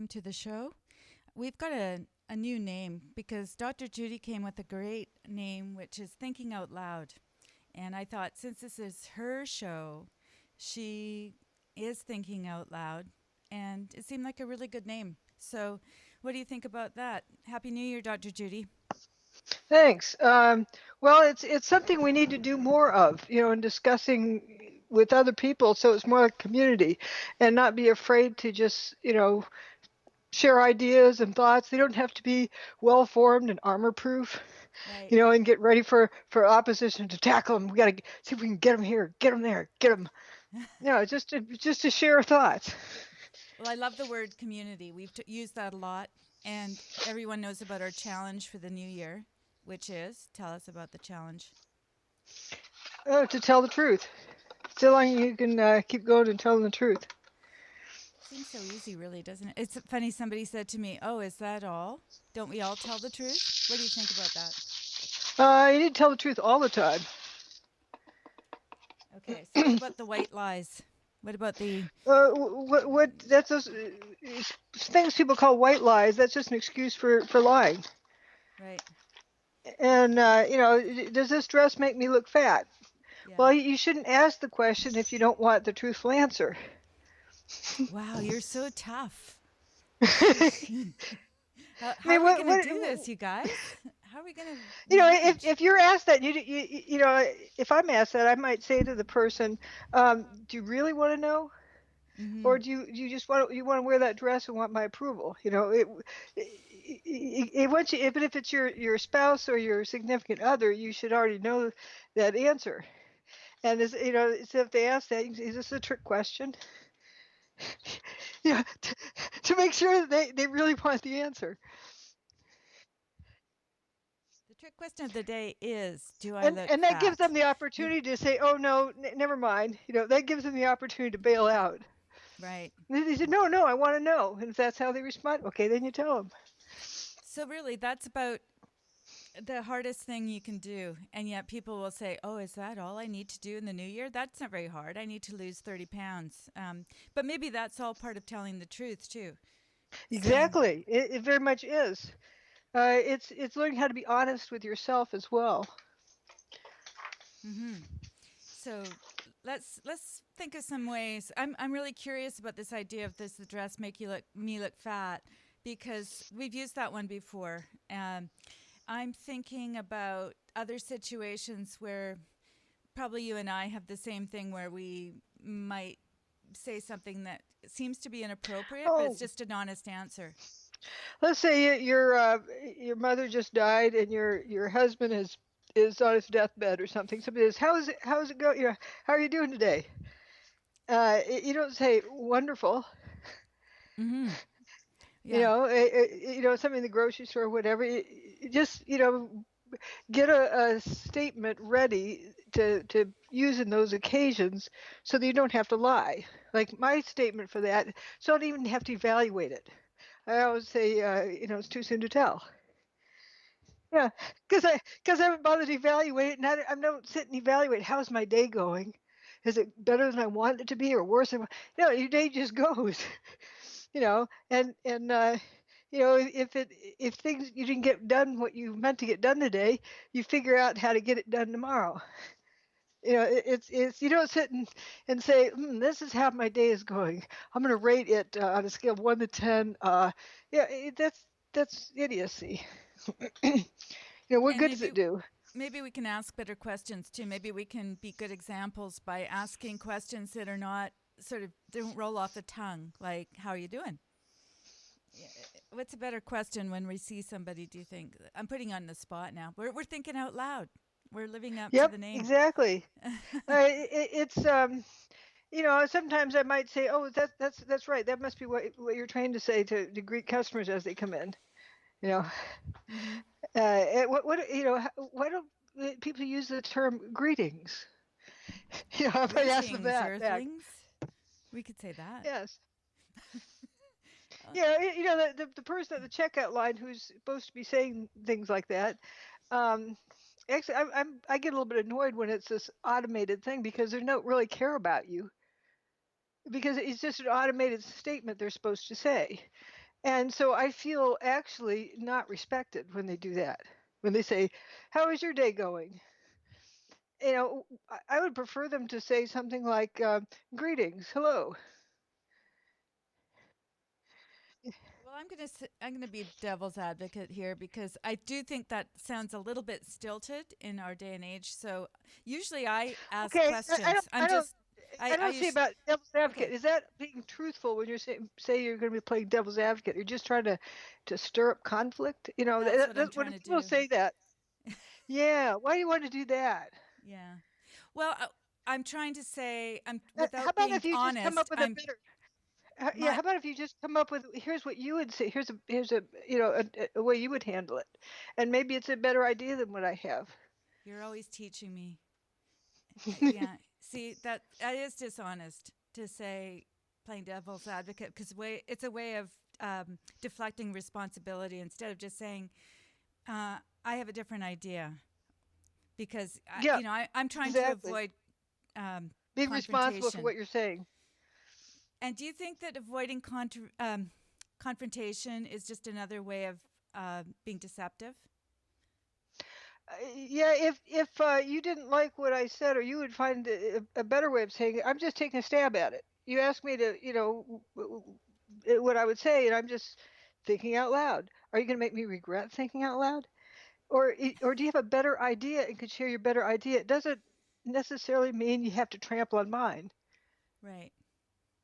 welcome to the show. We've got a new name because Dr. Judy came with a great name, which is Thinking Out Loud. And I thought since this is her show, she is thinking out loud, and it seemed like a really good name. So, what do you think about that? Happy New Year, Dr. Judy. Thanks. Well, it's something we need to do more of, in discussing with other people, so it's more like community, and not be afraid to just, share ideas and thoughts. They don't have to be well formed and armor proof, Right. and get ready for opposition to tackle them. We got to see if we can get them here, get them there, get them. Just to share thoughts. Well, I love the word community. We've used that a lot, and everyone knows about our challenge for the new year, which is tell us about the challenge. To tell the truth. So long you can keep going and telling the truth. Seems so easy, really, doesn't it? It's funny. Somebody said to me, "Oh, is that all? Don't we all tell the truth?" What do you think about that? You need to tell the truth all the time. Okay, so what about the white lies? What about the What that's those things people call white lies. That's just an excuse for lying. right? And does this dress make me look fat? Yeah. Well, you shouldn't ask the question if you don't want the truthful answer. Wow, you're so tough. I How mean, are we what gonna what do this, you guys? How are we gonna if manage? if you're asked that, if I'm asked that, I might say to the person, "Do you really want to know? Mm-hmm. Or do you just want to wear that dress and want my approval?" Once you, even if it's your spouse or your significant other, you should already know that answer. And so if they ask that, is this a trick question? To make sure that they really want the answer. The trick question of the day is, do I look And that gives them fat? the opportunity to say, "Oh no, never mind." That gives them the opportunity to bail out. Right. They said, "No, no, I want to know." And if that's how they respond, okay, then you tell them. So really, that's about the hardest thing you can do. And yet people will say, oh, is that all I need to do in the new year? That's not very hard. I need to lose 30 pounds. But maybe that's all part of telling the truth, too. Saying, Exactly. It very much is. It's learning how to be honest with yourself as well. mm-hmm. So let's think of some ways. I'm really curious about this idea of this the dress make you look me look fat because we've used that one before. I'm thinking about other situations where probably you and I have the same thing where we might say something that seems to be inappropriate, but it's Oh, just an honest answer. let's say your mother just died and your husband is on his deathbed or something. Somebody says, "How's it go? How are you doing today?" You don't say wonderful. Mm-hmm. Yeah. Something in the grocery store or whatever. Just get a statement ready to use in those occasions so that you don't have to lie. Like my statement for that, so I don't even have to evaluate it. I always say, it's too soon to tell. Yeah, because I haven't bothered to evaluate it, and I don't sit and evaluate how's my day going. Is it better than I want it to be, or worse than? No, your day just goes. And if things you didn't get done what you meant to get done today, you figure out how to get it done tomorrow. It's you don't sit and say, this is how my day is going. I'm going to rate it on a scale of 1 to 10. Yeah, that's idiocy. What And good does it do? maybe we can ask better questions too. Maybe we can be good examples by asking questions that are not sort of don't roll off the tongue, like how are you doing? Yeah, what's a better question when we see somebody, do you think? I'm putting on the spot now. We're thinking out loud. We're living up to Yep, the name. exactly. It's sometimes I might say, oh, that's right. That must be what you're trained to say to greet customers as they come in. You know, Mm-hmm. why don't people use the term greetings? If I ask them Greetings, that back, earthlings. We could say that. yes. Uh, The person at the checkout line who's supposed to be saying things like that. Um, Actually, I get a little bit annoyed when it's this automated thing because they don't really care about you because it's just an automated statement they're supposed to say. And so I feel actually not respected when they do that. When they say, "How is your day going?" I would prefer them to say something like, "Greetings, hello." Well, I'm gonna be devil's advocate here because I do think that sounds a little bit stilted in our day and age. So usually I ask Okay, questions. I I don't see usually about devil's advocate. okay. Is that being truthful when you say you're going to be playing devil's advocate? You're just trying to stir up conflict. That's what I'm When trying to people do. say that, yeah, why do you want to do that? Yeah. Well, I'm trying to say I'm How without about being if you just come honest. up with a I'm better? Yeah, my how about if you just come up with here's what you would say. Here's a a way you would handle it, and maybe it's a better idea than what I have. you're always teaching me. Yeah. See, that is dishonest to say playing devil's advocate because it's a way of deflecting responsibility instead of just saying I have a different idea because Yeah, I'm trying to exactly. avoid Being responsible for confrontation. what you're saying. And do you think that avoiding confrontation is just another way of being deceptive? Yeah, if you didn't like what I said, or you would find a better way of saying it, I'm just taking a stab at it. You asked me to, what I would say, and I'm just thinking out loud. Are you going to make me regret thinking out loud, or do you have a better idea and could share your better idea? It doesn't necessarily mean you have to trample on mine. Right.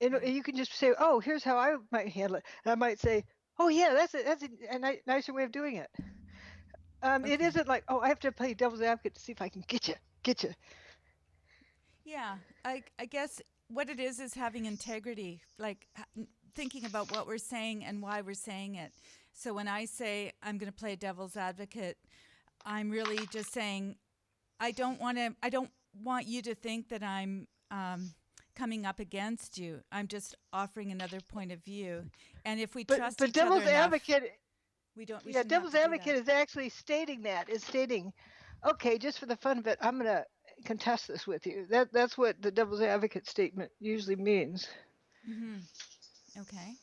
And Right. you can just say, "Oh, here's how I might handle it," and I might say, "Oh yeah, that's a nicer way of doing it." It Okay. isn't like, "Oh, I have to play devil's advocate to see if I can get you." Yeah. I guess what it is having integrity, like thinking about what we're saying and why we're saying it. So when I say I'm going to play devil's advocate, I'm really just saying I don't want you to think that I'm coming up against you. I'm just offering another point of view. And if we trust But each other devil's enough, advocate, we yeah, shouldn't have devil's to do that. advocate is actually stating that is stating, okay, just for the fun of it, I'm gonna contest this with you. That's what the devil's advocate statement usually means. Mhm. Okay.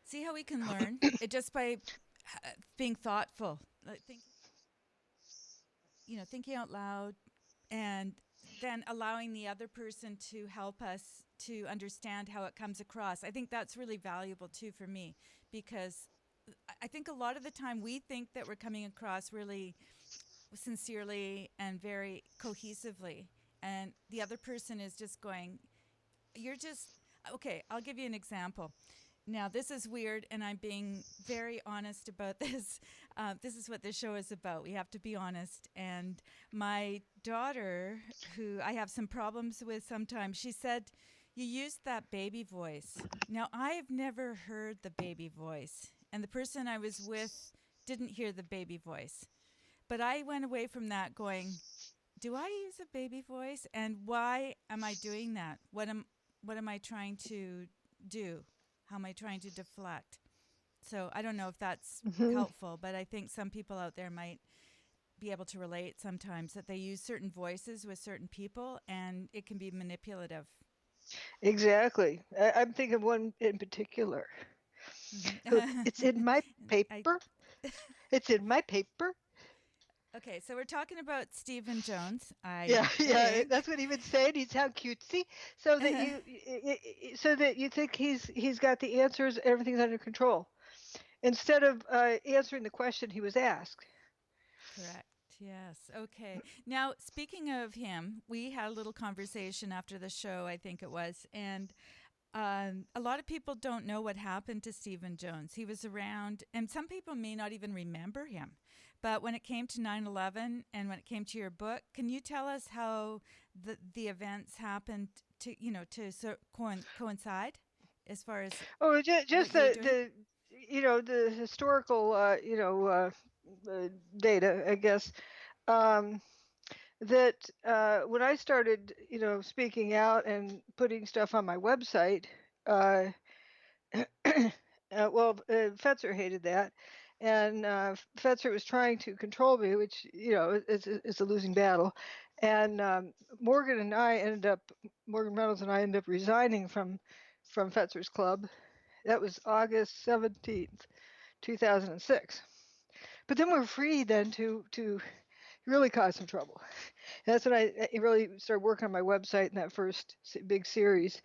See how we can learn it just by being thoughtful, like thinking out loud, and then allowing the other person to help us to understand how it comes across. I think that's really valuable too for me because I think a lot of the time we think that we're coming across really sincerely and very cohesively, and the other person is just going, you're just okay. I'll give you an example. Now, this is weird, and I'm being very honest about this. This is what this show is about. We have to be honest. And my daughter, who I have some problems with sometimes, she said, "You used that baby voice." Now, I've never heard the baby voice, and the person I was with didn't hear the baby voice. But I went away from that going, do I use a baby voice? And why am I doing that? What am I trying to do? How am I trying to deflect? So I don't know if that's Hmm. helpful, but I think some people out there might be able to relate sometimes that they use certain voices with certain people and it can be manipulative. Exactly. I'm thinking of one in particular. Who Mm-hmm. it's in my I paper. It's in my paper. Okay, so we're talking about Stephen Jones. I Yeah, yeah, think that's what he would say. And he'd sound cutesy, so that so that you think he's got the answers, everything's under control, instead of answering the question he was asked. correct. Yes. Okay. Now, speaking of him, we had a little conversation after the show, I think it was, and a lot of people don't know what happened to Stephen Jones. He was around, and some people may not even remember him. But when it came to 9/11 and when it came to your book, can you tell us how the events happened to coincide as far as Oh, what just you were doing? the historical data, I guess. Um, that when I started, speaking out and putting stuff on my website, uh, Fetzer hated that, and Fetzer was trying to control me, which is a losing battle. And Morgan Reynolds and I ended up resigning from Fetzer's club, That was August 17th, 2006. But then we're free then to really cause some trouble. And that's when I really started working on my website in that first big series.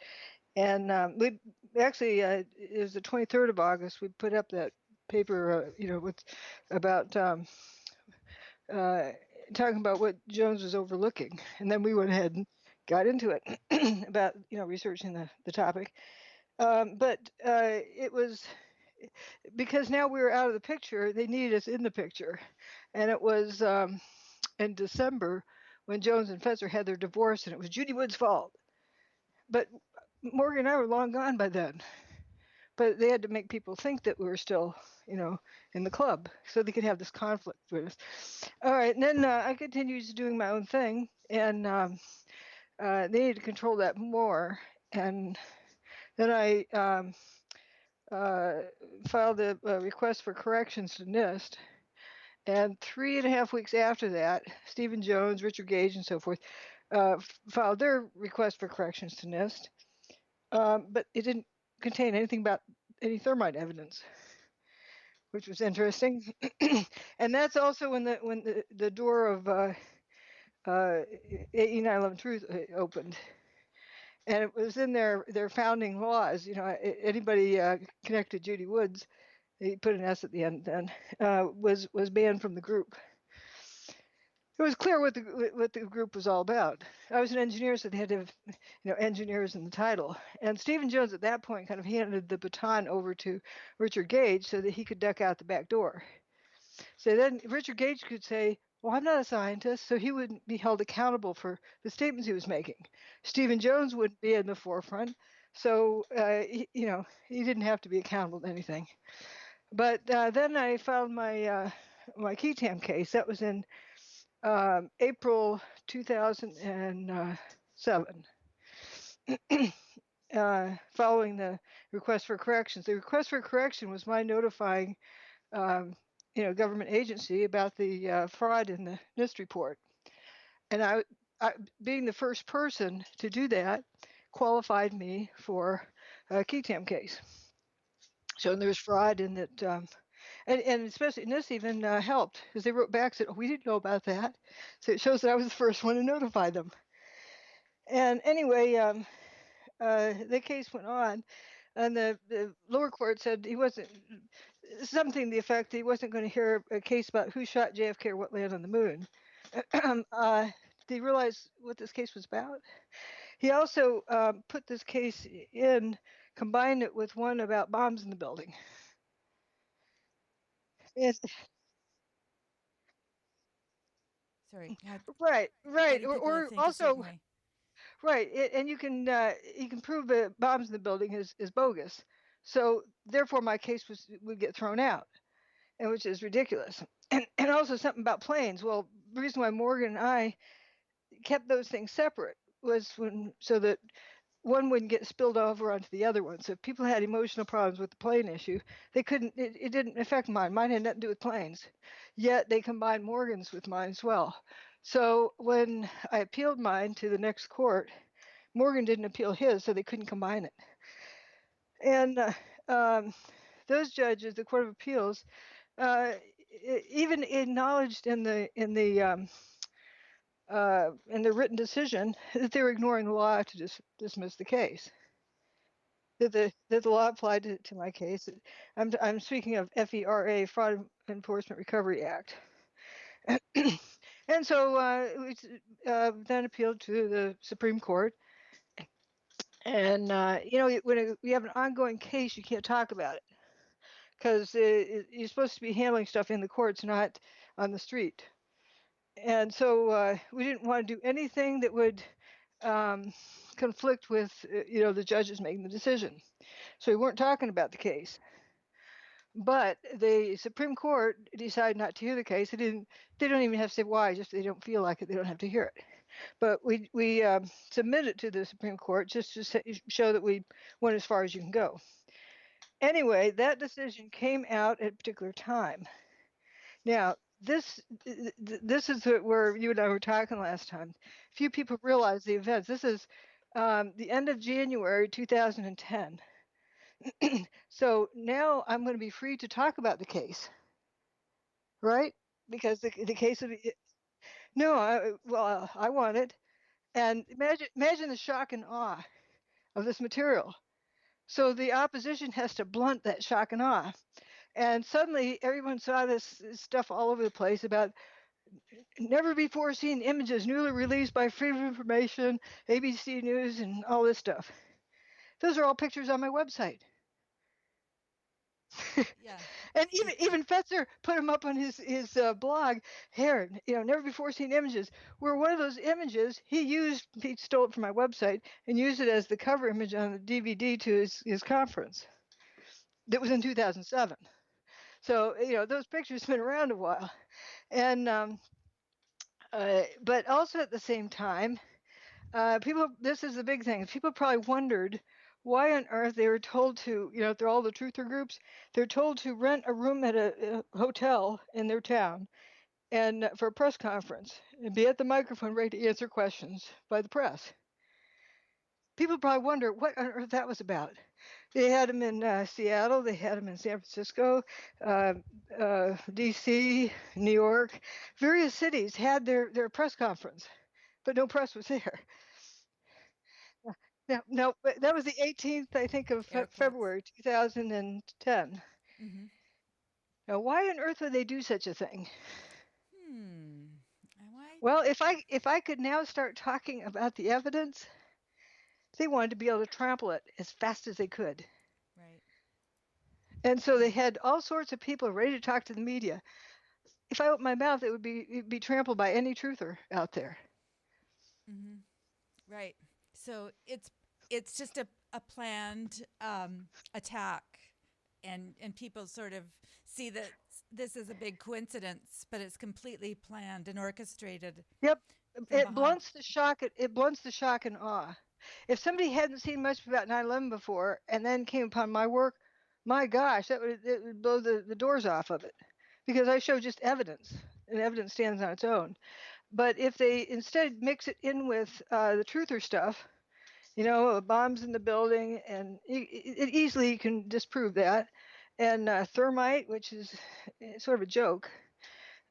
And we actually, it was the 23rd of August, we put up that paper, with about uh, talking about what Jones was overlooking. And then we went ahead and got into it about, researching the topic. But it was because now we were out of the picture, they needed us in the picture. And it was in December when Jones and Fetzer had their divorce, and it was Judy Wood's fault. But Morgan and I were long gone by then. But they had to make people think that we were still, in the club, so they could have this conflict with us. All right, and then I continued doing my own thing, and they needed to control that more. And then I uh, filed a request for corrections to NIST. And 3.5 weeks after that, Stephen Jones, Richard Gage, and so forth filed their request for corrections to NIST, but it didn't contain anything about any thermite evidence, which was interesting. And that's also when the door of 8911 Truth opened, and it was in their founding laws. Anybody connected to Judy Woods, he put an S at the end then, was banned from the group. It was clear what the group was all about. I was an engineer, so they had to have, engineers in the title. And Stephen Jones at that point kind of handed the baton over to Richard Gage so that he could duck out the back door. So then Richard Gage could say, "Well, I'm not a scientist," so he wouldn't be held accountable for the statements he was making. Stephen Jones wouldn't be in the forefront, so he didn't have to be accountable to anything. But then I filed my key tam case. That was in April 2007, following the request for corrections. The request for correction was my notifying, government agency about the fraud in the NIST report. And I, being the first person to do that, qualified me for a key tam case. So there's fraud in that, and especially NIST even helped because they wrote back and said, "Oh, we didn't know about that." So it shows that I was the first one to notify them. And anyway, the case went on, and the lower court said he wasn't something to the effect that he wasn't going to hear a case about who shot JFK or what landed on the moon. Did he realize what this case was about? He also put this case in, combined it with one about bombs in the building. It's, Sorry, I right, thought right, you or, could or think a certain also way. right, and you can prove that bombs in the building is bogus. So therefore, my case would get thrown out, and which is ridiculous. And also something about planes. Well, the reason why Morgan and I kept those things separate was so that one wouldn't get spilled over onto the other one. So if people had emotional problems with the plane issue, they couldn't. It didn't affect mine. Mine had nothing to do with planes. Yet they combined Morgan's with mine as well. So when I appealed mine to the next court, Morgan didn't appeal his, so they couldn't combine it. And those judges, the Court of Appeals, uh, even acknowledged in the written decision that they were ignoring the law to dismiss the case. That the law applied to my case. I'm speaking of FERA, Fraud Enforcement Recovery Act. And so we then appealed to the Supreme Court. And when you have an ongoing case, you can't talk about it because you're supposed to be handling stuff in the courts, not on the street. And so we didn't want to do anything that would um, conflict with the judges making the decision. So we weren't talking about the case. But the Supreme Court decided not to hear the case. They didn't. They don't even have to say why. Just they don't feel like it. They don't have to hear it. But we submitted it to the Supreme Court just to show that we went as far as you can go. Anyway, that decision came out at a particular time. Now, this is where you and I were talking last time. Few people realize the events. This is the end of January 2010. So now I'm going to be free to talk about the case, right? Because the case of no, well, I want it. And imagine the shock and awe of this material. So the opposition has to blunt that shock and awe. And suddenly everyone saw this stuff all over the place about never before seen images newly released by Freedom of Information, ABC News, and all this stuff. Those are all pictures on my website. Yeah. And It's even Fetzer put them up on his blog. Here, never before seen images. Where one of those images he stole it from my website and used it as the cover image on the DVD to his conference. That was in 2007. So those pictures have been around a while, and but also at the same time, people. This is the big thing. People probably wondered why on earth they were told to, they're all the truther groups. They're told to rent a room at a hotel in their town and for a press conference and be at the microphone ready to answer questions by the press. People probably wonder what on earth that was about. They had them in Seattle, they had them in San Francisco, uh, D.C., New York. Various cities had their press conference, but no press was there. No, but that was the 18th, I think, of air quotes. February 2010. Mm-hmm. Now, why on earth would they do such a thing? Hmm. Why? Well, if I could now start talking about the evidence, they wanted to be able to trample it as fast as they could. Right. And so they Mm-hmm. had all sorts of people ready to talk to the media. If I opened my mouth, it'd be trampled by any truther out there. Mm-hmm. Right. So it's just a planned attack, and people sort of see that this is a big coincidence, but it's completely planned and orchestrated Yep, from behind. it blunts the shock and awe. If somebody hadn't seen much about 9/11 before and then came upon my work, my gosh, it would blow the doors off of it because I show just evidence, and evidence stands on its own. But if they instead mix it in with the truther stuff, bombs in the building, and it easily can disprove that, and thermite, which is sort of a joke.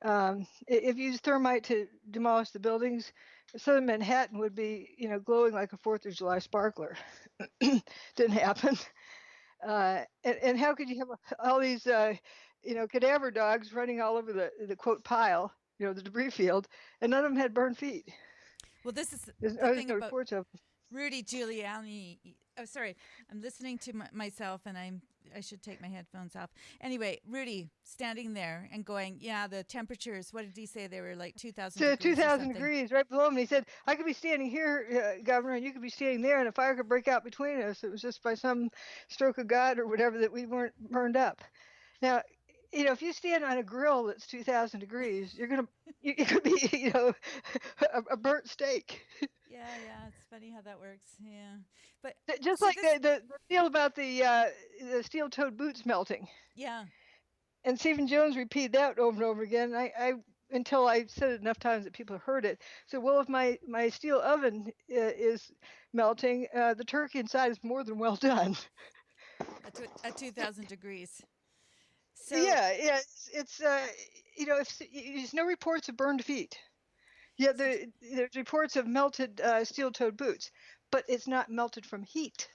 If you use thermite to demolish the buildings, southern Manhattan would be, glowing like a Fourth of July sparkler. Didn't happen. And how could you have all these, cadaver dogs running all over the quote pile, the debris field, and none of them had burned feet? Well, this is the There's thing no about reports of. Rudy Giuliani. Oh, sorry. I'm listening to myself, and I should take my headphones off. Anyway, Rudy standing there and going, "Yeah, the temperatures. What did he say? They were like 2,000 To degrees or 2,000 something." degrees right below him. And he said, I could be standing here, Governor, and you could be standing there, and a fire could break out between us. It was just by some stroke of God or whatever that we weren't burned up. Now, if you stand on a grill that's 2,000 degrees, it could be, a burnt steak. Yeah, yeah. It's funny how that works. Yeah, but Just so like this, the deal about the steel-toed boots melting. yeah. And Stephen Jones repeated that over and over again. I until I said it enough times that people heard it. So, well, if my steel oven is melting, the turkey inside is more than well done. At 2,000 degrees. So, Yeah, yeah, if there's no reports of burned feet. Yeah, so there's reports of melted steel-toed boots, but it's not melted from heat.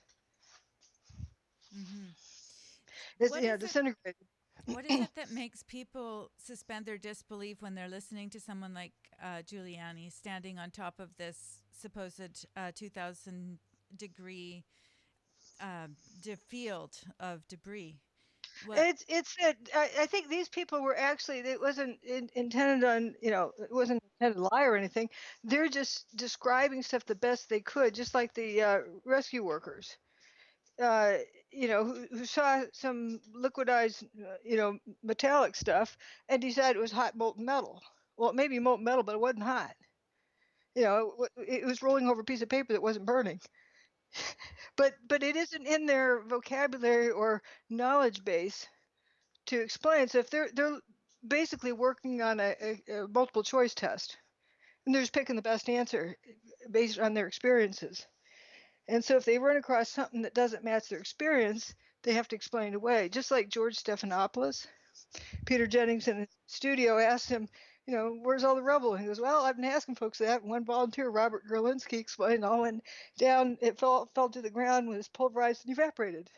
hmm It's what is it? disintegrated. What is it that makes people suspend their disbelief when they're listening to someone like Giuliani standing on top of this supposed 2,000 degree field of debris? What? It's I think these people were actually, it wasn't intended on, it wasn't intended to lie or anything. They're just describing stuff the best they could, just like the rescue workers, uh, who saw some liquidized, metallic stuff and decided it was hot molten metal. Well, it may be molten metal, but it wasn't hot. It was rolling over a piece of paper that wasn't burning. But it isn't in their vocabulary or knowledge base to explain. So if they're basically working on a multiple choice test, and they're just picking the best answer based on their experiences. And so if they run across something that doesn't match their experience, they have to explain away. Just like George Stephanopoulos, Peter Jennings in the studio asked him, where's all the rubble? And he goes, well, I've been asking folks that. One volunteer, Robert Gerlinski, explained all went down. It fell to the ground, was pulverized and evaporated.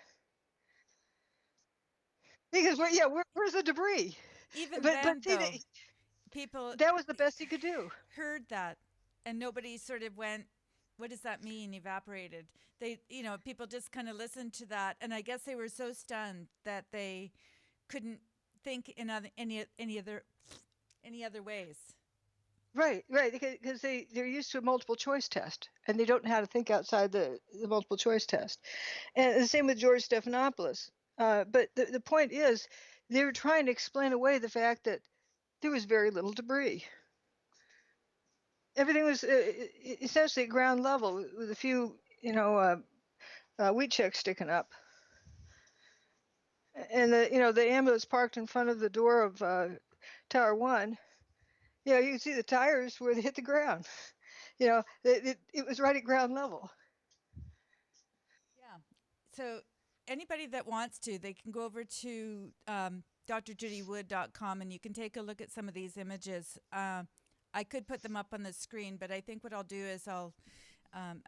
Because where's the debris? Even But then, see, though, people that was the best he could do. heard that, and nobody sort of went, what does that mean, evaporated? They, people just kind of listened to that, and I guess they were so stunned that they couldn't think in any other ways. Right, because they're used to a multiple choice test, and they don't know how to think outside the multiple choice test. And the same with George Stephanopoulos. But the point is, they were trying to explain away the fact that there was very little debris. Everything was essentially at ground level with a few, wheat checks sticking up. And the ambulance parked in front of the door of Tower 1. You can see the tires where they hit the ground. It was right at ground level. Yeah. So anybody that wants to, they can go over to drjudywood.com and you can take a look at some of these images. I could put them up on the screen, but I think what I'll do is I'm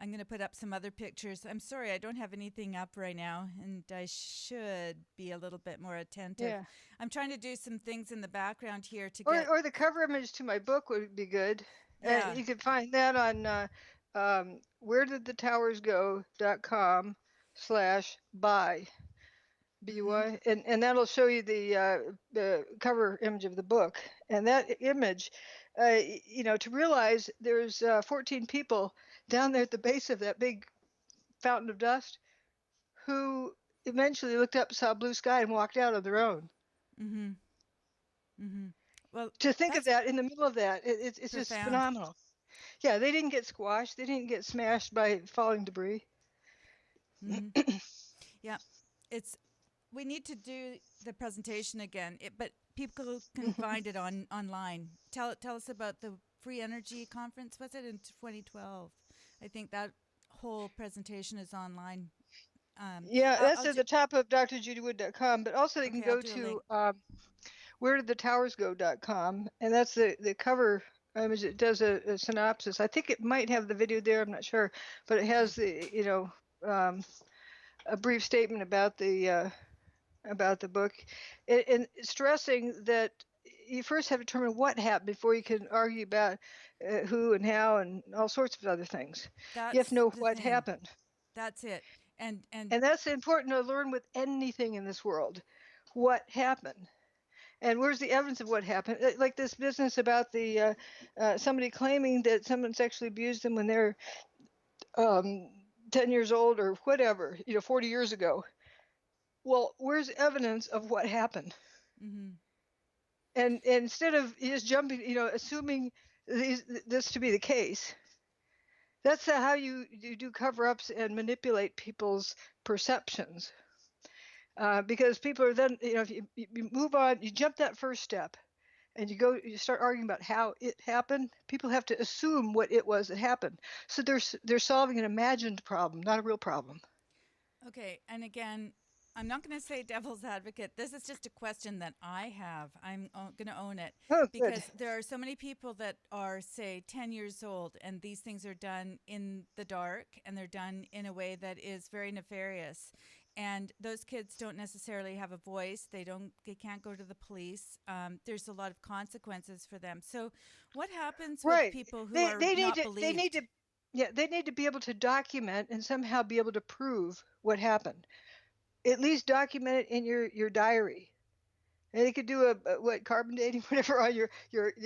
going to put up some other pictures. I'm sorry, I don't have anything up right now, and I should be a little bit more attentive. Yeah. I'm trying to do some things in the background here to get. Or the cover image to my book would be good. Yeah. You can find that on wheredidthetowers.com/buy. BUI, and that'll show you the cover image of the book. And that image, to realize there's 14 people down there at the base of that big fountain of dust who eventually looked up, saw blue sky, and walked out on their own. Mm-hmm. Mm-hmm. Well, to think of that in the middle of that, it's just phenomenal. Yeah, they didn't get squashed. They didn't get smashed by falling debris. Mm-hmm. Yeah, we need to do the presentation again, but people can find it online. Tell us about the Free Energy Conference. Was it in 2012? I think that whole presentation is online. That's at the top of drjudywood.com, but also they can go to wheredidthetowers.go.com, and that's the cover image. It does a synopsis. I think it might have the video there. I'm not sure, but it has a brief statement about the book, and stressing that you first have to determine what happened before you can argue about who and how and all sorts of other things. You have to know what happened. That's it. And that's important to learn with anything in this world. What happened? And where's the evidence of what happened? Like this business about the somebody claiming that someone sexually abused them when they're 10 years old or whatever, 40 years ago. Well, where's evidence of what happened? Mm-hmm. And instead of just jumping, assuming this to be the case, that's how you do cover-ups and manipulate people's perceptions. Because people are then, if you move on, you jump that first step, and you start arguing about how it happened. People have to assume what it was that happened. So they're solving an imagined problem, not a real problem. Okay, and again, I'm not going to say devil's advocate. This is just a question that I have. I'm going to own it. Oh, because good. There are so many people that are, say, 10 years old, and these things are done in the dark, and they're done in a way that is very nefarious. And those kids don't necessarily have a voice. They can't go to the police. There's a lot of consequences for them. So what happens with people who are not believed? They need to be able to document and somehow be able to prove what happened. At least document it in your diary. And they could do carbon dating, whatever, on your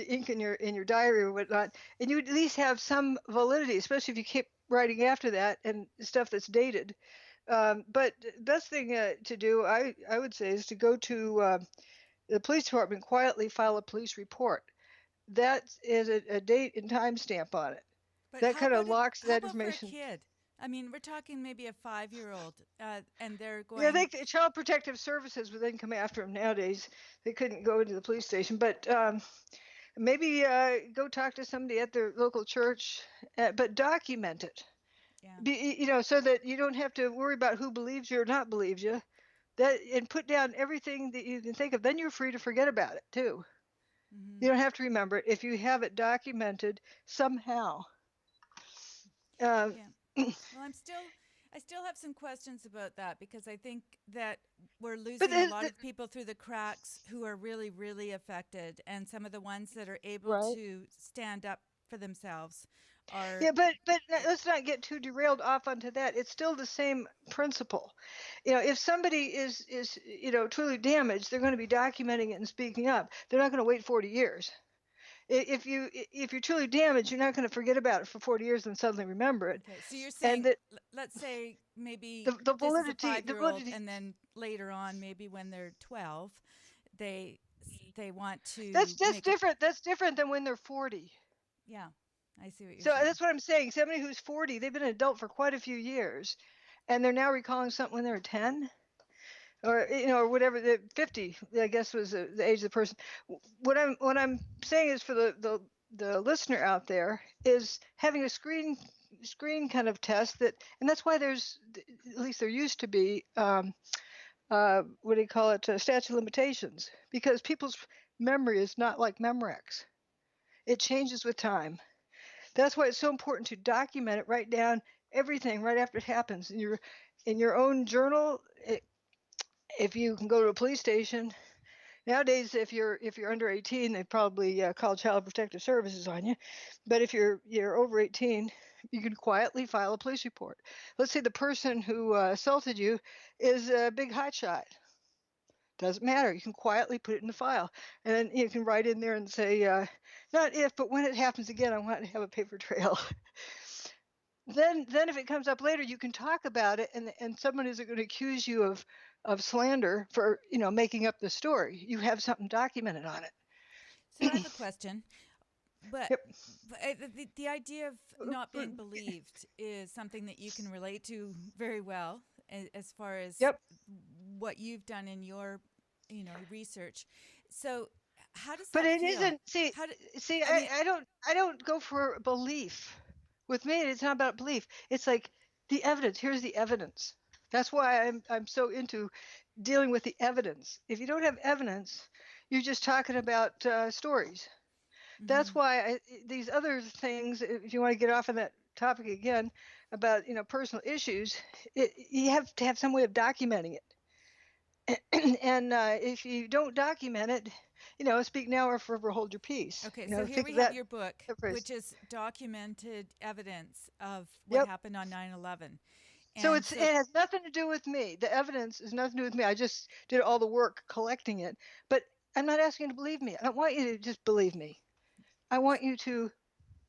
ink in your diary or whatnot, and you would at least have some validity, especially if you keep writing after that and stuff that's dated. But the best thing to do, I would say, is to go to the police department, quietly file a police report. That is a date and time stamp on it. But that kind of locks that information. For a kid? I mean, we're talking maybe a 5-year-old, and they're going. Yeah, Child Protective Services would then come after them nowadays. They couldn't go into the police station, but maybe go talk to somebody at their local church, but document it. Yeah. So that you don't have to worry about who believes you or not believes you. that and put down everything that you can think of. Then you're free to forget about it too. Mm-hmm. You don't have to remember it if you have it documented somehow. Um, Yeah. Well, I still have some questions about that because I think that we're but losing a lot of people through the cracks who are really, really affected, and some of the ones that are able right. to stand up for themselves are. Yeah, but let's not get too derailed off onto that. It's still the same principle. If somebody is truly damaged, they're going to be documenting it and speaking up. They're not going to wait 40 years. If you're truly damaged, you're not going to forget about it for 40 years and suddenly remember it. Okay, so you're And saying, that let's say maybe the this is a validity, 5-year-old, and then later on, maybe when they're 12, they they want to that's make a. different. That's different than when they're 40. Yeah, I see what you're So saying. that's what I'm saying. Somebody who's 40, they've been an adult for quite a few years, and they're now recalling something when they were 10, or whatever. The 50, I guess, was the age of the person. What I'm saying is for the listener out there is having a screen kind of test that, and that's why there's, at least there used to be, what do you call it, statute of limitations, because people's memory is not like Memorex. It changes with time. That's why it's so important to document it, write down everything right after it happens in your own journal. If you can go to a police station nowadays, if you're under 18, they probably call Child Protective Services on you. But if you're over 18, you can quietly file a police report. Let's say the person who assaulted you is a big hotshot. Doesn't matter. You can quietly put it in the file, and then you can write in there and say, not if, but when it happens again, I want to have a paper trail. Then if it comes up later, you can talk about it, and someone isn't going to accuse you of slander for making up the story. You have something documented on So I it. have a question, but, Yep. the idea of not being believed is something that you can relate to very well, as far as Yep. what you've done in your, research. So how does But that it feel? isn't. See, How do see, I mean? I don't go for belief. With me, it's not about belief. It's like the evidence. Here's the evidence. That's why I'm so into dealing with the evidence. If you don't have evidence, you're just talking about stories. Mm-hmm. That's why these other things, if you want to get off of that topic again about personal issues, you have to have some way of documenting it. And if you don't document it, speak now or forever hold your peace. Okay, so here Think we of have that, your book, that phrase. which is documented evidence of what Yep. happened on 9/11. So And it so, has nothing to do with me. The evidence is nothing to do with me. I just did all the work collecting it. But I'm not asking you to believe me. I don't want you to just believe me. I want you to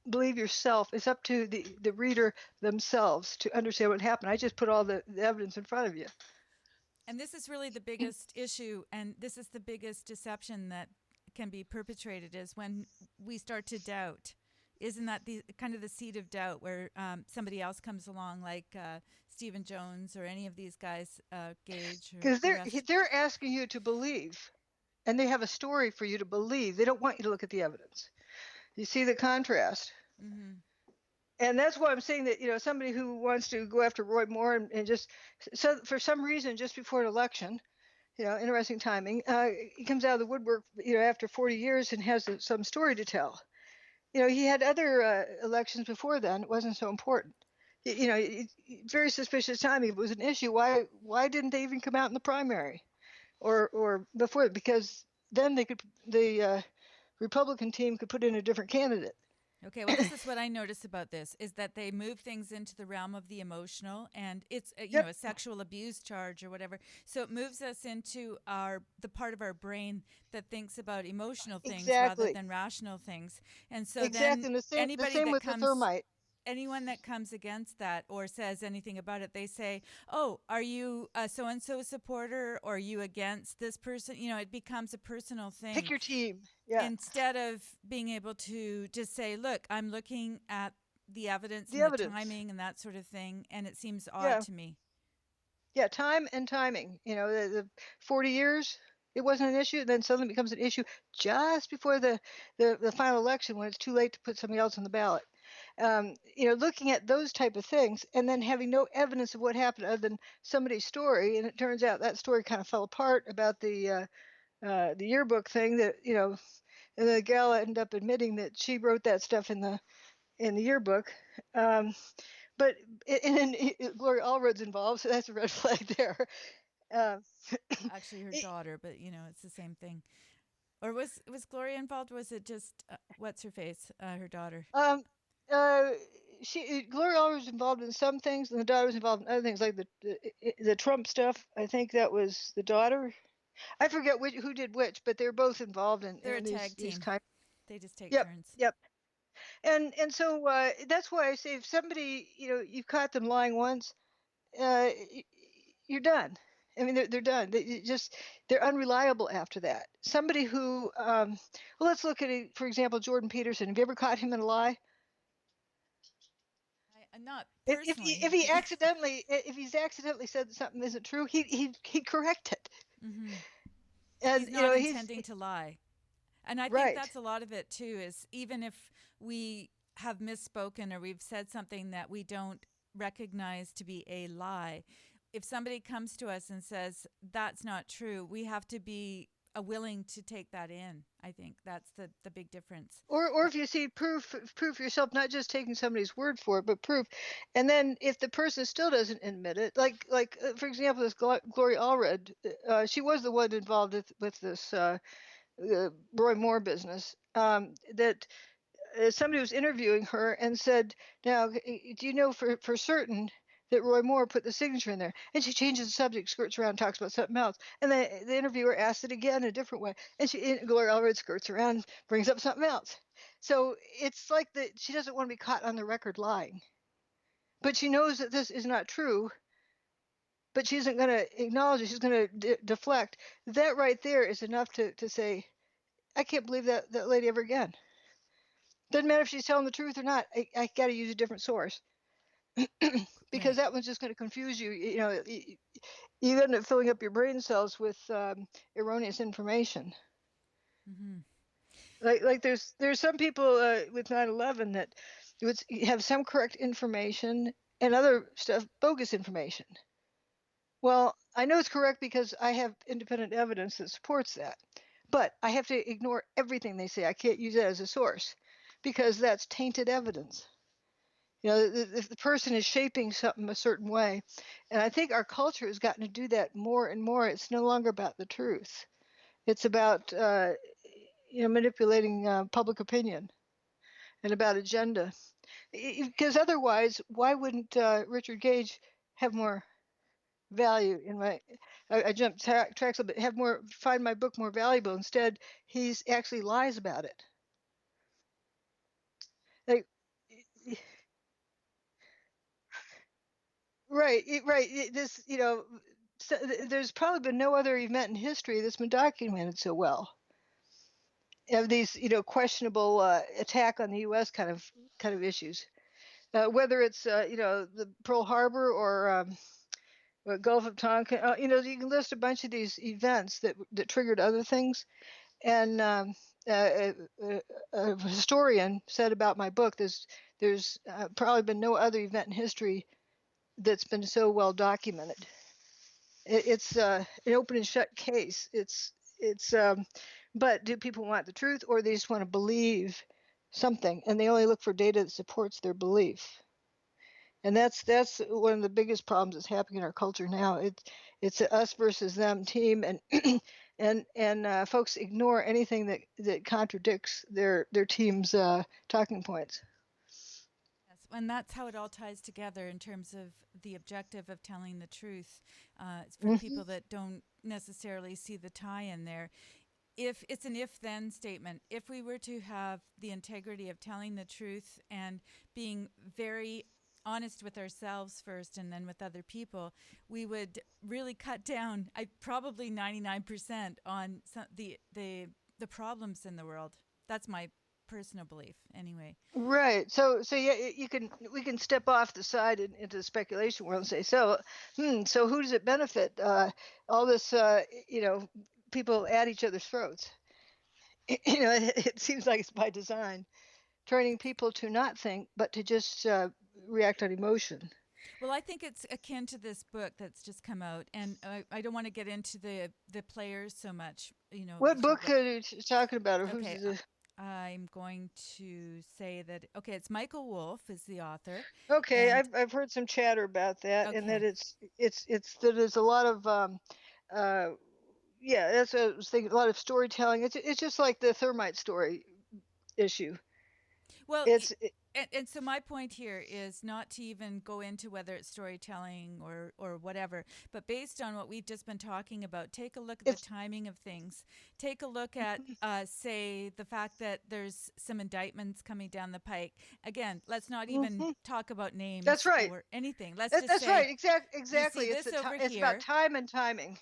believe yourself. It's up to the reader themselves to understand what happened. I just put all the evidence in front of you. and this is really the biggest issue, and this is the biggest deception that can be perpetrated, is when we start to doubt. Isn't that the kind of the seed of doubt, where somebody else comes along, like Stephen Jones or any of these guys, Gage or Because the they're rest? they're asking you to believe, and they have a story for you to believe. They don't want you to look at the evidence. You see the contrast. Mm-hmm. And that's why I'm saying that somebody who wants to go after Roy Moore and just so for some reason just before an election, interesting timing, he comes out of the woodwork, after 40 years and has some story to tell. He had other elections before then. It wasn't so important. Very suspicious timing. If it was an issue, why didn't they even come out in the primary or before? Because then the Republican team could put in a different candidate. Okay, well, this is what I notice about this, is that they move things into the realm of the emotional, and it's Yep, a sexual abuse charge or whatever. So it moves us into the part of our brain that thinks about emotional things rather exactly, than rational things. And so then exactly. And the anybody same that with the comes thermite. anyone that comes against that or says anything about it, they say, "Oh, are you a so and so supporter, or are you against this person?" It becomes a personal Pick thing your team. Yeah, instead of being able to just say, "Look, I'm looking at the evidence the and the evidence. timing and that sort of thing," and it seems odd Yeah, to me. yeah. Time and timing. The 40 years, it wasn't an issue. Then suddenly it becomes an issue just before the final election when it's too late to put somebody else on the ballot. looking at those type of things and then having no evidence of what happened other than somebody's story, and it turns out that story kind of fell apart about the yearbook thing that and the gal ended up admitting that she wrote that stuff in the yearbook. Um, but and then Gloria Allred's involved, so that's a red flag there. Um, Actually, her it, daughter, but it's the same thing. Or was Gloria involved? Was it just what's her face, her daughter? um, uh, Gloria Allred was involved in some things, and the daughter was involved in other things, like the Trump stuff. I think that was the daughter. I forget who did which, but they're both involved in, They're a in these tag these team. kind. They just take Yep, turns. yep. And so that's why I say if somebody you've caught them lying once, uh, you're done. I mean, they're done. They're unreliable after that. Somebody who, well, let's look at it, for example, Jordan Peterson. Have you ever caught him in a lie? Not If personally, he but accidentally if he's accidentally said that something isn't true, he'd correct it. hmm And he's not intending to lie. And I think right. that's a lot of it too, is even if we have misspoken or we've said something that we don't recognize to be a lie, if somebody comes to us and says that's not true, we have to be willing to take that in. I think that's the big difference. Or if you see proof yourself, not just taking somebody's word for it, but proof. And then if the person still doesn't admit it, like for example, this Gloria Allred, she was the one involved with this Roy Moore business. That somebody was interviewing her and said, "Now, do you know for certain that Roy Moore put the signature in there?" And she changes the subject, skirts around, talks about something else. And the interviewer asked it again a different way, and Gloria Allred skirts around, brings up something else. So it's like that she doesn't want to be caught on the record lying, but she knows that this is not true. But she isn't going to acknowledge it. She's going to deflect. That right there is enough to say, I can't believe that lady ever again. Doesn't matter if she's telling the truth or not. I got to use a different source because Right. that one's just going to confuse you. You end up filling up your brain cells with erroneous information. Hmm. Like there's some people with 9/11 that would have some correct information and other stuff bogus information. Well, I know it's correct because I have independent evidence that supports that, but I have to ignore everything they say. I can't use it as a source because that's tainted evidence. If the person is shaping something a certain way, and I think our culture has gotten to do that more and more. It's no longer about the truth. It's about manipulating public opinion and about agenda. Because otherwise, why wouldn't Richard Gage have more value in my? I jumped tracks a bit. Have more, find my book more valuable. Instead, he's actually lies about it. Like, right, this, so there's probably been no other event in history that's been documented so well of these, questionable attack on the U.S. kind of issues. Whether it's, the Pearl Harbor or Gulf of Tonkin, you can list a bunch of these events that triggered other things. And a historian said about my book, there's probably been no other event in history that's been so well documented. It's an open and shut case. It's but do people want the truth, or they just want to believe something, and they only look for data that supports their belief? And that's one of the biggest problems that's happening in our culture now. It's a us versus them team, and and folks ignore anything that contradicts their team's talking points. Yes, and that's how it all ties together in terms of the objective of telling the truth. It's for Hmm. people that don't necessarily see the tie in there. If it's an if then statement, if we were to have the integrity of telling the truth and being very honest with ourselves first and then with other people, we would really cut down, I probably 99% on the problems in the world. That's my personal belief anyway. Right. So yeah, we can step off the side into the speculation world and say, so who does it benefit? All this, people at each other's throats. It seems like it's by design. training people to not think, but to just react on emotion. Well, I think it's akin to this book that's just come out, and I don't want to get into the players so much. You know, What talk book about. are you talking about, or who's Okay, the? I'm going to say that. Okay, it's Michael Wolff is the author, Okay, and I've heard some chatter about that, and that okay, it's that there's a lot of uh, yeah, that's what I was thinking. A lot of storytelling. It's just like the thermite story issue. well, It's and so my point here is not to even go into whether it's storytelling or whatever, but based on what we've just been talking about, take a look at the it's timing of things. Take a look at, say, the fact that there's some indictments coming down the pike. Again, let's not even mhm, talk about that's names right. or anything. Let's just That's say right. you see Exactly. this over It's about here, time and timing.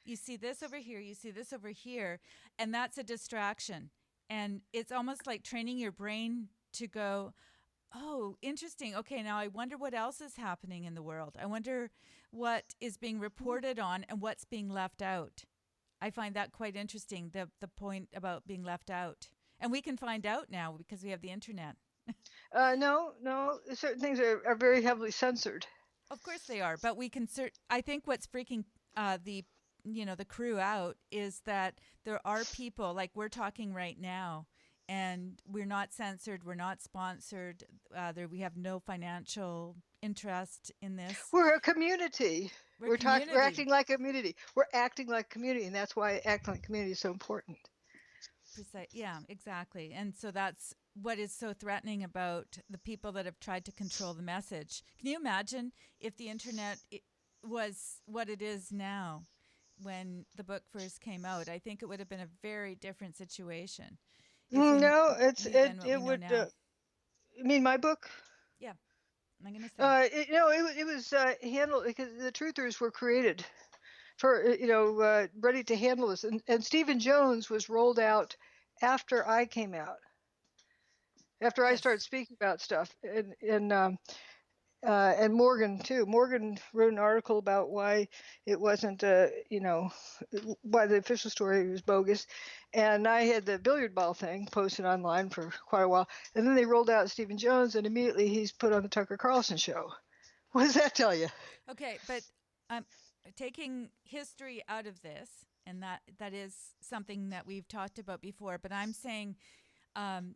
you see this over here, you see this over here, and that's a distraction. And it's almost like training your brain to go, oh, interesting. Okay, now I wonder what else is happening in the world. I wonder what is being reported on and what's being left out. I find that quite interesting, the point about being left out. And we can find out now because we have the internet. No, no, certain things are very heavily censored. Of course they are, but we can I think what's freaking the the crew out is that there are people like we're talking right now, and we're not censored, we're not sponsored. We have no financial interest in this. We're a community. We're We're community. acting like a community. We're acting like a community, and that's why acting like a community is so important. Precise. Yeah, exactly. And so that's what is so threatening about the people that have tried to control the message. Can you imagine if the internet was what it is now when the book first came out? I think it would have been a very different situation if we No, knew then what it we know would. now. You mean my book? Yeah, I'm going to say. It was handled because the truthers were created for ready to handle this, and Stephen Jones was rolled out after I came out, after I started Yes. speaking about stuff, and Morgan too. Morgan wrote an article about why it wasn't, why the official story was bogus, and I had the billiard ball thing posted online for quite a while, and then they rolled out Stephen Jones, and immediately he's put on the Tucker Carlson show. What does that tell you? Okay, but um, taking history out of this, and that is something that we've talked about before. But I'm saying, um,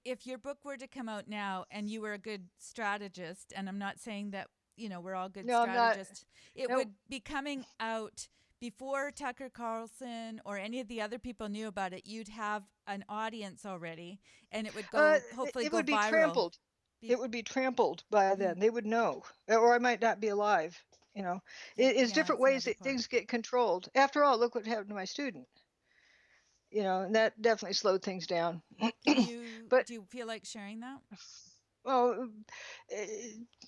if your book were to come out now, and you were a good strategist, and I'm not saying that we're all good No, I'm not. strategists, it No, would be coming out before Tucker Carlson or any of the other people knew about it. You'd have an audience already, and it would go hopefully it go would be viral. trampled. Be, It would be trampled by mm, then. They would know, or I might not be alive. You know, it's yeah, different it's ways another that part. things get controlled. After all, look what happened to my student. And that definitely slowed things down. Can you But do you feel like sharing that? well, eh,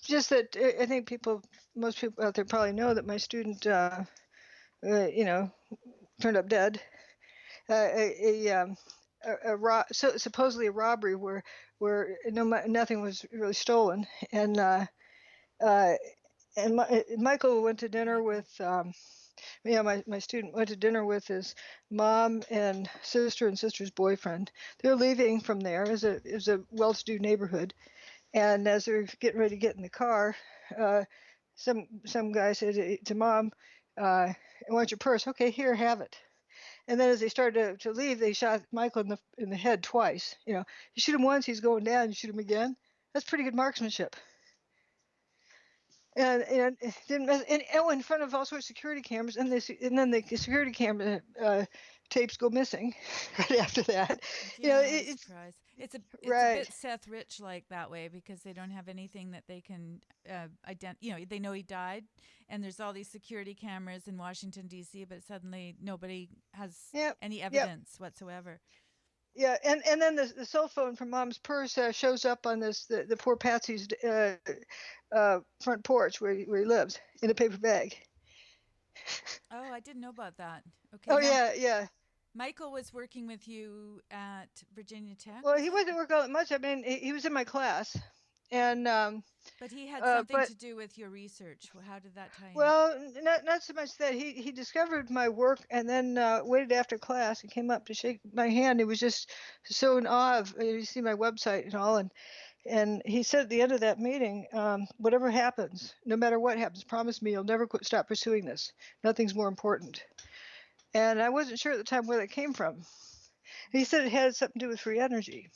just that I think most people out there probably know that my student, uh, you know, turned up dead. So supposedly a robbery where nothing was really stolen, and uh, Michael went to dinner Michael. with my student went to dinner with his mom and sister's boyfriend. They're leaving from there. It was a well-to-do neighborhood, and as they're getting ready to get in the car, uh, some guy said to mom, "I want your purse." Okay, here, have it. And then as they started to leave, they shot Michael in the head twice. You shoot him once, he's going down. You shoot him again. That's pretty good marksmanship. And didn't in front of all sorts of security cameras, and then the security camera tapes go missing right after that. Yeah, I'm It's surprised. It's a right. bit Seth Rich like that way because they don't have anything that they can they know he died, and there's all these security cameras in Washington D.C., but suddenly nobody has Yep. any Yep. evidence whatsoever. Yeah, and then the cell phone from mom's purse shows up on the poor Patsy's front porch where he lives in a paper bag. Oh, I didn't know about that. Okay, Oh now yeah, yeah. Michael was working with you at Virginia Tech, Well, was he it? wasn't working all that much. I mean, he was in my class, And But he had something but to do with your research. How did that tie in? well, not so much that he discovered my work and then waited after class and came up to shake my hand. He was just so in awe of you see my website and all, and he said at the end of that meeting, whatever happens, no matter what happens, promise me you'll never stop pursuing this. Nothing's more important. And I wasn't sure at the time where that came from. He said it had something to do with free energy.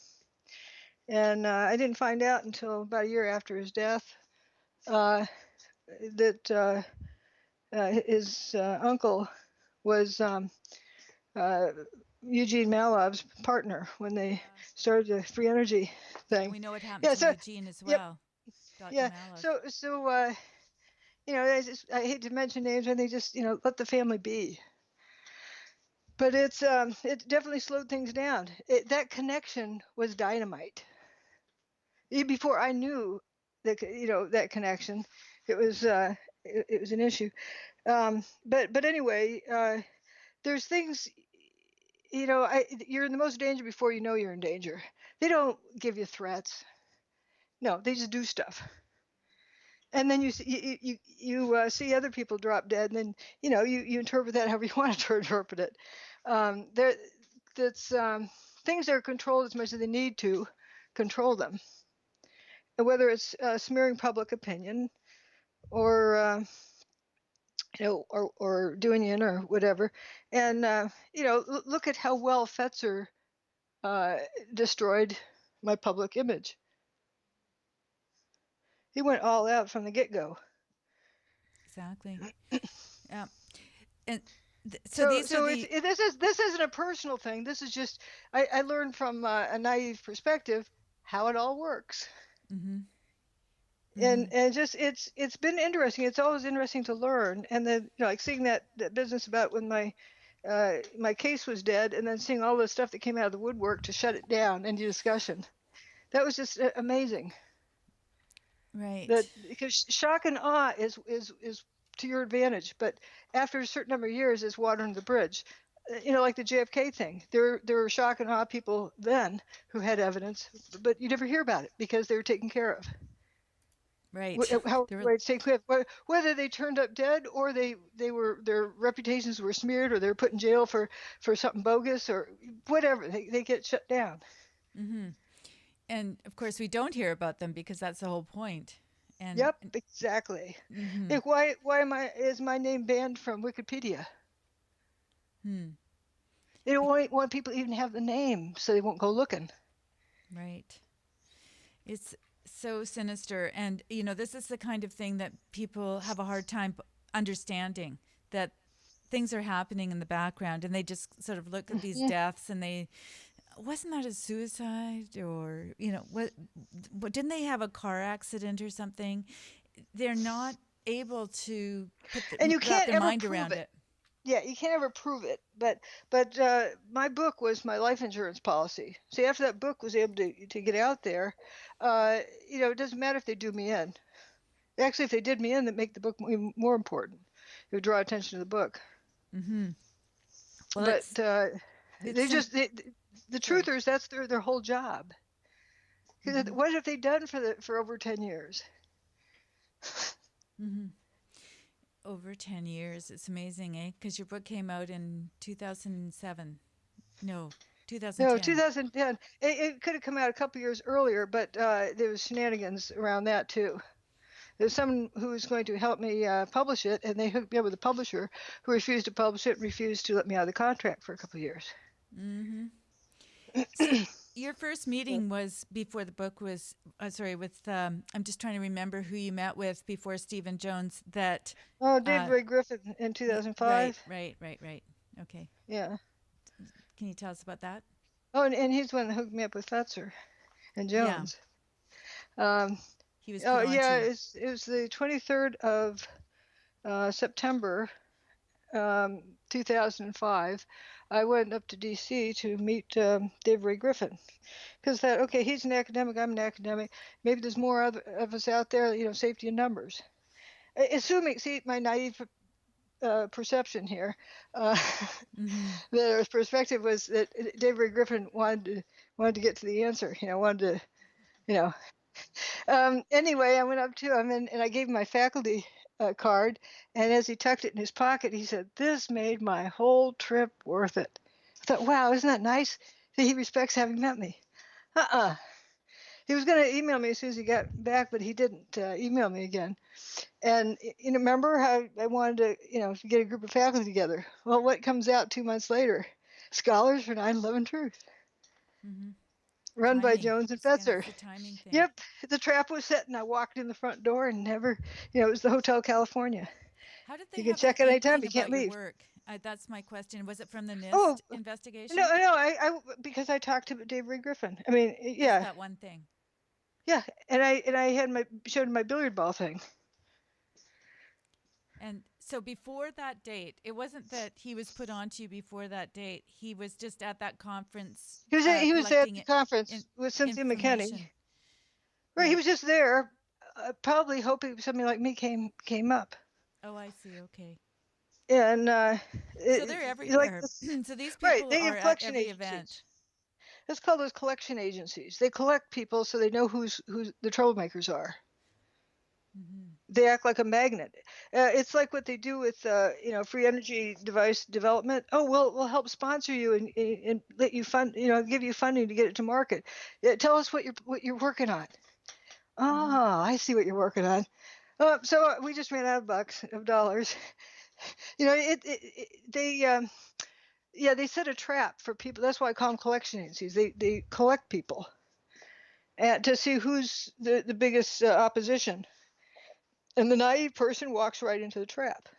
And I didn't find out until about a year after his death that his uncle was uh, Eugene Malov's partner when they started the free energy And thing. we know what happened Yeah. to So, Eugene as yep. well, Dr. Yeah. Malov. So I hate to mention names, and they just let the family be. But it definitely slowed things down. That connection was dynamite. Even before I knew that that connection, it was it was an issue. But anyway, there's things you're in the most danger before you know you're in danger. They don't give you threats. No, they just do stuff. And then you see other people drop dead, and then you interpret that however you want to interpret it. There, that's things are controlled as much as they need to control them, and whether it's smearing public opinion or or doing in or whatever. And look at how well Fetzer uh, destroyed my public image. He went all out from the get-go. Exactly. Yeah. And so So, these are so the. this isn't a personal thing. This is just I learned from a naive perspective how it all works, Mm-hmm, mm-hmm. and just it's been interesting. It's always interesting to learn, and then like seeing that business about when my case was dead, and then seeing all the stuff that came out of the woodwork to shut it down and the discussion. That was just amazing. That Right. because shock and awe is to your advantage, but after a certain number of years, it's water under the bridge. Like the JFK thing. There were shock and awe people then who had evidence, but you never hear about it because they were taken care of. Right. How There. it's taken care of, whether they turned up dead or they were their reputations were smeared or they were put in jail for something bogus or whatever. They get shut down. Mm-hmm. And of course, we don't hear about them because that's the whole point. And. Yep, exactly. Mm-hmm. Like why is my name banned from Wikipedia? Hmm. They don't want people to even have the name, so they won't go looking. Right. It's so sinister. And, this is the kind of thing that people have a hard time understanding, that things are happening in the background and they just sort of look at these Mm-hmm. deaths and they, wasn't that a suicide or, what didn't they have a car accident or something? They're not able to And you wrap can't their ever mind prove around it. it. Yeah, you can't ever prove it. But my book was my life insurance policy. See, after that book was able to get out there, it doesn't matter if they do me in. Actually, if they did me in, that make the book more important. It would draw attention to the book. Mm-hmm. Well, But it's the sorry. truthers, that's their whole job. Mm-hmm. What have they done for over 10 years? Mm-hmm. Over 10 years. It's amazing, eh? Because your book came out in 2007. No, No, 2010. 2010. It could have come out a couple years earlier, but there was shenanigans around that too. There's someone who was going to help me publish it, and they hooked me up with a publisher who refused to publish it, and refused to let me out of the contract for a couple of years. Mm-hmm. So your first meeting was before the book was, sorry, with, I'm just trying to remember who you met with before Stephen Jones that, Oh, David uh, Ray Griffin in right, 2005. right. Okay. Yeah. Can you tell us about that? Oh, and he's the one that hooked me up with Fetzer and Yeah. Jones. Um, He was oh, put on to yeah, you. it was the 23rd of September, 2005. I went up to D.C. to meet David Ray Griffin because okay, he's an academic, I'm an academic. Maybe there's more of us out there, safety in numbers. Assuming, see, my naive perception here, Mm-hmm. the perspective was that David Ray Griffin wanted to get to the answer, wanted to, you know, Anyway, I went up to him and I gave him my faculty card. And as he tucked it in his pocket, he said, "This made my whole trip worth it." I thought, wow, isn't that nice? He respects having met me. Uh-uh. He was going to email me as soon as he got back, but he didn't email me again. And remember how I wanted to get a group of faculty together? Well, what comes out 2 months later? Scholars for 9/11 Truth, Mm-hmm. run by Timing. Jones and Yeah, it's Fetzer. the timing thing. Yep, the trap was set, and I walked in the front door and never, it was the Hotel California. How did they You can have an check it anytime. inkling You can't about your leave. work? That's my question. Was it from the Oh NIST no, investigation? no, because I talked to Dave Ray Griffin. I mean, Just yeah, that one thing. yeah, and I had showed him my billiard ball thing. And so before that date, it wasn't that he was put onto you before that date. He was just at that conference He was at collecting the conference in, with Cynthia McKinney. information. Right, he Right. was just there, probably hoping somebody like me came up. Oh, I see. Okay. And So they're like everywhere. this, So these right? people They are have at collection every event. agencies. Let's call those collection agencies. They collect people so they know who the troublemakers are. Mm-hmm. They act like a magnet. It's like what they do with free energy device development. Oh, we'll help sponsor you and let you fund, give you funding to get it to market. Tell us what you're working on. Mm-hmm. Oh, I see what you're working on. So we just ran out of dollars. They set a trap for people. That's why I call them collection agencies. They collect people to see who's the biggest opposition, and the naive person walks right into the trap,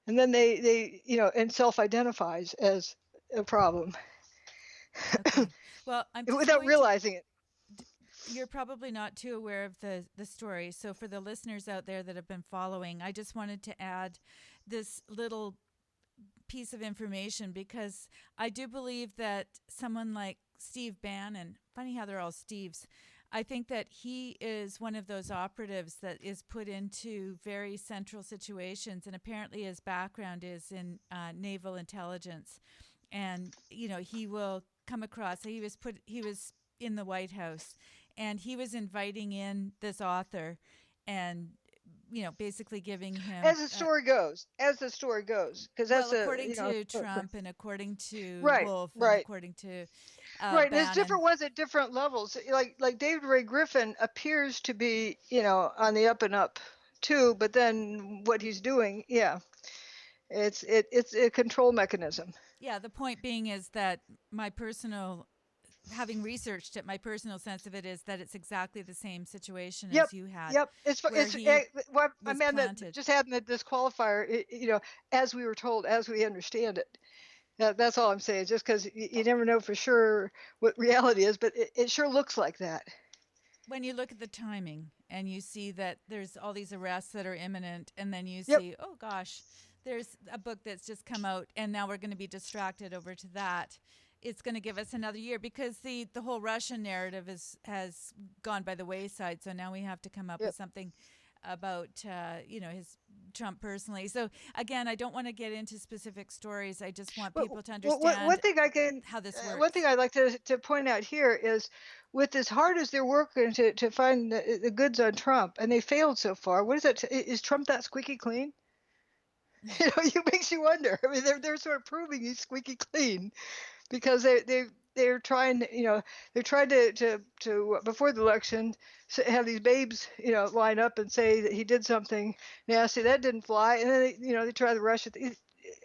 and then they and self-identifies as a problem Okay. Well, I'm just without going to realizing it. you're probably not too aware of the story. So for the listeners out there that have been following, I just wanted to add this little piece of information because I do believe that someone like Steve Bannon, funny how they're all Steves, I think that he is one of those operatives that is put into very central situations, and apparently his background is in naval intelligence, and he will come across. He was in the White House, and he was inviting in this author, and basically giving him As the story goes, because well, that's according to Trump and according to right, Wolf and right. according to Right, and there's Bannon. different ones at different levels. Like David Ray Griffin appears to be, on the up and up too, but then what he's doing, yeah, it's a control mechanism. Yeah, the point being is that my personal, having researched it, my personal sense of it is that it's exactly the same situation Yep, as you had, yep. where he What I was meant that planted. just having the disqualifier, as we were told, as we understand it. That's all I'm saying. Just because you never know for sure what reality is, but it sure looks like that. When you look at the timing and you see that there's all these arrests that are imminent, and then you Yep, see, oh gosh, there's a book that's just come out, and now we're going to be distracted over to that. It's going to give us another year because the whole Russian narrative has gone by the wayside. So now we have to come up yep. with something about his Trump personally. So again, I don't want to get into specific stories. I just want But people to one understand thing I can, how this one thing works. I'd like to point out here is, with as hard as they're working to find the goods on Trump, and they failed so far. What is that? Is Trump that squeaky clean? It makes you wonder. I mean, they're sort of proving he's squeaky clean because they're trying, they're trying to before the election have these babes, line up and say that he did something nasty that didn't fly, and then they try to rush it,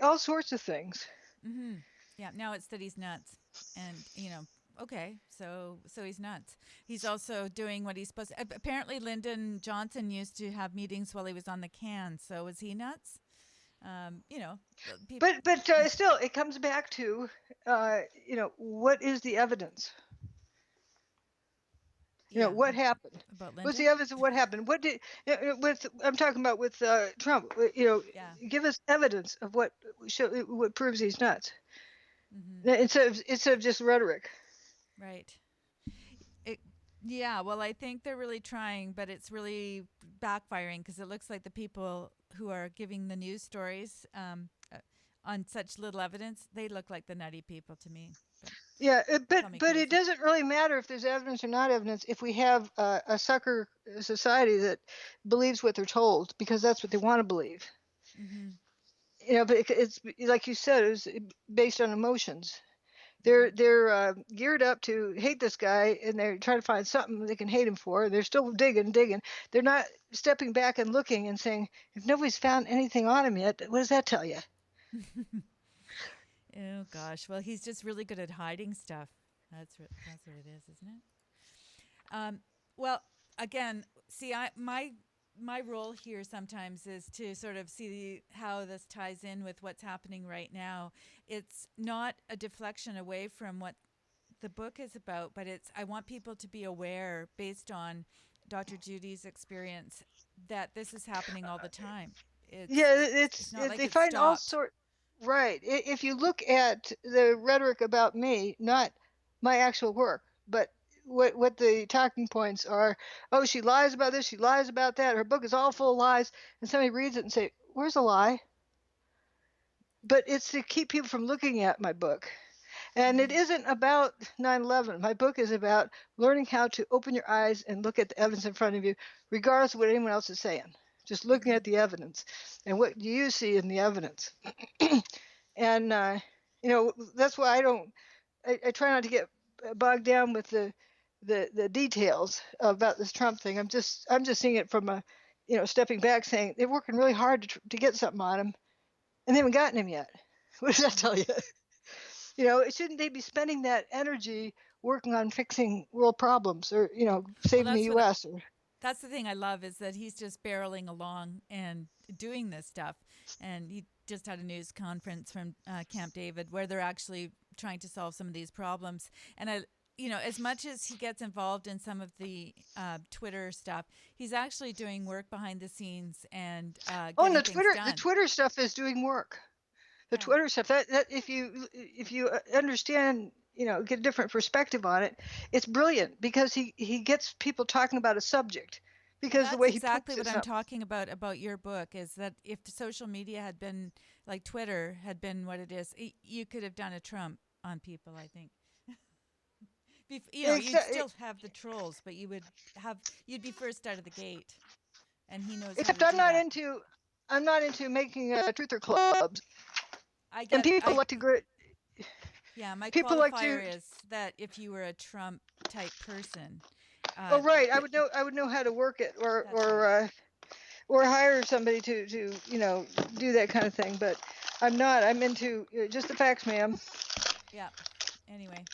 all sorts of things. Mm-hmm. Yeah. Now it's that he's nuts, and okay, so he's nuts. He's also doing what he's supposed to. Apparently, Lyndon Johnson used to have meetings while he was on the can. So was he nuts? People. But still, it comes back to, what is the evidence? Yeah. What happened? About What's the Lyndon. evidence of what happened? What did with I'm talking about with Trump? Yeah. Give us evidence of what proves he's nuts, Mm-hmm. instead of just rhetoric. Right. It, yeah, well, I think they're really trying, but it's really backfiring because it looks like the people who are giving the news stories on such little evidence, they look like the nutty people to me. Yeah, Call me but it crazy. doesn't really matter if there's evidence or not evidence if we have a sucker society that believes what they're told because that's what they want to believe. Mm-hmm. But it's like you said, it's based on emotions. They're Mm-hmm. they're geared up to hate this guy, and they're trying to find something they can hate him for. They're still digging. They're not stepping back and looking and saying, if nobody's found anything on him yet, what does that tell you? Oh gosh. Well, he's just really good at hiding stuff. That's what it is, isn't it? Well, again, see, my role here sometimes is to sort of see how this ties in with what's happening right now. It's not a deflection away from what the book is about, but it's I want people to be aware, based on Dr. Judy's experience, that this is happening all the time. Yeah, It's not like they it's find all stopped. sort. Right. If you look at the rhetoric about me, not my actual work, but what the talking points are, oh, she lies about this, she lies about that, her book is all full of lies, and somebody reads it and say, where's the lie? But it's to keep people from looking at my book. And it Mm-hmm. isn't about 9/11. My book is about learning how to open your eyes and look at the evidence in front of you, regardless of what anyone else is saying. Just looking Mm-hmm. at the evidence and what do you see in the evidence. And that's why I try not to get bogged down with the details about this Trump thing. I'm just seeing it from a stepping back, saying they're working really hard to get something on him, and they haven't gotten him yet. What does that tell Mm-hmm. you? Shouldn't they be spending that energy working on fixing world problems, or Well, saving the U.S. or that's the thing I love, is that he's just barreling along and doing this stuff. And he just had a news conference from Camp David where they're actually trying to solve some of these problems. And as much as he gets involved in some of the Twitter stuff, he's actually doing work behind the scenes and oh, and getting things The done. Twitter stuff is doing work. The Yeah. Twitter stuff, that if you understand, get a different perspective on it, it's brilliant because he gets people talking about a subject Well, because the that's way he exactly puts what it. I'm talking about your book, is that if social media had been like Twitter had been what it is, you could have done a Trump on people, I think. You'd Exa- still have the trolls, but you'd be first out of the gate, and he knows how Except to do that. I'm not into making truther clubs, and I yeah, my people like to. qualifier is that if you were a Trump type person, Oh, uh, right, I would know how to work it, that's right. or hire somebody to do that kind of thing. But I'm not. I'm into just the facts, ma'am. Yeah. Anyway,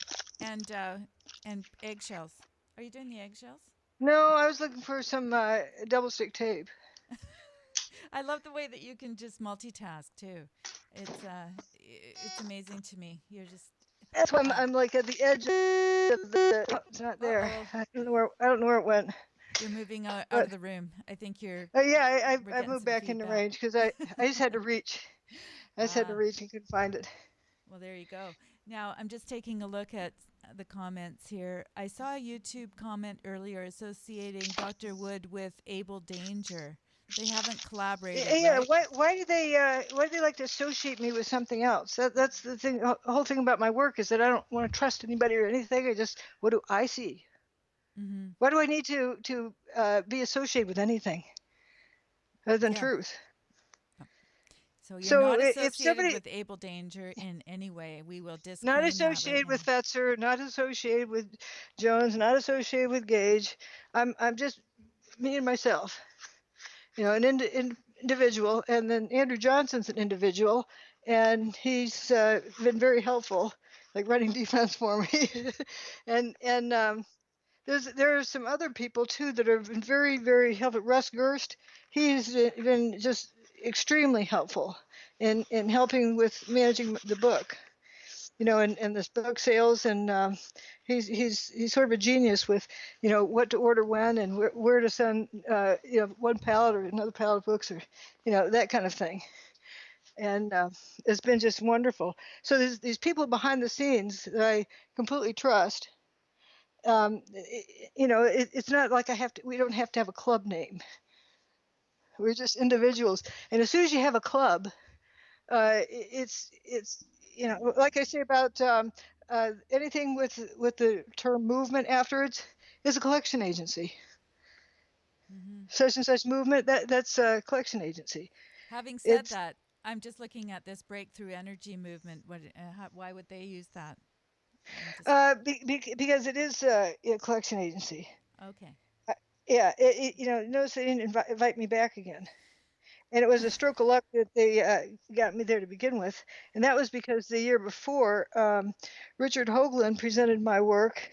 and eggshells. Are you doing the eggshells? No, I was looking for some double stick tape. I love the way that you can just multitask too. It's amazing to me. You're just That's why I'm, uh I'm like at the edge of the. Oh, it's not there. oh. I don't know where it went. You're moving out But of the room. I think yeah, we're I getting moved some back into feedback. range because I just had to reach. I just had to Ah, reach and couldn't find it. well, there you go. Now, I'm just taking a look at the comments here. I saw a YouTube comment earlier associating Dr. Wood with Abel Danger. They haven't collaborated, Yeah, right? why do they like to associate me with something else? That's the thing. The whole thing about my work is that I don't want to trust anybody or anything. I just, what do I see? Mm-hmm. Why do I need to be associated with anything other than Yeah. truth? So you're So not if associated somebody with Abel Danger in any way. We will not disclaim that right associated with now. Fetzer, not associated with Jones, not associated with Gage, I'm just me and myself. An individual, and then Andrew Johnson's an individual, and he's been very helpful, like running defense for me, and there are some other people too that have been very, very helpful. Russ Gerst, he's been just extremely helpful in helping with managing the book, and this book sales, and he's sort of a genius with, what to order when, and where to send, one pallet or another pallet of books, or, that kind of thing. And it's been just wonderful. So there's these people behind the scenes that I completely trust. It's not like we don't have to have a club name. We're just individuals. And as soon as you have a club, it's like I say about anything with the term movement afterwards is a collection agency. Mm-hmm. Such and such movement, that's a collection agency. Having said It's that, I'm just looking at this breakthrough energy movement. Why would they use that? I'm just because it is a collection agency. okay. Uh, yeah, notice they didn't invite me back again. And it was a stroke of luck that they got me there to begin with. And that was because the year before, Richard Hoagland presented my work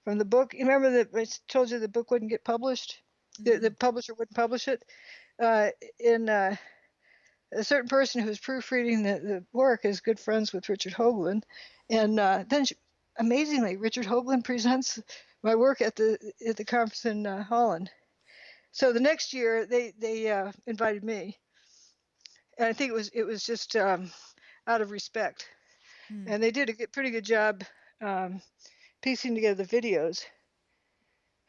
from the book. You remember that I told you the book wouldn't get published? Mm-hmm. The publisher wouldn't publish it. Uh, in A certain person who was proofreading the work is good friends with Richard Hoagland. And then, amazingly, Richard Hoagland presents my work at the conference in Holland. So the next year, they invited me. And I think it was just out of respect. Hmm. And they did a pretty good job um, piecing together the videos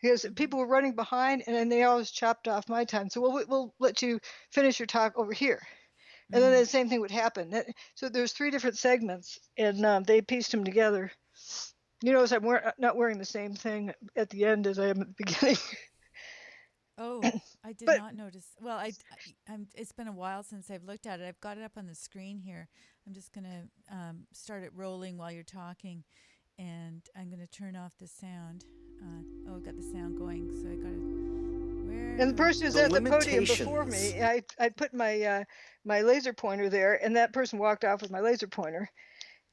because Mm-hmm. people were running behind, and then they always chopped off my time. So we'll let you finish your talk over here, and then Mm-hmm. the same thing would happen. So there's 3 different segments, and they pieced them together. You notice I'm not wearing the same thing at the end as I am at the beginning. Oh, I did But not notice. Well, I'm. It's been a while since I've looked at it. I've got it up on the screen here. I'm just gonna start it rolling while you're talking, and I'm gonna turn off the sound. I've got the sound going, so I gotta. Where and the do I person who's put The at it? the podium before limitations. me, I put my laser pointer there, and that person walked off with my laser pointer,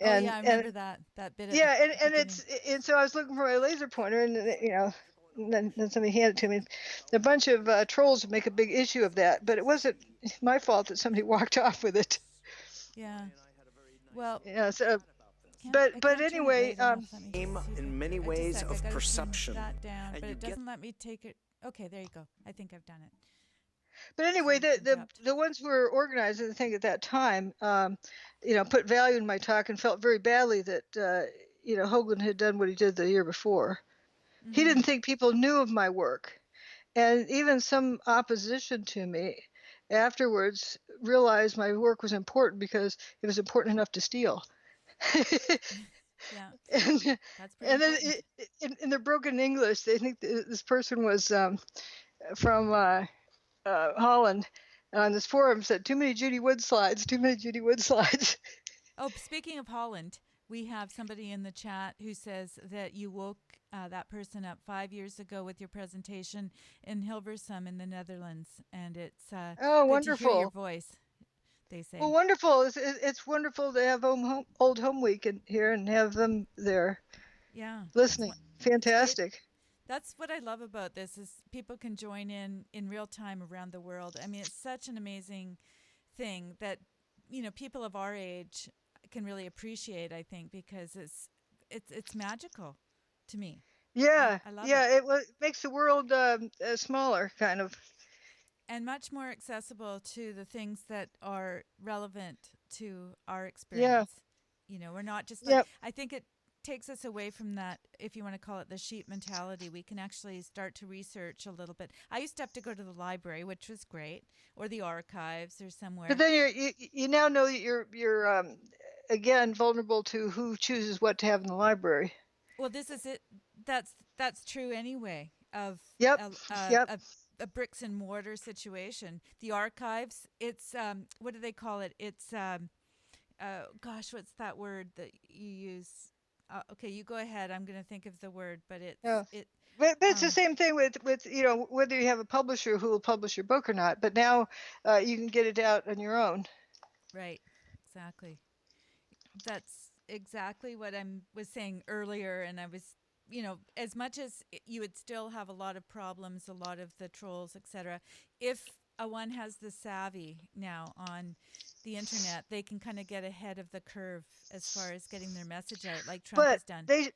Oh yeah, I and remember that bit at the yeah, and beginning. and so I was looking for my laser pointer, and and then somebody handed it to me. A bunch of trolls would make a big issue of that, but it wasn't my fault that somebody walked off with it. Yeah. Well, Yeah. So, I but can't turn it anyway, right off. Let me Aim see if in I many just a ways sec. I of gotta turn perception, that down, and but you it get doesn't let me take it. Okay, there you go. I think I've done it. but anyway, Sorry to interrupt. the ones who were organizing the thing at that time, put value in my talk and felt very badly that Hoagland had done what he did the year before. He Mm-hmm. didn't think people knew of my work. And even some opposition to me afterwards realized my work was important because it was important enough to steal. Yeah, and, that's pretty and then important. in their broken English, they think this person was from Holland on this forum said, too many Judy Wood slides, too many Judy Wood slides. Oh, speaking of Holland, we have somebody in the chat who says that you woke that person up 5 years ago with your presentation in Hilversum in the Netherlands, and it's Oh, good to hear your wonderful. voice. They Well, say, wonderful. It's wonderful to have Old Home Week in here and have them there yeah, listening. it's great. Fantastic. That's what I love about this is people can join in real time around the world. I mean, it's such an amazing thing that people of our age can really appreciate. I think because it's magical to me. Yeah, I love it, yeah. It makes the world smaller, kind of. and much more accessible to the things that are relevant to our Yeah. experience. We're not just like Yep. I think it takes us away from that, if you want to call it the sheep mentality. We can actually start to research a little bit. I used to have to go to the library, which was great, or the archives or But somewhere. then you now know that you're again vulnerable to who chooses what to have in the library. Well, this is it. That's true anyway of Yep. a, Yep. a bricks and mortar situation. The archives, it's what do they call it? It's gosh, what's that word that you use? Okay, you go ahead. I'm going to think of the word, but Yeah. it. But it's the Um, same thing with whether you have a publisher who will publish your book or not. But now you can get it out on your own. right, exactly. That's exactly what I was saying earlier, and I was, as much as you would still have a lot of problems, a lot of the trolls, etc. If a one has the savvy now on the internet, they can kind of get ahead of the curve as far as getting their message out, like Trump But has done. they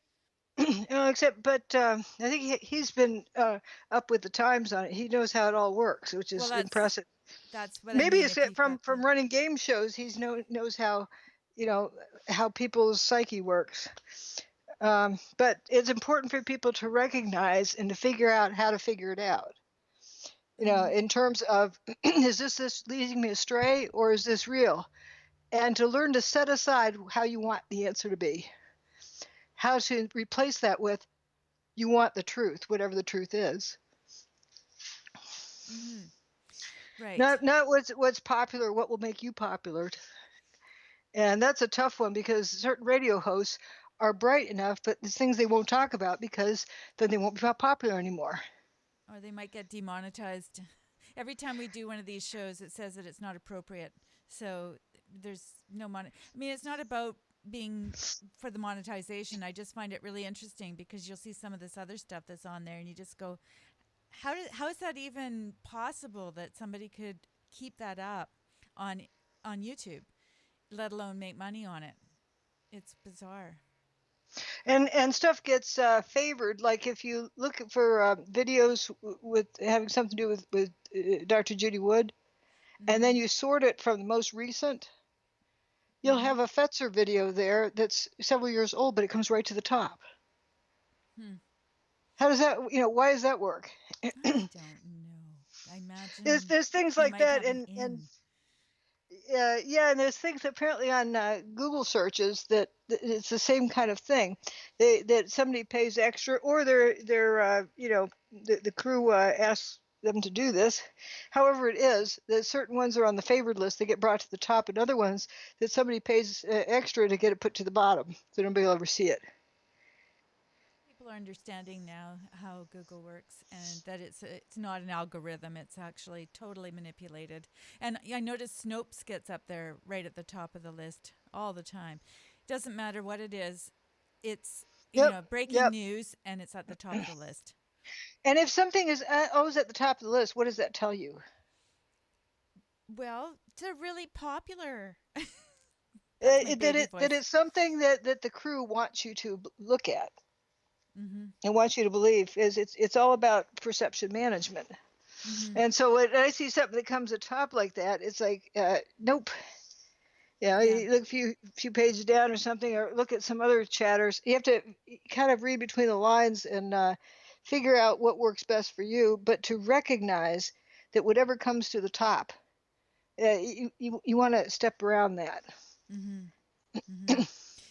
except but I think he's been up with the times on it. He knows how it all works, which Well, is that's impressive. that's what I Maybe mean. it's If you've got the from running game shows. Knows how you know how people's psyche works. But it's important for people to recognize and to figure out how to figure it out. mm-hmm. In terms of is this leading me astray or is this real? And to learn to set aside how you want the answer to be. how to replace that with you want the truth, whatever the truth is. Mm-hmm. Right. Not what's popular, what will make you popular. And that's a tough one because certain radio hosts are bright enough, but there's things they won't talk about because then they won't be popular anymore. Or they might get demonetized. Every time we do one of these shows, it says that it's not appropriate. So there's no money. I mean, it's not about being for the monetization. I just find it really interesting because you'll see some of this other stuff that's on there, and you just go, how is that even possible that somebody could keep that up on YouTube, let alone make money on it? It's bizarre. And stuff gets favored. Like if you look for videos with having something to do with Dr. Judy Wood, and Mm-hmm. then you sort it from the most recent, you'll Mm-hmm. have a Fetzer video there that's several years old, but it comes right to the top. Hmm. How does that, why does that work? I don't know. I imagine There's things they like might that, have an and in. yeah, and there's things apparently on Google searches that it's the same kind of thing. That somebody pays extra, or the crew asks them to do this. However, it is that certain ones are on the favored list; they get brought to the top, and other ones that somebody pays extra to get it put to the bottom, so nobody will ever see it. People are understanding now how Google works and that it's not an algorithm. It's actually totally manipulated. And I notice Snopes gets up there right at the top of the list all the time. Doesn't matter what it is. It's Yep, breaking yep. news and it's at the top of the list. And if something is always at the top of the list, what does that tell you? Well, they're really popular. That's my baby That voice. it's something that the crew wants you to look at Mhm. and wants you to believe. Is it's all about perception management. Mhm. And so when I see something that comes atop like that, it's like nope. Yeah. You look a few pages down or something, or look at some other chatters. You have to kind of read between the lines and figure out what works best for you, but to recognize that whatever comes to the top, you want to step around that. Mhm. Mhm.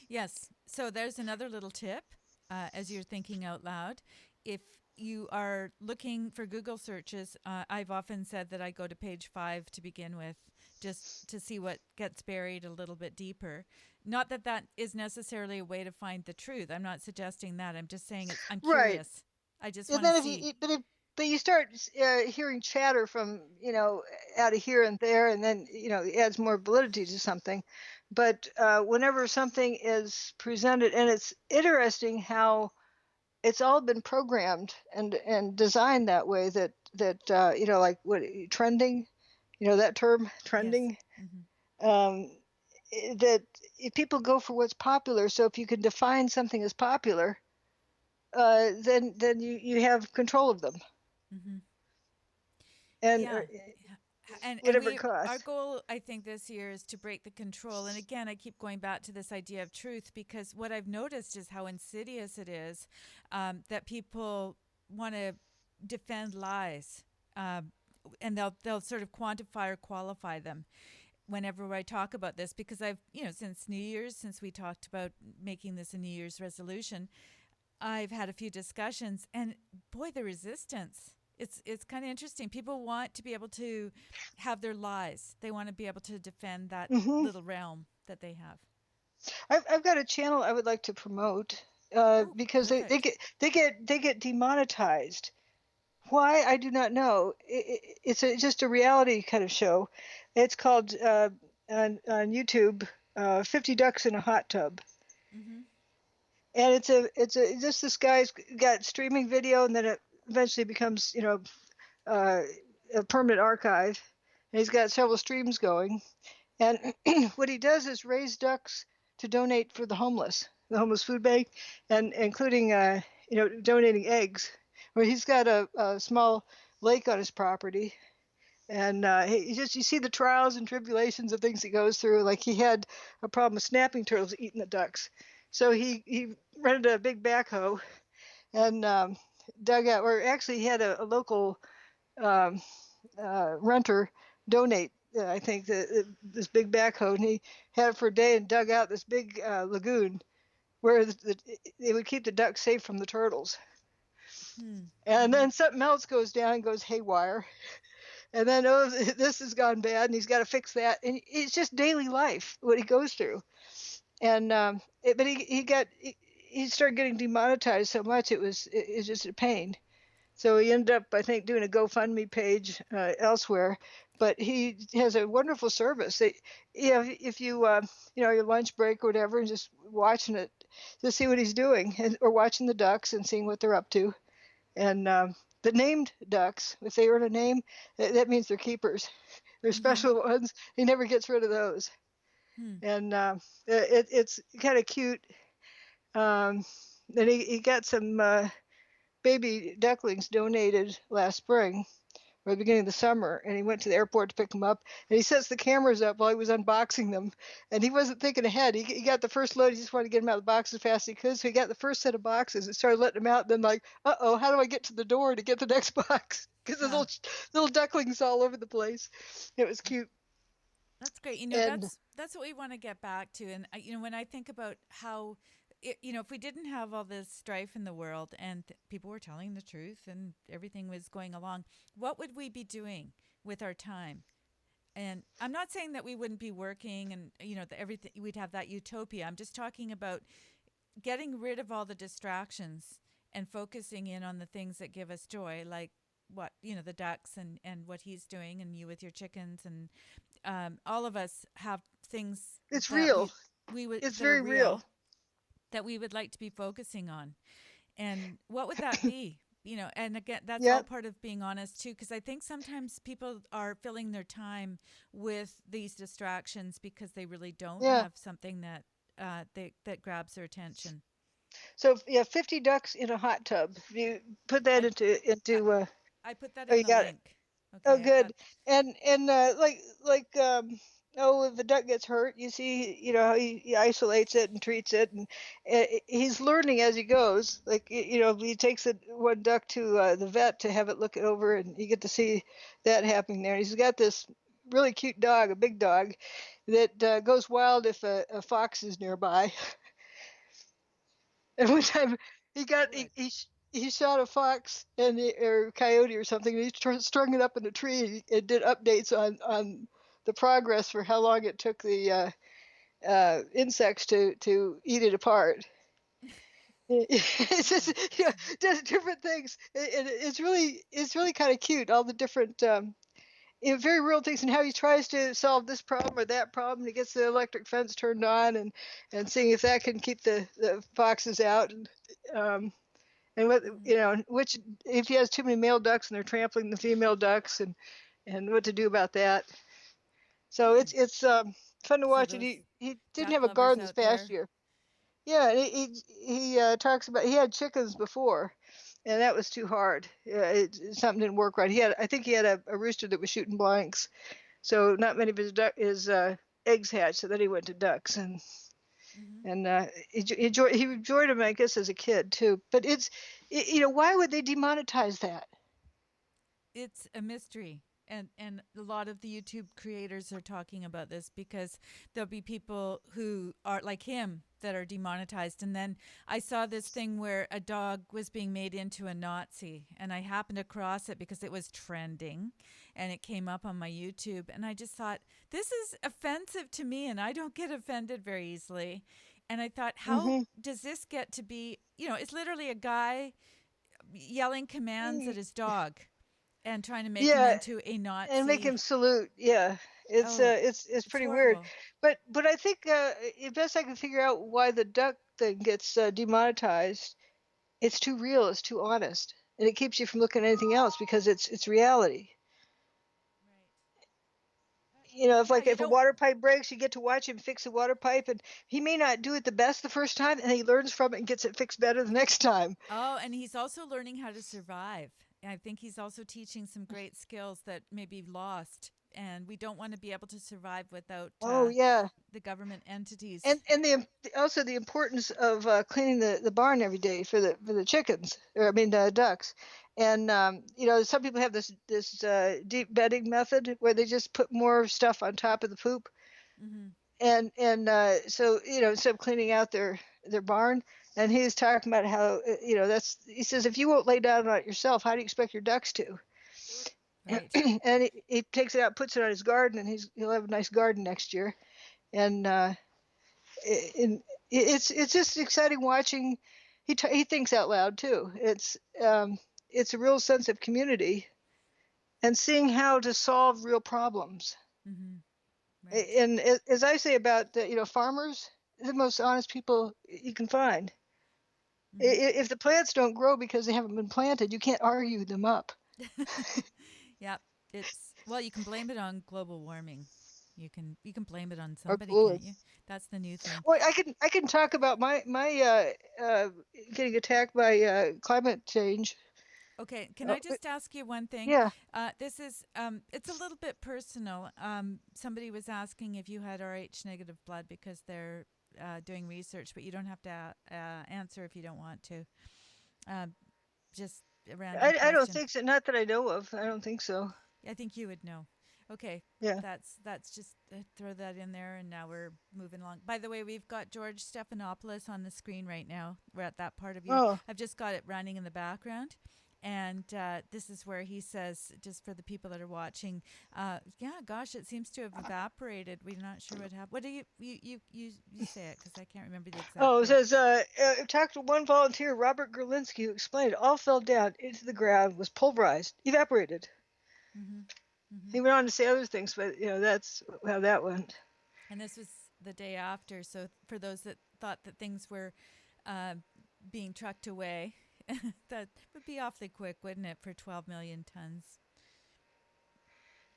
Yes. So there's another little tip as you're thinking out loud. If you are looking for Google searches, I've often said that I go to page 5 to begin with, just to see what gets buried a little bit deeper. Not that that is necessarily a way to find the truth. I'm not suggesting that. I'm just saying I'm Right. curious. I just And want to then see. but you start hearing chatter from out of here and there, and then it adds more validity to something. But whenever something is presented, and it's interesting how it's all been programmed and designed that way that like what trending, that term Yes. trending, Mm-hmm. um, that if people go for what's popular, so if you can define something as popular, then you have control of them Mm-hmm. and Yeah. Yeah. And whatever it we our costs. goal I think this year is to break the control. And again, I keep going back to this idea of truth because what I've noticed is how insidious it is that people want to defend lies. And they'll sort of quantify or qualify them whenever I talk about this because I've since New Year's, since we talked about making this a New Year's resolution, I've had a few discussions, and boy, the resistance. It's kind of interesting. People want to be able to have their lies. They want to be able to defend that hmm little realm that they have. I've got a channel I would like to promote Oh, because perfect. they get demonetized. Why I do not know. It's just a reality kind of show. It's called on YouTube 50 Ducks in a Hot Tub. Mm-hmm. And it's just this guy's got streaming video, and then it eventually becomes uh, a permanent archive. And he's got several streams going. And what he does is raise ducks to donate for the homeless food bank, and including donating eggs. Where he's got a small lake on his property, and you see the trials and tribulations of things he goes through. Like he had a problem with snapping turtles eating the ducks, so he rented a big backhoe and dug out. Or actually, he had a local um, renter donate. I think this big backhoe, and he had it for a day and dug out this big lagoon where they would keep the ducks safe from the turtles. Hmm. And Mm-hmm. then something else goes down and goes haywire. And then, oh, this has gone bad, and he's got to fix that. And it's just daily life, what he goes through. And but he started getting demonetized so much it was just a pain. So he ended up, I think, doing a GoFundMe page elsewhere. But he has a wonderful service. If you, your lunch break or whatever, and just watching it to see what he's doing, or watching the ducks and seeing what they're up to. And the named ducks, if they earn a name, that means they're keepers. They're Mm-hmm. special ones. He never gets rid of those. Hmm. And it's kind of cute. Um, and he got some baby ducklings donated last spring or the beginning of the summer, and he went to the airport to pick them up, and he sets the cameras up while he was unboxing them, and he wasn't thinking ahead. He got the first load. He just wanted to get them out of the box as fast as he could, so he got the first set of boxes and started letting them out, and then like, uh-oh, how do I get to the door to get the next box? Because there's Huh. little ducklings all over the place. It was cute. That's great. And That's what we want to get back to. And when I think about how, if we didn't have all this strife in the world and people were telling the truth and everything was going along, what would we be doing with our time? And I'm not saying that we wouldn't be working and everything we'd have that utopia. I'm just talking about getting rid of all the distractions and focusing in on the things that give us joy, like what the ducks and what he's doing, and you with your chickens, and all of us have things it's that real. we would It's that are very real. real that we would like to be focusing on. And what would that be? And again, that's Yeah, all part of being honest too, because I think sometimes people are filling their time with these distractions because they really don't yeah. have something that grabs their attention. So yeah, 50 ducks in a hot tub. If you put that I into I put that oh, in you the got it. link. Oh, Okay, I got. good. And like oh, if the duck gets hurt, you see, how he isolates it and treats it, and he's learning as he goes. Like he takes one duck to the vet to have it look it over, and you get to see that happening there. He's got this really cute dog, a big dog, that goes wild if a fox is nearby. And one time he I got would. he shot a fox or coyote or something. And he strung it up in a tree and did updates on the progress for how long it took the insects to eat it apart. It's just does different things. It's really kind of cute. All the different very real things, and how he tries to solve this problem or that problem. He gets the electric fence turned on, and seeing if that can keep the foxes out. Um, and what Mm-hmm. which if he has too many male ducks and they're trampling the female ducks, and what to do about that. So Hmm. it's fun to So watch it. those He didn't duck have a lovers garden this out past there. year. Yeah, and he talks about he had chickens before, and that was too hard. Something didn't work right. I think he had a rooster that was shooting blanks, so not many of his eggs hatched. So then he went to ducks, Mm-hmm. and he enjoyed them, I guess, as a kid too. But why would they demonetize that? It's a mystery. And a lot of the YouTube creators are talking about this because there'll be people who are like him that are demonetized. And then I saw this thing where a dog was being made into a Nazi, and I happened across it because it was trending and it came up on my YouTube, and I just thought this is offensive to me, and I don't get offended very easily. And I thought, how Hmm. does this get to be, it's literally a guy yelling commands at his dog and trying to make him Yeah, into a and make him Nazi. salute. Yeah, it's Oh, uh, it's it's it's pretty weird. horrible. But I think best I can figure out why the duck thing gets demonetized. It's too real. It's too honest, and it keeps you from looking at anything else because it's reality. Right. If Yeah, like you if a don't. water pipe breaks, you get to watch him fix a water pipe, and he may not do it the best the first time, and he learns from it and gets it fixed better the next time. Oh, and he's also learning how to survive. I think he's also teaching some great skills that may be lost. And we don't want to be able to survive without Oh yeah, the government entities. and also the importance of cleaning the barn every day for the chickens, or I mean the ducks. And some people have this deep bedding method where they just put more stuff on top of the poop, Mm-hmm. and so instead of cleaning out their barn, and he was talking about how he says if you won't lay down on it yourself, how do you expect your ducks to? Right. And he takes it out, puts it on his garden, and he'll have a nice garden next year. And it's just exciting watching. He thinks out loud too. It's a real sense of community and seeing how to solve real problems. Mm-hmm. Right. And as I say about farmers, the most honest people you can find. Mm-hmm. If the plants don't grow because they haven't been planted, you can't argue them up. Yep. It's well, you can blame it on global warming. You can blame it on Or somebody, cooling. can't you? That's the new thing. Well, I can talk about my getting attacked by climate change. Okay, can Uh, I just ask you one thing? yeah. This is it's a little bit personal. Somebody was asking if you had Rh negative blood because they're doing research, but you don't have to answer if you don't want to. Um, just a random I don't question. think so. Not that I know of. I don't think so. I think you would know. Okay, Yeah. that's just throw that in there, and now we're moving along. By the way, we've got George Stephanopoulos on the screen right now. We're at that part of your. Oh. I've just got it running in the background, and this is where he says, just for the people that are watching, yeah, gosh, it seems to have evaporated. We're not sure what happened. What do you say it because I can't remember the exact Oh, it quote. says, talked to one volunteer, Robert Gerlinsky, who explained it all fell down into the ground, was pulverized, evaporated. Mm-hmm. Mm-hmm. He went on to say other things, but that's how that went. And this was the day after. So for those that thought that things were uh, being trucked away, that would be awfully quick, wouldn't it, for 12 million tons?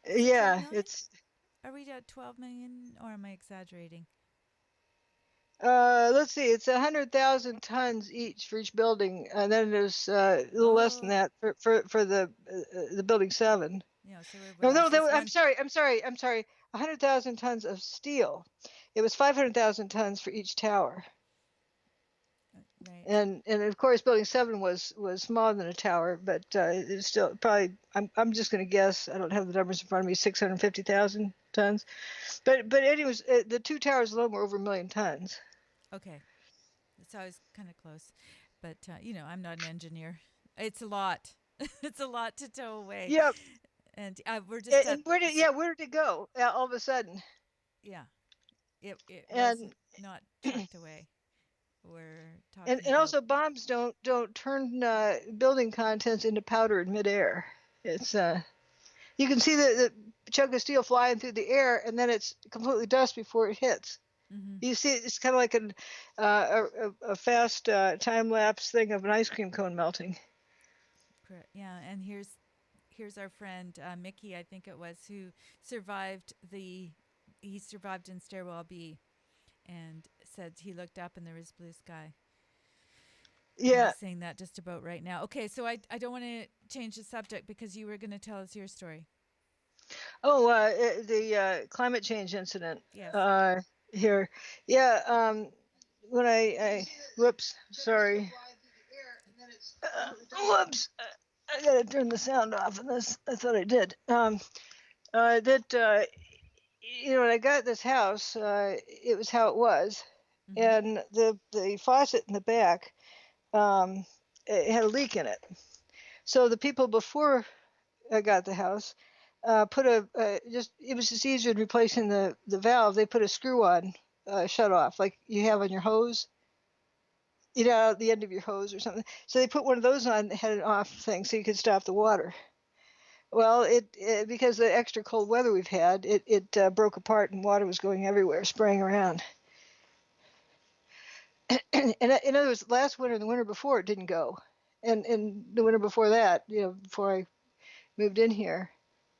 Is it 12 Yeah, million? it's Are we at 12 million or am I exaggerating? let's see, it's 100,000 tons each for each building, and then there's a little less than Oh, that for the building 7. yeah. So No, when no, this was I'm one, sorry, I'm sorry. 100,000 tons of steel. It was 500,000 tons for each tower. right. And of course, building 7 was smaller than a tower, but it's still probably. I'm just going to guess. I don't have the numbers in front of me. 650,000 tons. But anyways, the 2 towers alone were over 1,000,000 tons. Okay. So I was kind of close. But, I'm not an engineer. It's a lot. It's a lot to tow away. Yep. And we're just at, And where did it go all of a sudden? yeah, it And wasn't not trucked away. We're and, talking and about also bombs don't turn building contents into powder in midair. It's you can see the chunk of steel flying through the air, and then it's completely dust before it hits. mm-hmm, You see, it's kind of like a fast time lapse thing of an ice cream cone melting. correct. Yeah, and here's our friend Mickey, I think it was, who survived the he survived in stairwell B, and said he looked up and there was blue sky. And Yeah. he's saying that just about right now. Okay, so I don't want to change the subject because you were going to tell us your story. Oh, the climate change incident Yes. here. Yeah. When whoops, sorry. Whoops. I gotta turn the sound off of this. I thought I did. That when I got this house, it was how it was, Mm-hmm. and the faucet in the back it had a leak in it. So the people before I got the house put just it was just easier than replacing the valve. They put a screw on shut off like you have on your hose, at the end of your hose or something. So they put one of those on, had an off thing, so you could stop the water. Well, it because of the extra cold weather we've had, it broke apart and water was going everywhere, spraying around. And in other words, last winter and the winter before it didn't go, and the winter before that, before I moved in here.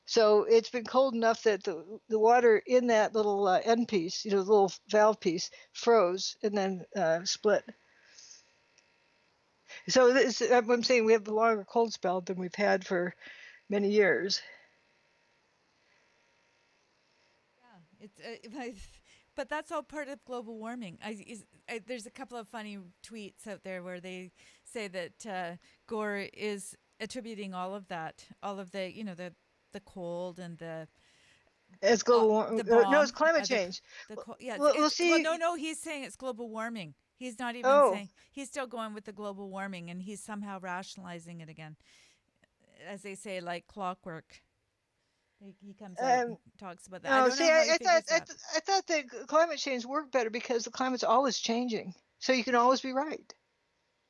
So it's been cold enough that the water in that little end piece, the little valve piece, froze and then split. So I'm saying we have a longer cold spell than we've had for many years. Yeah, but that's all part of global warming. There's a couple of funny tweets out there where they say that Gore is attributing all of that, all of the cold and It's global the warming. No, it's bomb, climate change. yeah. We'll Well, see. no, he's saying it's global warming. He's not even Oh, saying, he's still going with the global warming, and he's somehow rationalizing it again. As they say, like clockwork. He comes out and um, talks about that. I no. don't See, know how he figures that. I thought that climate change worked better because the climate's always changing, so you can always be right.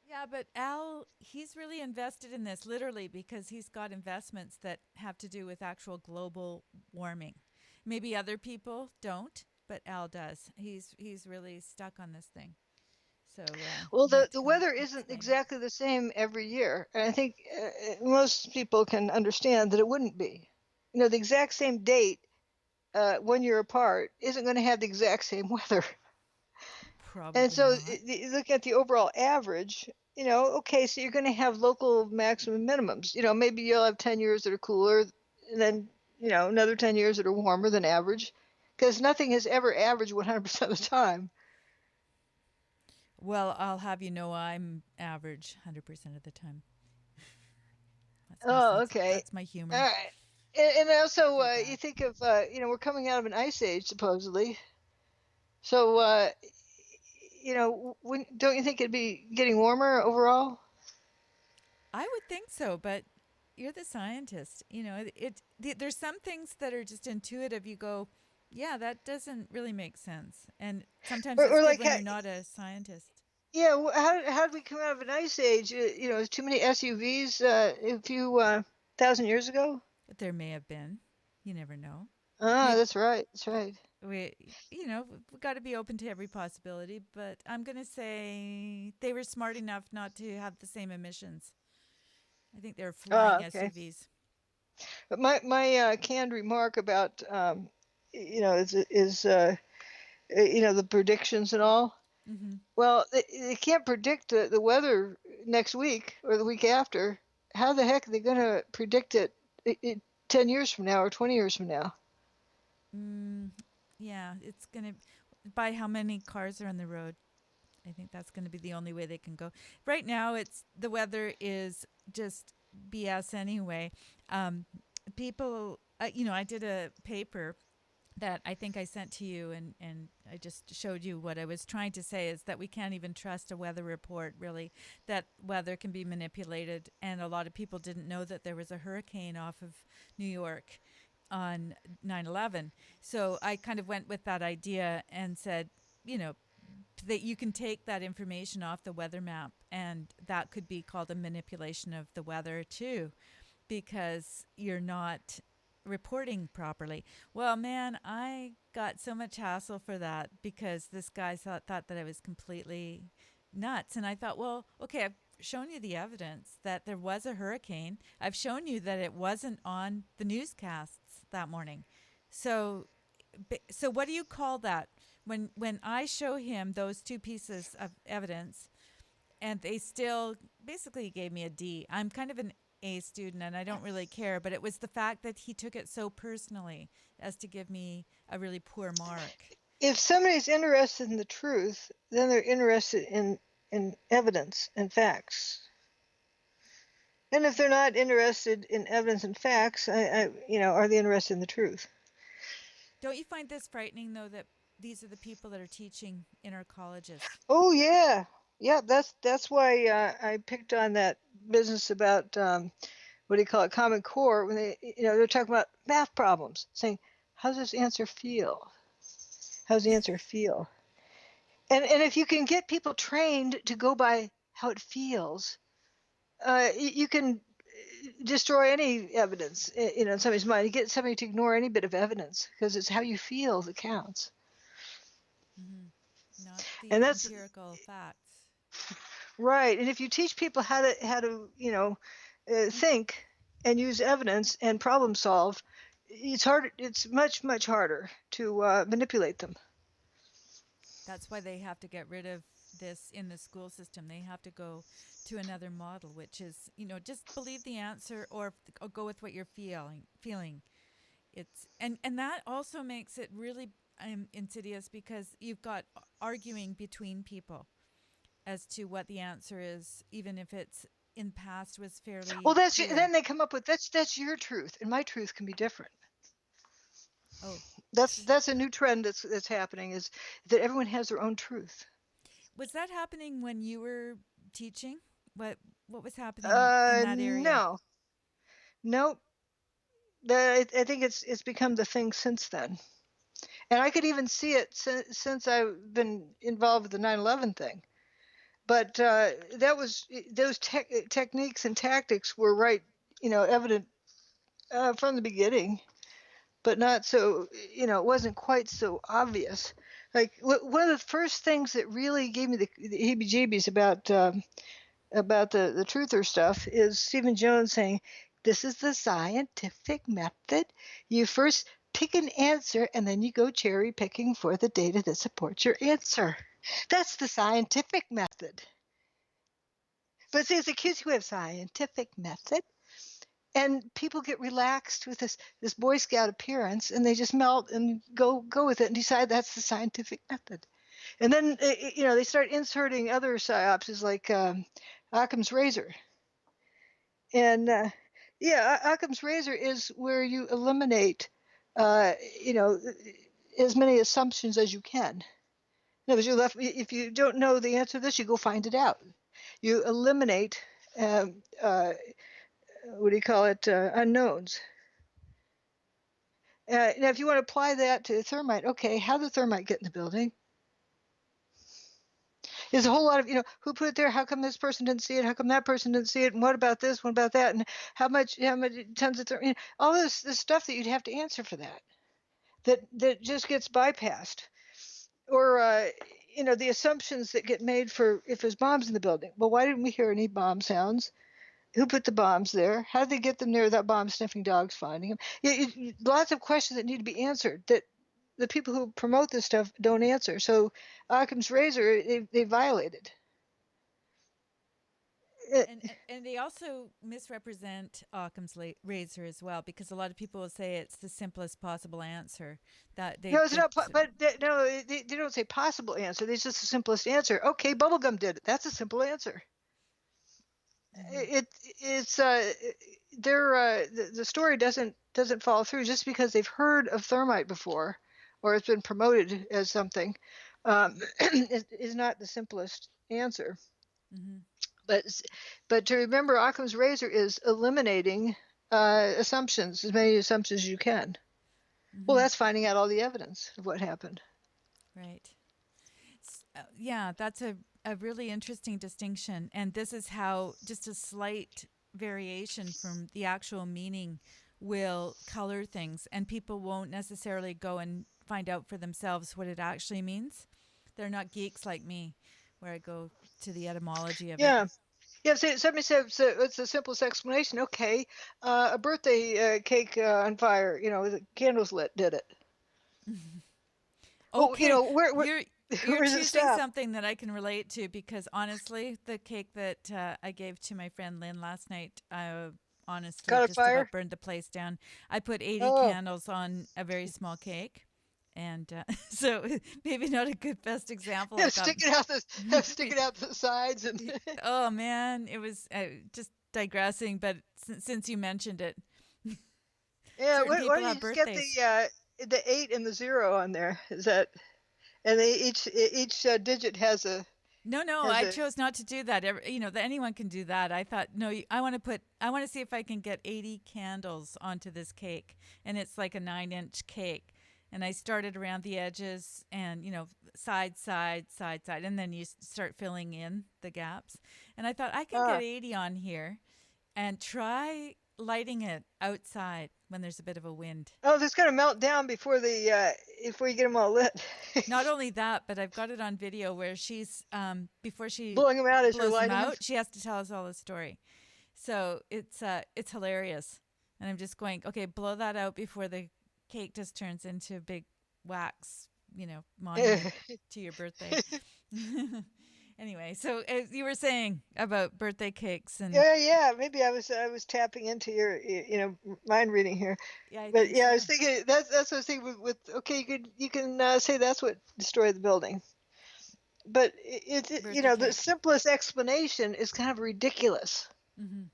Yeah, but Al, he's really invested in this literally because he's got investments that have to do with actual global warming. Maybe other people don't, but Al does. He's really stuck on this thing. So Well, he had to the come weather isn't explain it. exactly the same every year, and I think most people can understand that it wouldn't be. The exact same date 1 year apart isn't going to have the exact same weather. And Probably so not. you look at the overall average, okay, so you're going to have local maximum minimums. Maybe you'll have 10 years that are cooler, and then, another 10 years that are warmer than average, because nothing is ever average 100% of the time. Well, I'll have you know I'm average 100% of the time. That's my Oh, sense. okay. That's my All humor. right. And also, Too you bad. think of, we're coming out of an ice age, supposedly. So, don't you think it'd be getting warmer overall? I would think so, but you're the scientist. There's some things that are just intuitive. You go, yeah, that doesn't really make sense. And sometimes it's Or good like, when you're not a scientist. yeah, how did we come out of an ice age? Too many SUVs a few thousand years ago. But there may have been. You never know. Ah, Maybe that's right. That's right. we, we got to be open to every possibility. But I'm gonna say they were smart enough not to have the same emissions. I think they were Ah, flying okay. SUVs. But my canned remark about is the predictions and all. Mm-hmm. Well, they can't predict the weather next week or the week after. How the heck are they going to predict it 10 years from now or 20 years from now? Mm, yeah, it's gonna by how many cars are on the road. I think that's going to be the only way they can go. Right now, it's the weather is just BS anyway. Um, people, I did a paper that I think I sent to you, and I just showed you what I was trying to say is that we can't even trust a weather report, really, that weather can be manipulated. And a lot of people didn't know that there was a hurricane off of New York on 9/11. So I kind of went with that idea and said, you know, that you can take that information off the weather map, and that could be called a manipulation of the weather too, because you're not reporting properly. Well, man, I got so much hassle for that because this guy thought that I was completely nuts. And I thought, well, okay, I've shown you the evidence that there was a hurricane. I've shown you that it wasn't on the newscasts that morning. So, so what do you call that? When I show him those two pieces of evidence, and they still basically gave me a D. I'm kind of an A student and I don't really care, but it was the fact that he took it so personally as to give me a really poor mark. If somebody's interested in the truth, then they're interested in evidence and facts. And if they're not interested in evidence and facts, are they interested in the truth? Don't you find this frightening though that these are the people that are teaching in our colleges? Oh yeah, yeah. That's why I picked on that business about what do you call it, Common Core, when they're talking about math problems, saying, "How does this answer feel? How does the answer feel?" And if you can get people trained to go by how it feels, you can destroy any evidence, in somebody's mind. You get somebody to ignore any bit of evidence because it's how you feel that counts. Mm-hmm. Not And the that's empirical facts. right. And if you teach people how to think and use evidence and problem solve, it's hard. It's much harder to manipulate them. That's why they have to get rid of this in the school system. They have to go to another model, which is, just believe the answer or go with what you're feeling. It's and that also makes it really insidious because you've got arguing between people as to what the answer is, even if it's in past was Well, fairly that's clear. then they come up with that's your truth, and my truth can be different. Oh, That's a new trend that's happening is that everyone has their own truth. Was that happening when you were teaching? What was happening in that area? No, nope. I think it's become the thing since then, and I could even see it since I've been involved with the 9/11 thing. But that was those techniques and tactics were right, evident from the beginning, but not so, it wasn't quite so obvious. Like one of the first things that really gave me the heebie-jeebies about the truther stuff is Stephen Jones saying, "This is the scientific method. You first pick an answer and then you go cherry picking for the data that supports your answer. That's the scientific method." But see, it's the kids who have scientific method, and people get relaxed with this Boy Scout appearance, and they just melt and go with it and decide that's the scientific method. And then they start inserting other psyopses like Occam's razor, and Occam's razor is where you eliminate, uh, you know, as many assumptions as you can. In other words, if you don't know the answer to this, you go find it out. You eliminate, what do you call it, unknowns. Now, if you want to apply that to thermite, okay, how did thermite get in the building? There's a whole lot of, who put it there? How come this person didn't see it? How come that person didn't see it? And what about this? What about that? And how much tons of thermite? All this stuff that you'd have to answer for that just gets bypassed. Or, the assumptions that get made for if there's bombs in the building. Well, why didn't we hear any bomb sounds? Who put the bombs there? How did they get them there without bomb sniffing dogs finding them? Lots of questions that need to be answered that the people who promote this stuff don't answer. So Occam's razor, they violated. And they also misrepresent Occam's razor as well, because a lot of people will say it's the simplest possible answer that they. No, it's not. But no, they don't say possible answer. It's just the simplest answer. Okay, bubblegum did it. That's a simple answer. It's the story doesn't follow through just because they've heard of thermite before, or it's been promoted as something. Is not the simplest answer. Mm-hmm. But to remember, Occam's razor is eliminating assumptions, as many assumptions as you can. Mm-hmm. Well, that's finding out all the evidence of what happened. Right. Yeah, that's a really interesting distinction. And this is how just a slight variation from the actual meaning will color things. And people won't necessarily go and find out for themselves what it actually means. They're not geeks like me, where I go to the etymology of it. Yeah, so somebody said it's the simplest explanation. Okay, a birthday cake on fire, with the candles lit, did it. Okay, you're where's choosing something that I can relate to, because honestly, the cake that I gave to my friend Lynn last night, honestly just about burned the place down. I put 80 candles on a very small cake. And so maybe not a good best example. Yeah, sticking out the sides and. Oh man, it was just digressing. But since you mentioned it, yeah, why don't you just get the 8 and the 0 on there? Is that? And each digit has a. No, I chose not to do that. Anyone can do that. I thought, no, I want to see if I can get 80 candles onto this cake, and it's like a 9-inch cake. And I started around the edges and, side, and then you start filling in the gaps. And I thought I can get 80 on here and try lighting it outside when there's a bit of a wind. Oh, it's going to melt down before you get them all lit. Not only that, but I've got it on video where she's, before she blowing them out as you're lighting them out, she has to tell us all the story. So it's hilarious. And I'm just going, okay, blow that out before the cake just turns into a big wax, monument to your birthday. Anyway, so as you were saying about birthday cakes and maybe I was tapping into your mind reading here. Yeah, I was thinking that's what I was thinking with okay, you can say that's what destroyed the building, but the simplest explanation is kind of ridiculous. Mm-hmm.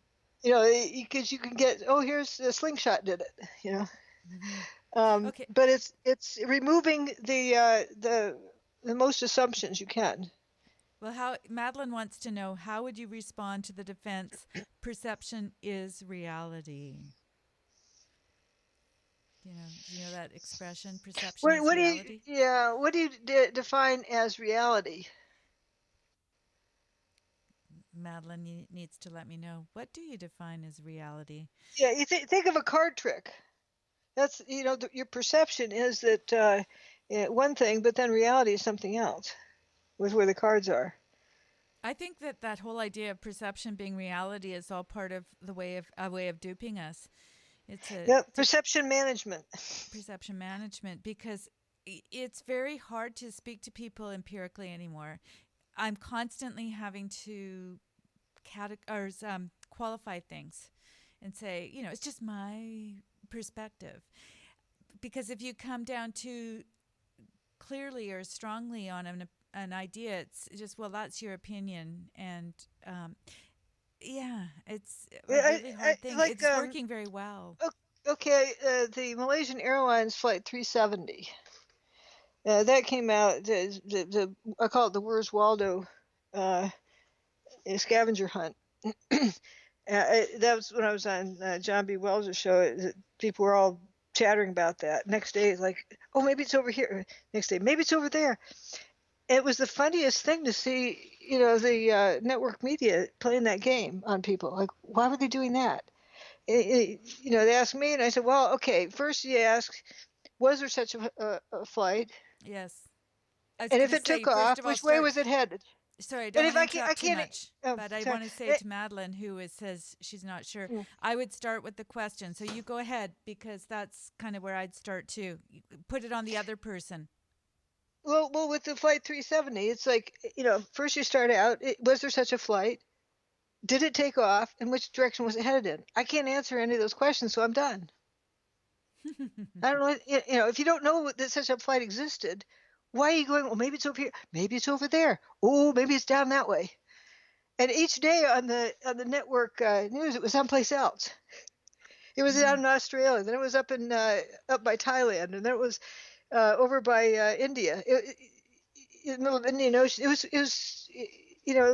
Because you can get here's a slingshot did it, Mm-hmm. Okay. But it's removing the most assumptions you can. Well, how Madeline wants to know, how would you respond to the defense? Perception is reality. Do you know that expression? Perception is What do you, reality. yeah, what do you define as reality? Madeline needs to let me know. What do you define as reality? Yeah, you think of a card trick. That's, your perception is that one thing, but then reality is something else with where the cards are. I think that that whole idea of perception being reality is all part of the way of a way of duping us. Yep, It's a perception management. perception management because it's very hard to speak to people empirically anymore. I'm constantly having to qualify things and say, it's just my perspective. Because if you come down too clearly or strongly on an idea, it's just, well, that's your opinion. And yeah, it's a Yeah, really hard thing. like It's working very well. okay, the Malaysian Airlines flight 370. That came out. I call it the Where's Waldo uh, scavenger hunt. That was when I was on John B. Wells' show. People were all chattering about that. Next day, like, oh, maybe it's over here. Next day, maybe it's over there. It was the funniest thing to see, the network media playing that game on people. Like, why were they doing that? They asked me, and I said, well, okay, first you ask, was there such a flight? Yes. I was And going if to it say, took first off, of all, which way start. was it headed? Sorry, I don't And want if to I interrupt too can't, much, oh, but I sorry. want to say to Madeline, says she's not sure, Mm. I would start with the question. So you go ahead because that's kind of where I'd start too. Put it on the other person. Well, with the flight 370, it's like, first you start out, was there such a flight? Did it take off? And which direction was it headed in? I can't answer any of those questions, so I'm done. I don't know. If you don't know that such a flight existed, why are you going? Well, maybe it's over here. Maybe it's over there. Oh, maybe it's down that way. And each day on the network news, it was someplace else. It was Mm-hmm. down in Australia, then it was up by Thailand, and then it was over by India, in the middle of the Indian Ocean. It was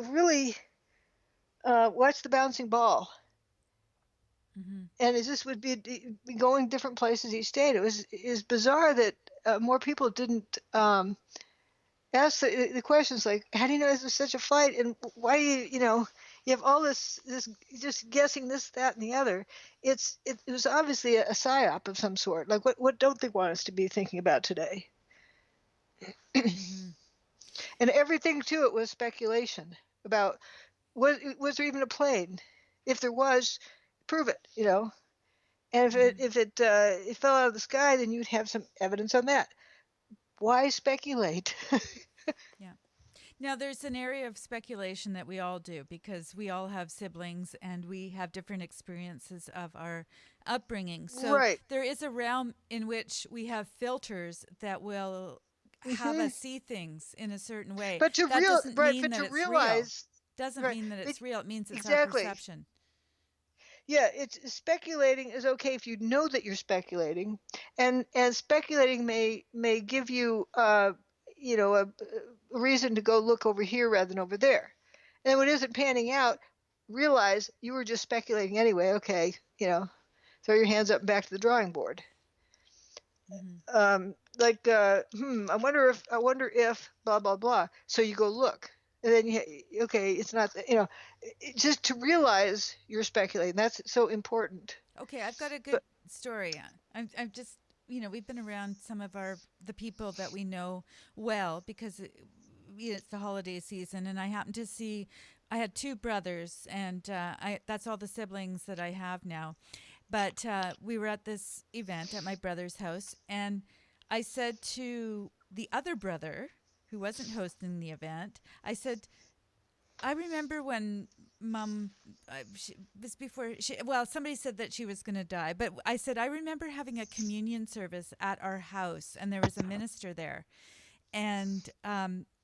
really watch the bouncing ball, Mm-hmm. and it just would be going different places each day. And it was bizarre that more people didn't ask the questions like, how do you know there's such a flight, and why do you have all this just guessing this, that, and the other. It was obviously a psyop of some sort. Like what don't they want us to be thinking about today? Mm-hmm. And everything to it was speculation about was there even a plane? If there was, prove it. And if it Mm-hmm. if it it fell out of the sky, then you'd have some evidence on that. Why speculate? Yeah. Now, there's an area of speculation that we all do because we all have siblings and we have different experiences of our upbringing. So Right. there is a realm in which we have filters that will have Hmm. us see things in a certain way. But to That real doesn't right, mean but that to it's real. realize Doesn't right, mean that it's real. It means it's our exactly. perception. Yeah, it's speculating is okay if you know that you're speculating, and speculating may give you a reason to go look over here rather than over there. And when it isn't panning out, realize you were just speculating anyway. Okay, throw your hands up and back to the drawing board. Mm-hmm. Like, I wonder if blah blah blah. So you go look, and then okay, it's not, just to realize you're speculating. That's so important. Okay, I've got a good But story. I'm just, we've been around some of the people that we know well because it's the holiday season, and I happened to see, I had two brothers, and that's all the siblings that I have now. But we were at this event at my brother's house, and I said to the other brother who wasn't hosting the event, I said, I remember when mom, this before well, somebody said that she was going to die, but I said, I remember having a communion service at our house, and there was a minister there. And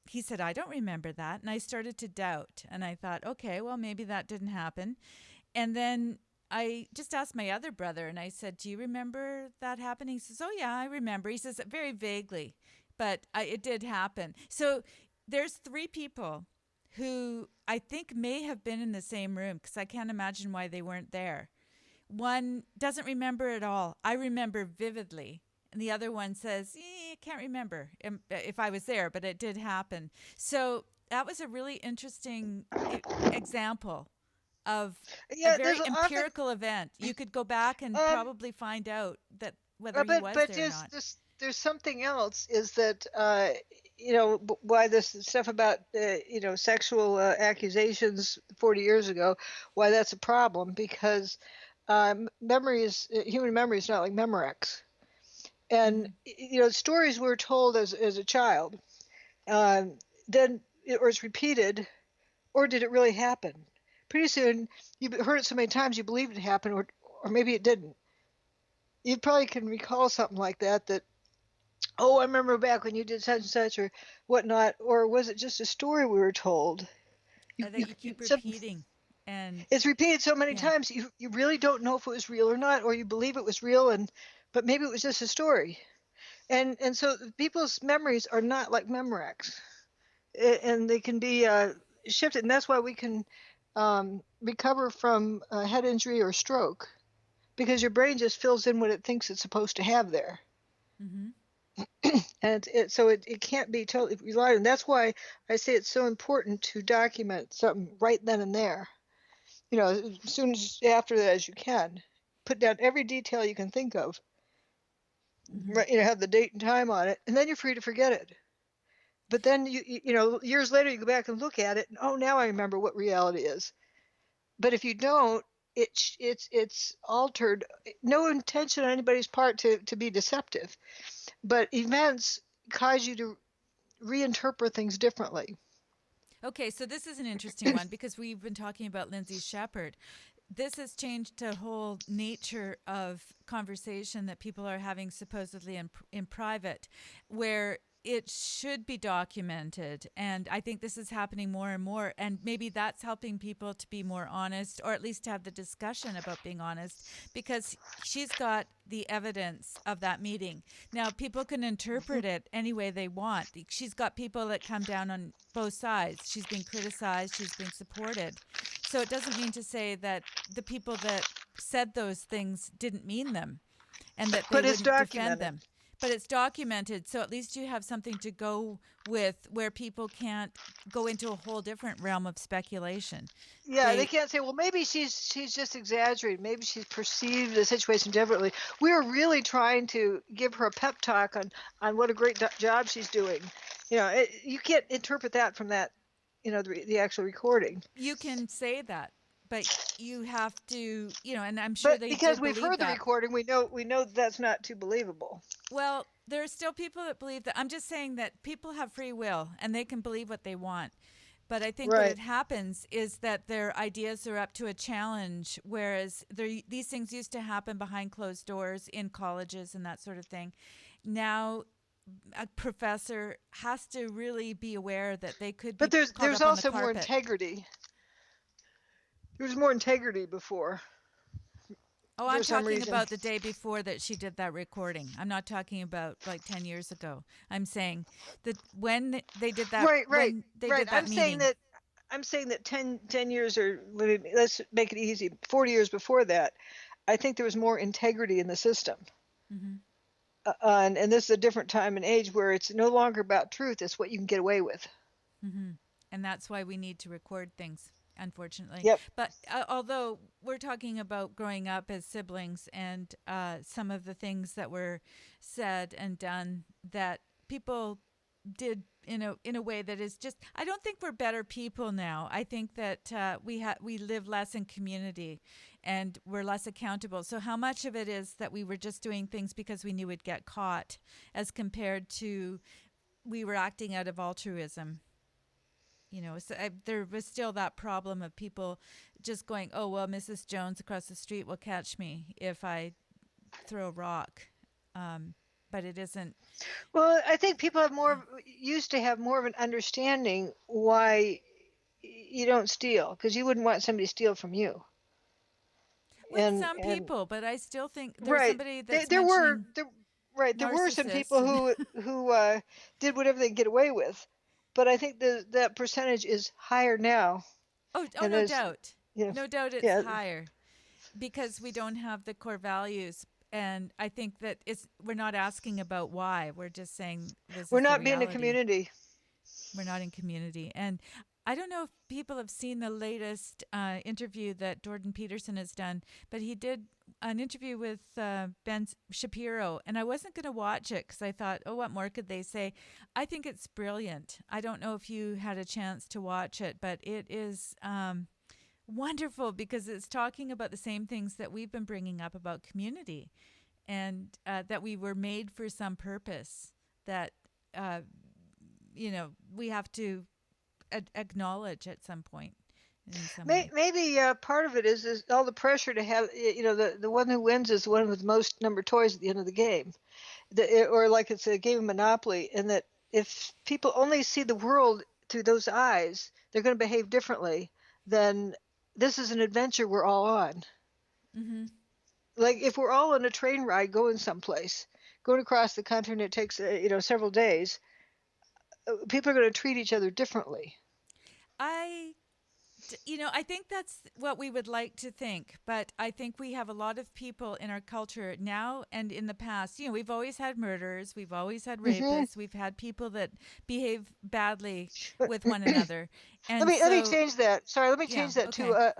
he said, I don't remember that. And I started to doubt. And I thought, okay, well, maybe that didn't happen. And then I just asked my other brother, and I said, do you remember that happening? He says, oh, yeah, I remember. He says, very vaguely, but it did happen. So there's three people who I think may have been in the same room because I can't imagine why they weren't there. One doesn't remember at all. I remember vividly. And the other one says, I can't remember if I was there, but it did happen. So that was a really interesting example of a Yeah, there's very often, empirical event. You could go back and um, probably find out that whether he was but there or not. there's something else is that why this stuff about sexual accusations 40 years ago, why that's a problem because human memory is not like Memorex, and Mm-hmm. stories were told as a child, um, then or it's repeated, or did it really happen? Pretty soon you heard it so many times you believed it happened, or maybe it didn't. You probably can recall something like that. Oh, I remember back when you did such and such or whatnot, or was it just a story we were told? That you keep Some, repeating. And it's repeated so many yeah. times you really don't know if it was real or not, or you believe it was real, but maybe it was just a story. And so people's memories are not like Memorex, and they can be shifted, and that's why we can recover from a head injury or stroke because your brain just fills in what it thinks it's supposed to have there. Mm-hmm. And it can't be totally relied on. That's why I say it's so important to document something right then and there. As soon as after that as you can, put down every detail you can think of. Mm-hmm. Right, have the date and time on it, and then you're free to forget it. But then years later you go back and look at it, and oh, now I remember what reality is. But if you don't, it's altered. No intention on anybody's part to be deceptive, but events cause you to reinterpret things differently. Okay, so this is an interesting one because we've been talking about Lindsay Shepherd. This has changed the whole nature of conversation that people are having supposedly in private, where it should be documented. And I think this is happening more and more. And maybe that's helping people to be more honest, or at least to have the discussion about being honest, because she's got the evidence of that meeting. Now, people can interpret it any way they want. She's got people that come down on both sides. She's being criticized, she's being supported. So it doesn't mean to say that the people that said those things didn't mean them and that they But it's wouldn't defend documented. them. But it's documented, so at least you have something to go with where people can't go into a whole different realm of speculation. Yeah, they They can't say, well, maybe she's just exaggerating. Maybe she's perceived the situation differently. We're really trying to give her a pep talk on what a great job she's doing. You can't interpret that from that, the actual recording. You can say that, but you have to, and I'm sure But they because did we've believe heard the that. recording, we know that's not too believable. Well, there are still people that believe that. I'm just saying that people have free will and they can believe what they want. But I think what Right. it happens is that their ideas are up to a challenge, whereas these things used to happen behind closed doors in colleges and that sort of thing. Now, a professor has to really be aware that they could But be there's called there's up on the also more carpet. integrity. There was more integrity before, Oh, for I'm some talking reason. about the day before that she did that recording. I'm not talking about like 10 years ago. I'm saying that when they did that, Right, right, when they right. did that meeting. I'm saying that 10 years, or let's make it easy, 40 years before that, I think there was more integrity in the system. Hmm. And this is a different time and age where it's no longer about truth, it's what you can get away with. Hmm. And that's why we need to record things, unfortunately. Yep. But although we're talking about growing up as siblings and some of the things that were said and done that people did in a way that is just, I don't think we're better people now. I think that we live less in community and we're less accountable. So how much of it is that we were just doing things because we knew we'd get caught as compared to we were acting out of altruism? So there was still that problem of people just going, oh, well, Mrs. Jones across the street will catch me if I throw a rock. But it isn't. Well, I think people used to have more of an understanding why you don't steal, because you wouldn't want somebody to steal from you. With And some and people, but I still think there's right, somebody there, that's there were mentioning there right there were some narcissists people and who did whatever they could get away with. but I think that percentage is higher now, Oh, and no there's, doubt. you know, No doubt it's yeah, higher because we don't have the core values. And I think that we're not asking about why. We're just saying this we're is the not being a reality. community. We're not in community. And I don't know if people have seen the latest interview that Jordan Peterson has done, but he did an interview with Ben Shapiro. And I wasn't going to watch it because I thought, oh, what more could they say? I think it's brilliant. I don't know if you had a chance to watch it, but it is wonderful because it's talking about the same things that we've been bringing up about community and that we were made for some purpose that uh, we have to acknowledge at some point in some way. Maybe part of it is all the pressure to have, the one who wins is the one with the most number of toys at the end of the game, or like it's a game of Monopoly, and that if people only see the world through those eyes, they're going to behave differently than this is an adventure we're all on. Mm-hmm. Like if we're all on a train ride going someplace, going across the country, and it takes several days, people are going to treat each other differently. I I think that's what we would like to think, but I think we have a lot of people in our culture now and in the past. We've always had murderers, we've always had Hmm. rapists, we've had people that behave badly with one another. Let And me so, change that. Sorry, let me yeah, change that to okay.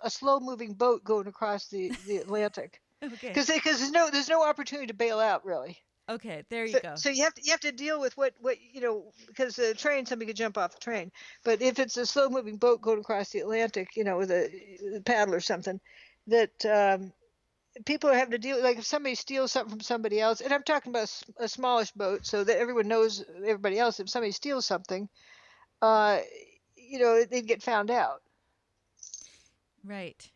a slow moving boat going across the Atlantic, Okay. because there's no opportunity to bail out really. Okay, there you go. So you have to deal with what because the train, somebody could jump off the train, but if it's a slow moving boat going across the Atlantic, with a paddle or something, that people are having to deal, like if somebody steals something from somebody else, and I'm talking about a smallish boat so that everyone knows everybody else. If somebody steals something, uh, they'd get found out. Right.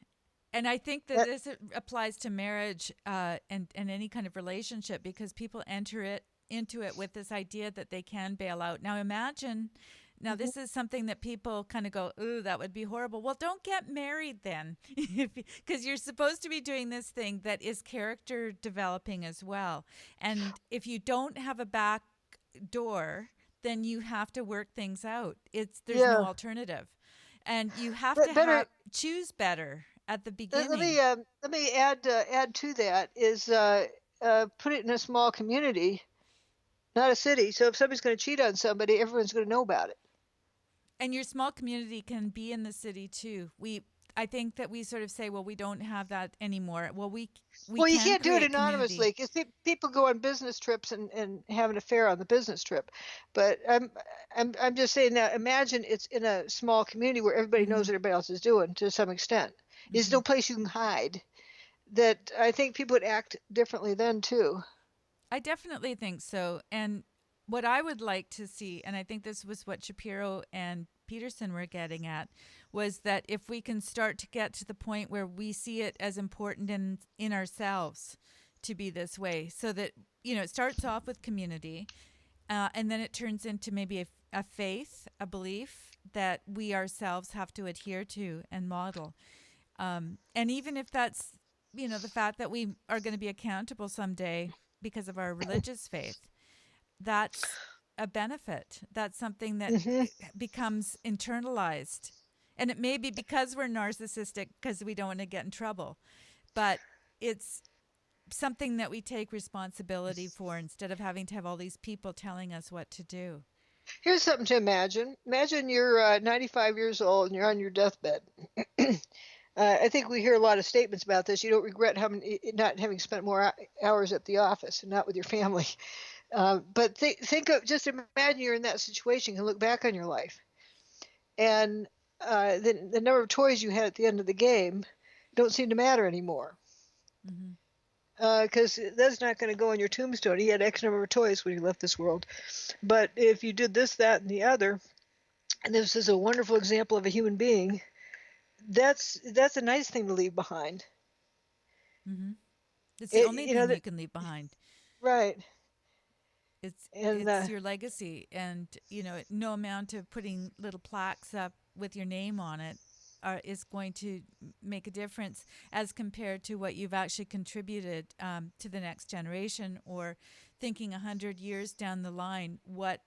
And I think that That this applies to marriage and any kind of relationship because people enter it into it with this idea that they can bail out. Now Mhm. this is something that people kind of go, ooh, that would be horrible. Well, don't get married then, because you're supposed to be doing this thing that is character developing as well. And if you don't have a back door, then you have to work things out. There's no Yeah, alternative, and you have to but better. have choose better at the Let beginning. me add to that is put it in a small community, not a city. So if somebody's going to cheat on somebody, everyone's going to know about it. And your small community can be in the city too. I think that we sort of say, well, we don't have that anymore. Well, we Well, you can can't do it create community. anonymously because people go on business trips and have an affair on the business trip. But I'm just saying that imagine it's in a small community where everybody knows Hmm. what everybody else is doing to some extent. There's Hmm. no place you can hide. That I think people would act differently then too. I definitely think so. And what I would like to see, and I think this was what Shapiro and Peterson were getting at, was that if we can start to get to the point where we see it as important in ourselves to be this way, so that it starts off with community, and then it turns into maybe a faith, a belief that we ourselves have to adhere to and model. And even if that's, the fact that we are going to be accountable someday because of our religious faith, that's a benefit. That's something that Hmm. becomes internalized. And it may be because we're narcissistic because we don't want to get in trouble, but it's something that we take responsibility for instead of having to have all these people telling us what to do. Here's something to imagine. Imagine you're 95 years old and you're on your deathbed. I think we hear a lot of statements about this. You don't regret not having spent more hours at the office and not with your family. But think of, just imagine you're in that situation and look back on your life, and the number of toys you had at the end of the game don't seem to matter anymore, Hmm. because that's not going to go on your tombstone. He had X number of toys when he left this world. But if you did this, that, and the other, and this is a wonderful example of a human being, that's a nice thing to leave behind. Hmm. It's the It, only you know thing you that can leave behind. right, and It's your legacy, and no amount of putting little plaques up with your name on it is going to make a difference as compared to what you've actually contributed to the next generation, or thinking 100 years down the line, what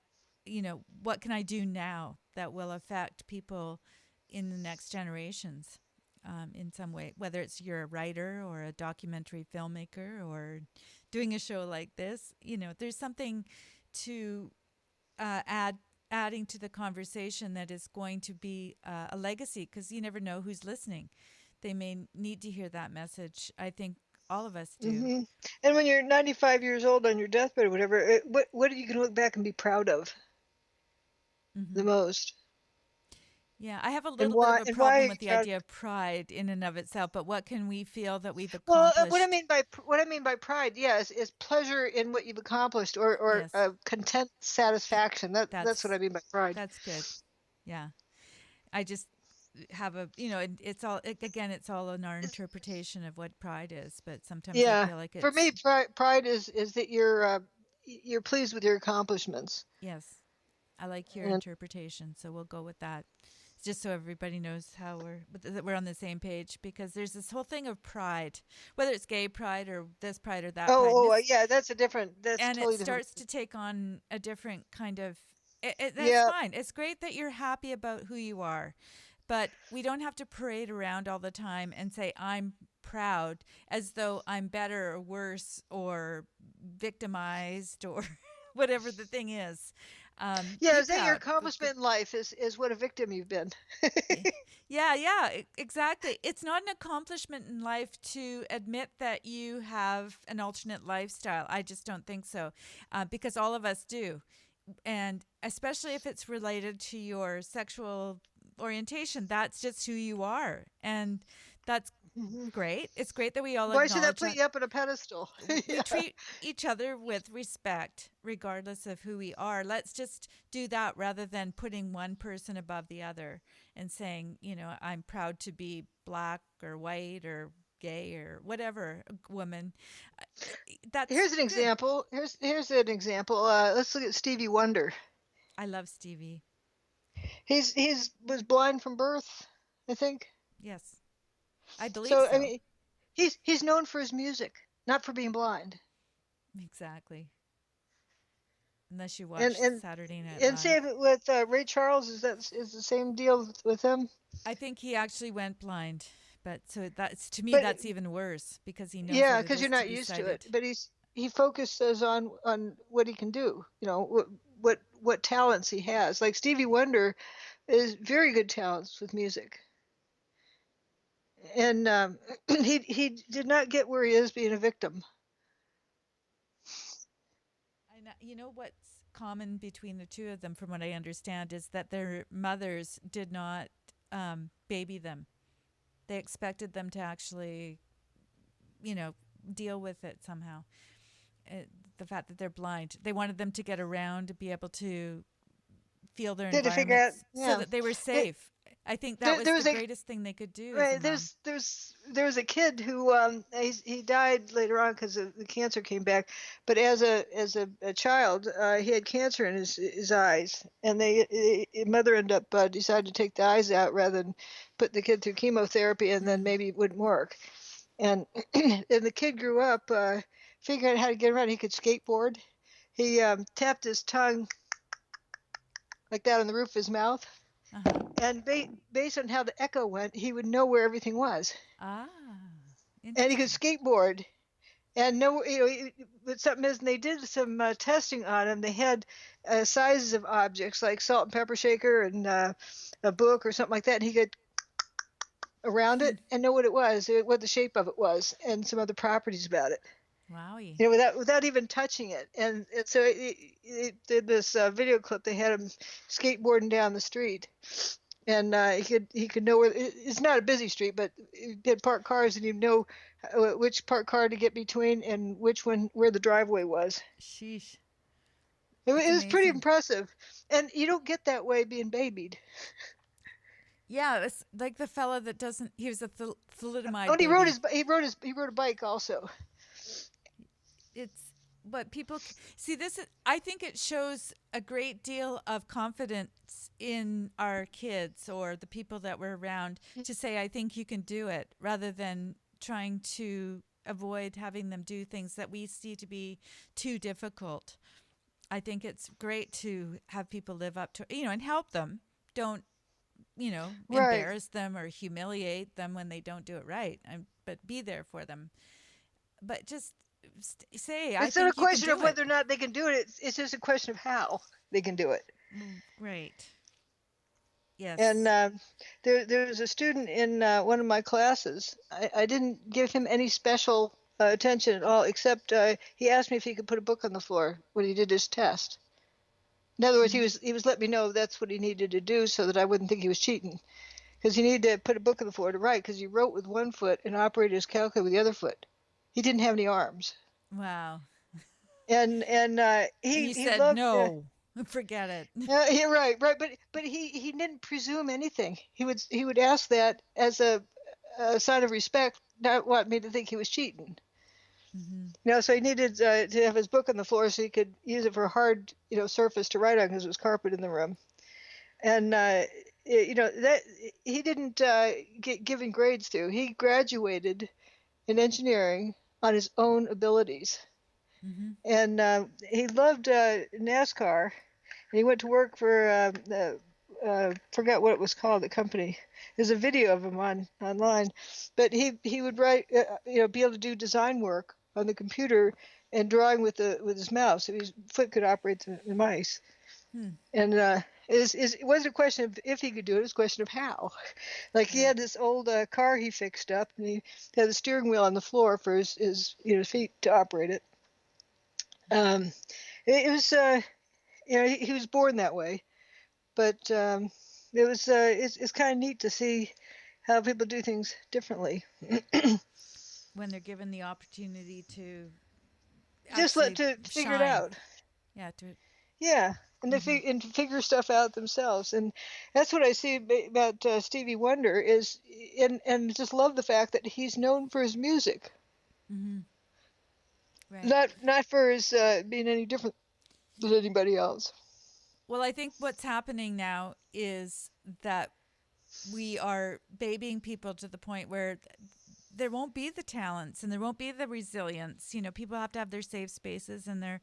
what can I do now that will affect people in the next generations in some way, whether it's you're a writer or a documentary filmmaker or doing a show like this. There's something to adding to the conversation that is going to be a legacy, because you never know who's listening. They may need to hear that message. I think all of us do. Hmm. And when you're 95 years old on your deathbed or whatever, what are you going to look back and be proud of the Hmm. most? Yeah, I have a And little bit of why? a And why are problem you with the proud? idea of pride in and of itself, but what can we feel that we've Well, accomplished? what I mean by pride, yeah, is pleasure in what you've accomplished, or Yes, content, satisfaction. That's what that's I mean by pride. that's good. Yeah. I just have it's all again, it's all in our It's, interpretation of what pride is, but sometimes I yeah, feel like for me, it's pride is that you're pleased with your accomplishments. yes. I like your And interpretation, so we'll go with that. Just so everybody knows how that we're on the same page, because there's this whole thing of pride, whether it's gay pride or this pride or that pride, yeah, that's and it totally different. starts to take on a different kind of that's Yeah. fine. It's great that you're happy about who you are, but we don't have to parade around all the time and say I'm proud as though I'm better or worse or victimized or whatever the thing is. Yeah, Be is that your proud. accomplishment in life is what a victim you've been? Yeah, yeah, exactly. It's not an accomplishment in life to admit that you have an alternate lifestyle. I just don't think so, because all of us do. And especially if it's related to your sexual orientation, that's just who you are. And that's Hmm. great. It's great that we all Why should that acknowledge put that you up on a pedestal? we Yeah. treat each other with respect regardless of who we are. Let's just do that rather than putting one person above the other and saying, I'm proud to be black or white or gay or whatever, a woman. That's Here's an good. example. Here's an example. Let's look at Stevie Wonder. I love Stevie. He's was blind from birth, I think. Yes, I believe So I so. mean, he's known for his music, not for being blind. Exactly. Unless you And watch and Saturday Night and Live. same with Ray Charles. Is the same deal with him. I think he actually went blind, but so that's to me But that's even worse because he knows yeah, what it because you're is to not be used to it. sighted. But he focuses on what he can do. What talents he has. Like Stevie Wonder is very good talents with music, and he did not get where he is being a victim. And what's common between the two of them, from what I understand, is that their mothers did not baby them. They expected them to actually, you know, deal with it somehow. The fact that they're blind, they wanted them to get around, to be able to feel their They had to figure out. environments so Yeah, that they were there, safe. I think that was there the was a greatest thing they could do as a right. mom. There was a kid who he died later on because the cancer came back. But as a child, he had cancer in his eyes, and his mother ended up decided to take the eyes out rather than put the kid through chemotherapy, and then Hmm. maybe it wouldn't work. And and the kid grew up figuring out how to get around. He could skateboard. He tapped his tongue like that on the roof of his mouth, Uh huh. and based on how the echo went, he would know where everything was, Ah, and he could interesting. skateboard. And no, but something is, and they did some testing on him. They had sizes of objects like salt and pepper shaker and a book or something like that, and he could around it and know what it was, what the shape of it was, and some other properties about it. Wowie. Without even touching it. And so it did this video clip. They had him skateboarding down the street, and he could know where. It's not a busy street, but he had parked cars, and he'd know which parked car to get between and which one where the driveway was. Sheesh. It's It was pretty amazing. impressive, and you don't get that way being babied. Yeah, it's like the fella that doesn't. He was a Oh, thalidomide and baby. he rode a bike also. It's but people see this. I think it shows a great deal of confidence in our kids or the people that we're around to say, "I think you can do it," rather than trying to avoid having them do things that we see to be too difficult. I think it's great to have people live up to, and help them. Don't, Right. embarrass them or humiliate them when they don't do it right. But be there for them. But just say, I It's not a think you can question of do it. whether or not they can do it. It's just a question of how they can do it. Right. And Yes. there was a student in one of my classes. I didn't give him any special attention at all, except he asked me if he could put a book on the floor when he did his test. In other words, Mm-hmm. he was letting me know that's what he needed to do so that I wouldn't think he was cheating. Because he needed to put a book on the floor to write, because he wrote with one foot and operated his calculator with the other foot. He didn't have any arms, Wow. and And he you he said loved. no. Forget it. Yeah, right, but he didn't presume anything. He would ask that as a sign of respect, not want me to think he was cheating. Mm-hmm. So he needed to have his book on the floor so he could use it for a hard, surface to write on because it was carpet in the room. And that he didn't get given grades to. He graduated in engineering on his own abilities, Mm-hmm. and he loved NASCAR. And he went to work for the forgot what it was called, the company. There's a video of him online, but he would write, be able to do design work on the computer and drawing with his mouse, so his foot could operate the mice. Hmm. And it wasn't a question of if he could do it; it was a question of how. Like he Right. had this old car he fixed up, and he had the steering wheel on the floor for his feet to operate it. Um, it was he was born that way, but it's kind of neat to see how people do things differently. When they're given the opportunity to Just let actually to figure it shine. out. Yeah. To. Yeah, and Mm-hmm. to figure stuff out themselves, and that's what I see about Stevie Wonder is, and just love the fact that he's known for his music, Mm-hmm. Right. not for his being any different than anybody else. Well, I think what's happening now is that we are babying people to the point where there won't be the talents and there won't be the resilience. People have to have their safe spaces and their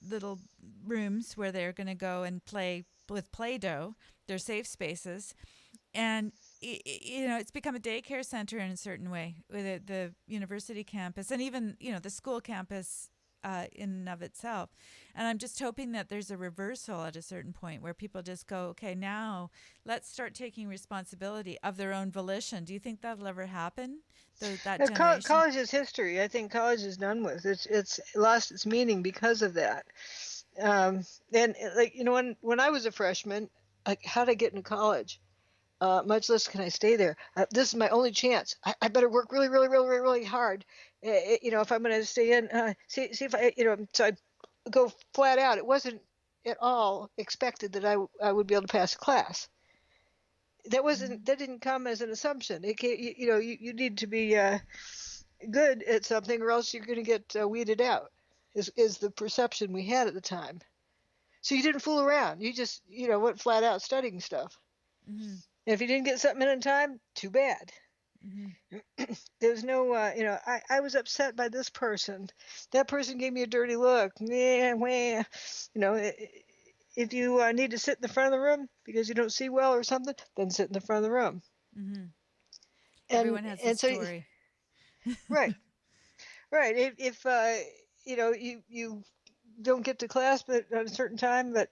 little rooms where they're going to go and play with Play-Doh, their safe spaces. And it's become a daycare center in a certain way with the university campus and even the school campus in and of itself. And I'm just hoping that there's a reversal at a certain point where people just go, okay, now let's start taking responsibility of their own volition. Do you think that'll ever happen? That generation? College is history. I think college is done with. It's lost its meaning because of that. Um, and like when I was a freshman, like how did I get into college? Much less can I stay there. This is my only chance. I better work really, really, really, really, really hard. If I'm going to stay in, see if I, so I go flat out. It wasn't at all expected that I would be able to pass a class. Mm-hmm. That didn't come as an assumption. It came, you need to be good at something, or else you're going to get weeded out. Is the perception we had at the time. So you didn't fool around. You just went flat out studying stuff. Mm-hmm. And if you didn't get something in on time, too bad. Mm-hmm. There's no, I was upset by this person. That person gave me a dirty look. Yeah, wah. If you need to sit in the front of the room because you don't see well or something, then sit in the front of the room. Mm-hmm. And Everyone has a and so, story. right, right. If you don't get to class but at a certain time, but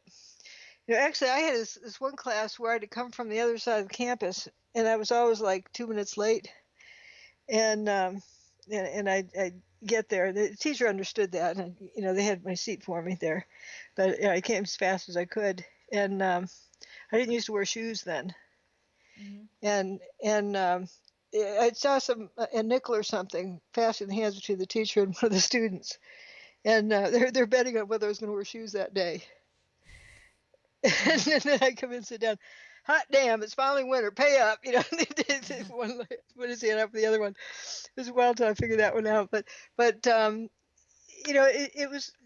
actually, I had this one class where I had to come from the other side of the campus, and I was always like 2 minutes late. And I get there. The teacher understood that, and they had my seat for me there, but I came as fast as I could, and I didn't used to wear shoes then, Mm-hmm. and I saw a nickel or something fast in the hands between the teacher and one of the students, and they're betting on whether I was going to wear shoes that day. And Mm-hmm. then I come in and sit down. Hot damn! It's finally winter. Pay up, one put his hand up for the other one. It was a while till I figured that one out, but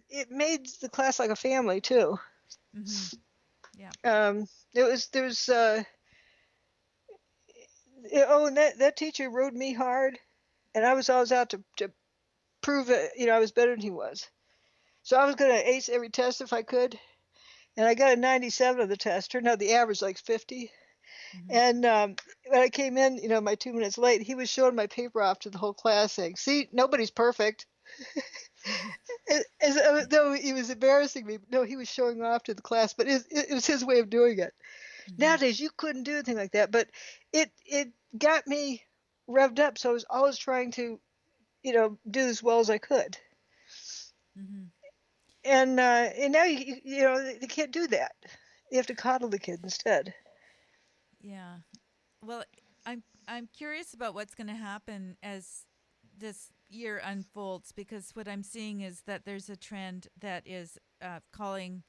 it made the class like a family too. Mm-hmm. Yeah. It was there's and that teacher rode me hard, and I was always out to prove it. I was better than he was. So I was going to ace every test if I could, and I got a 97 on the test. Turned out the average like 50. Mm-hmm. And when I came in, my 2 minutes late, he was showing my paper off to the whole class, saying, "See, nobody's perfect." Though he was embarrassing me. No, he was showing off to the class, but it was his way of doing it. Mm-hmm. Nowadays, you couldn't do anything like that, but it got me revved up. So I was always trying to, do as well as I could. Mm-hmm. And now they can't do that. You have to coddle the kid instead. Yeah. Well, I'm curious about what's going to happen as this year unfolds, because what I'm seeing is that there's a trend that is calling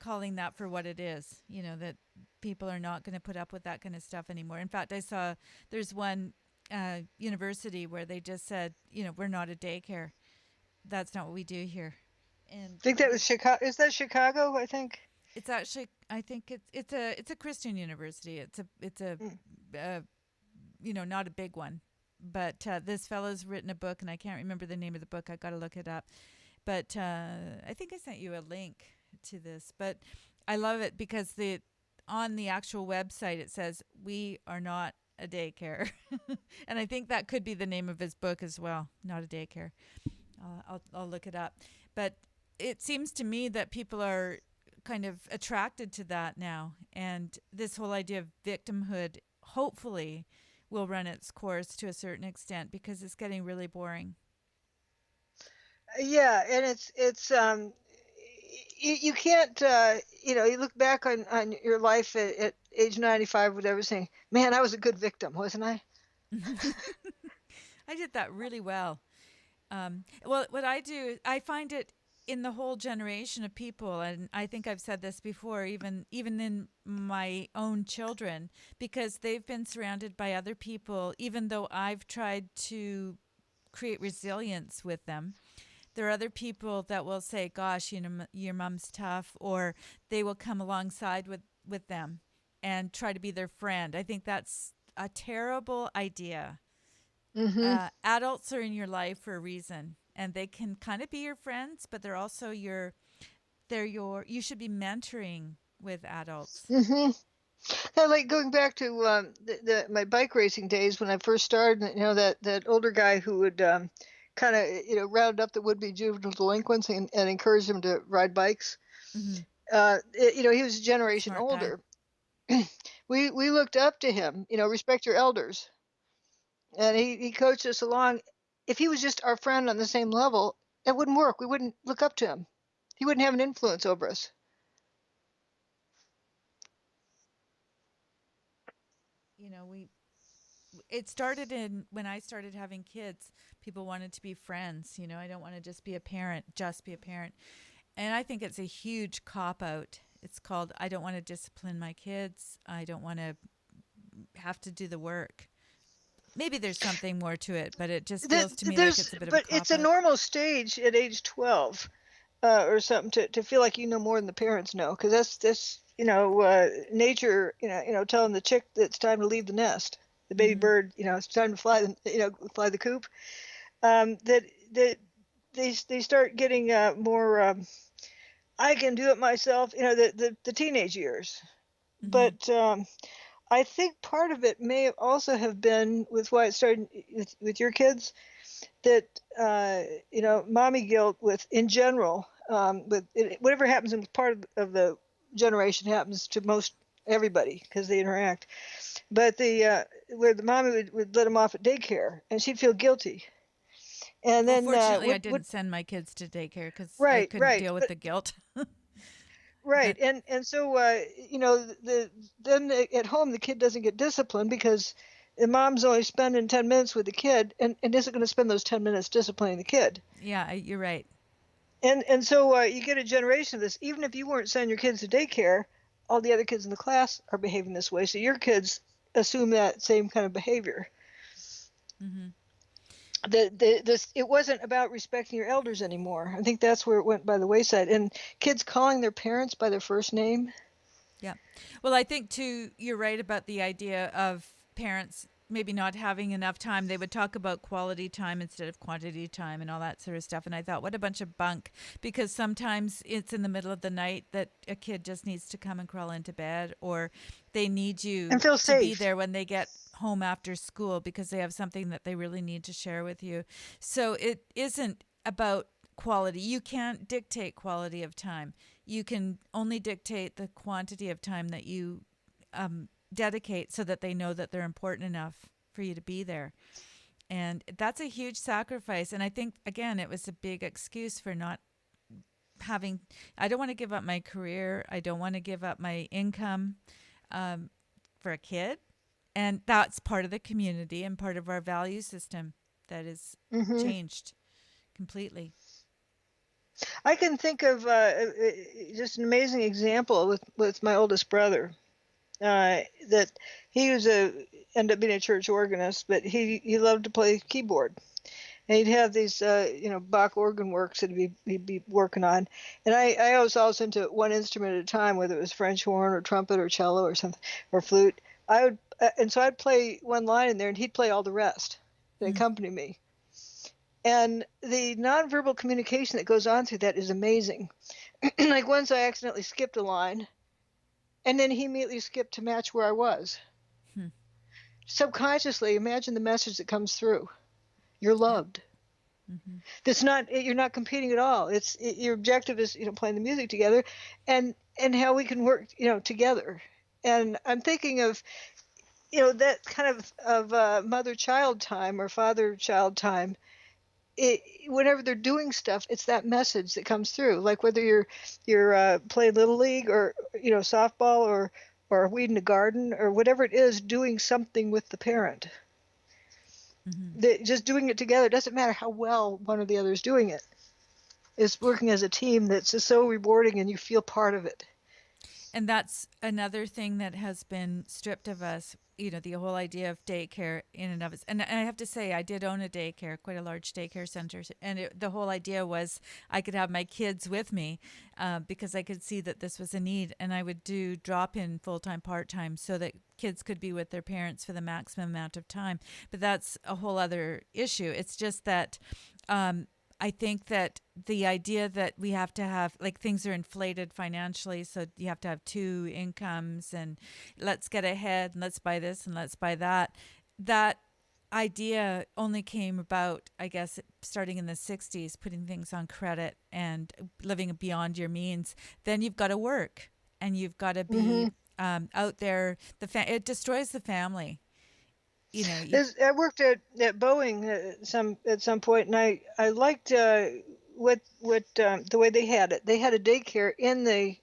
that for what it is. That people are not going to put up with that kind of stuff anymore. In fact, I saw there's one university where they just said, we're not a daycare. That's not what we do here. And I think that was Chicago. Is that Chicago? I think. it's actually, I think it's a Christian university. It's a Mm. uh, not a big one. But this fellow's written a book, and I can't remember the name of the book. I got to look it up. But I think I sent you a link to this. But I love it because on the actual website it says we are not a daycare, and I think that could be the name of his book as well. Not a daycare. I'll look it up. But it seems to me that people are kind of attracted to that now, and this whole idea of victimhood, hopefully, will run its course to a certain extent, because it's getting really boring. Yeah, and you can't you look back on your life at age 95, whatever, saying, "Man, I was a good victim, wasn't I?" I did that really well. Well, what I do, I find it in the whole generation of people, and I think I've said this before, even in my own children, because they've been surrounded by other people. Even though I've tried to create resilience with them, there are other people that will say, "Gosh, your mom's tough," or they will come alongside with them and try to be their friend. I think that's a terrible idea. Mm-hmm. Adults are in your life for a reason, and they can kind of be your friends, but they're also you should be mentoring with adults. Mm-hmm. Kind of like going back to my bike racing days when I first started. That older guy who would kind of round up the would-be juvenile delinquents and encourage them to ride bikes. Hmm. He was a generation Smart guy. older. We looked up to him. Respect your elders, and he coached us along. If he was just our friend on the same level, it wouldn't work. We wouldn't look up to him. He wouldn't have an influence over us. We it started in when I started having kids. People wanted to be friends. I don't want to just be a parent. And I think it's a huge cop out. It's called, I don't want to discipline my kids. I don't want to have to do the work. Maybe there's something more to it, but it just feels to me like it's a bit of a But cop it's a out. normal stage at age 12 or something to feel like you know more than the parents know, because that's nature, telling the chick that it's time to leave the nest, the baby Mm-hmm. bird, it's time to fly fly the coop. That they start getting more. I can do it myself. The teenage years, Mm-hmm. but I think part of it may also have been with why it started with your kids, that mommy guilt with in general, whatever happens in part of the generation happens to most everybody because they interact, but the where the mommy would let them off at daycare and she'd feel guilty, and Well, then fortunately, I would didn't send my kids to daycare because I right, couldn't right, deal with but the guilt. right, But and so then at home the kid doesn't get disciplined because the mom's only spending 10 minutes with the kid and isn't going to spend those 10 minutes disciplining the kid. yeah, you're right. And so you get a generation of this. Even if you weren't sending your kids to daycare, all the other kids in the class are behaving this way. So your kids assume that same kind of behavior. Mm-hmm. It wasn't about respecting your elders anymore. I think that's where it went by the wayside. And kids calling their parents by their first name. Yeah. Well, I think too, you're right about the idea of parents maybe not having enough time, they would talk about quality time instead of quantity time and all that sort of stuff. And I thought, what a bunch of bunk, because sometimes it's in the middle of the night that a kid just needs to come and crawl into bed, or they need And you feel to be safe. there when they get home after school because they have something that they really need to share with you. So it isn't about quality. You can't dictate quality of time. You can only dictate the quantity of time that you dedicate so that they know that they're important enough for you to be there. And that's a huge sacrifice. And I think, again, it was a big excuse for not having, I don't want to give up my career. I don't want to give up my income um, for a kid. And that's part of the community and part of our value system that is Hmm. changed completely. I can think of just an amazing example with my oldest brother. That he was ended up being a church organist, but he loved to play keyboard. And he'd have these, Bach organ works that he'd be working on. And I was always into one instrument at a time, whether it was French horn or trumpet or cello or something, or flute. And so I'd play one line in there and he'd play all the rest and Mm. accompany me. And the nonverbal communication that goes on through that is amazing. Like once I accidentally skipped a line, and then he immediately skipped to match where I was. Hmm. Subconsciously, imagine the message that comes through. You're Yep. loved. Mm-hmm. That's not you're not competing at all. Your objective is playing the music together, and how we can work together. And I'm thinking of that kind of mother-child time or father-child time. Whenever they're doing stuff, it's that message that comes through. Like whether you're playing little league or softball or weeding a garden or whatever it is, doing something with the parent. Mm-hmm. Just doing it together doesn't matter how well one or the other is doing it. It's working as a team that's just so rewarding, and you feel part of it. And that's another thing that has been stripped of us, the whole idea of daycare in and of it. And I have to say, I did own a daycare, quite a large daycare center. And the whole idea was I could have my kids with me because I could see that this was a need. And I would do drop in full time, part time so that kids could be with their parents for the maximum amount of time. But that's a whole other issue. It's just that I think that the idea that we have to have, like, things are inflated financially, so you have to have two incomes and let's get ahead and let's buy this and let's buy that. That idea only came about, I guess, starting in the 60s, putting things on credit and living beyond your means. Then you've got to work and you've got to be Hmm. out there. It destroys the family. I worked at Boeing at some point, and I liked what the way they had it. They had a daycare in the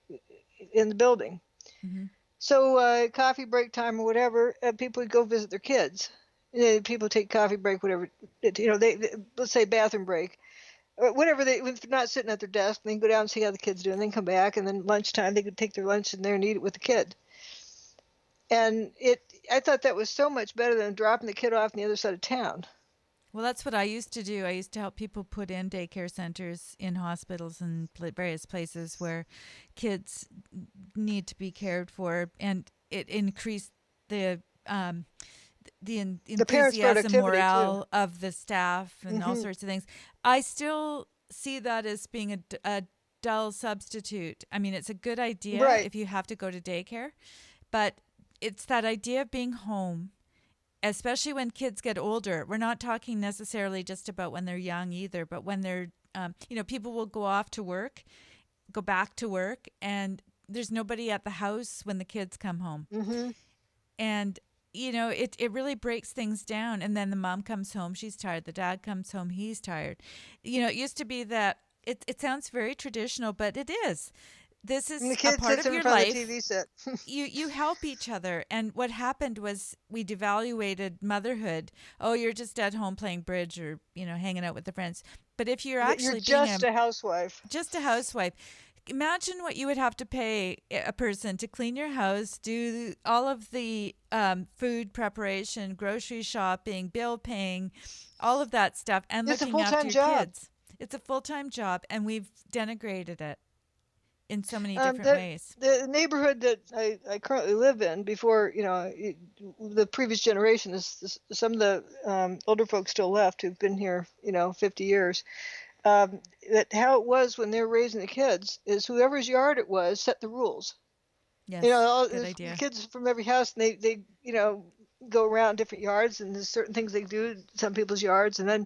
building. Mhm. So coffee break time or whatever, people would go visit their kids. People take coffee break, whatever. They let's say bathroom break, or whatever. If they're not sitting at their desk, they can go down and see how the kids do, and then come back. And then lunchtime, they could take their lunch in there and eat it with the kid. And I thought that was so much better than dropping the kid off on the other side of town. Well, that's what I used to do. I used to help people put in daycare centers in hospitals and various places where kids need to be cared for, and it increased the The parents' enthusiasm, productivity too. morale of the staff, and all Hmm. sorts of things. I still see that as being a dull substitute. I mean, it's a good idea Right. if you have to go to daycare, but it's that idea of being home, especially when kids get older. We're not talking necessarily just about when they're young either, but when they're, people will go off to work, go back to work, and there's nobody at the house when the kids come home. Hmm. And, it really breaks things down. And then the mom comes home, she's tired. The dad comes home, he's tired. It used to be that it sounds very traditional, but it is. This And the is a kid part sits of in your front of the life. TV set. You help each other, and what happened was we devaluated motherhood. Oh, you're just at home playing bridge or hanging out with the friends. But if you're You're actually being just a housewife. just a housewife, imagine what you would have to pay a person to clean your house, do all of the food preparation, grocery shopping, bill paying, all of that stuff, and It's a looking full after time your job. kids. It's a full-time job, and we've denigrated it. in so many different That ways. the neighborhood that I currently live in, before the previous generation, is some of the older folks still left who've been here 50 years. That how it was when they were raising the kids is whoever's yard it was set the rules. Yes, All good the idea. kids from every house, and they go around different yards, and there's certain things they do in some people's yards, and then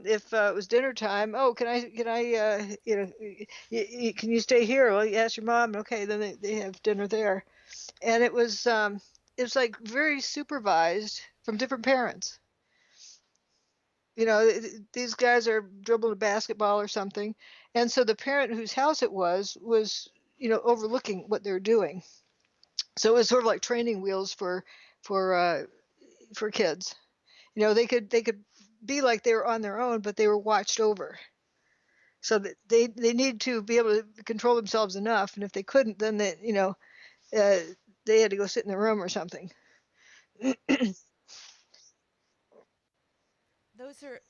if it was dinner time, oh, can I can you stay here? Well, you ask your mom. Okay, then they have dinner there, and it was like very supervised from different parents. These guys are dribbling a basketball or something, and so the parent whose house it was overlooking what they're doing. So it was sort of like training wheels for uh, for kids. They could be like they were on their own, but they were watched over. So that they need to be able to control themselves enough, and if they couldn't, then uh, they had to go sit in the room or something. Those are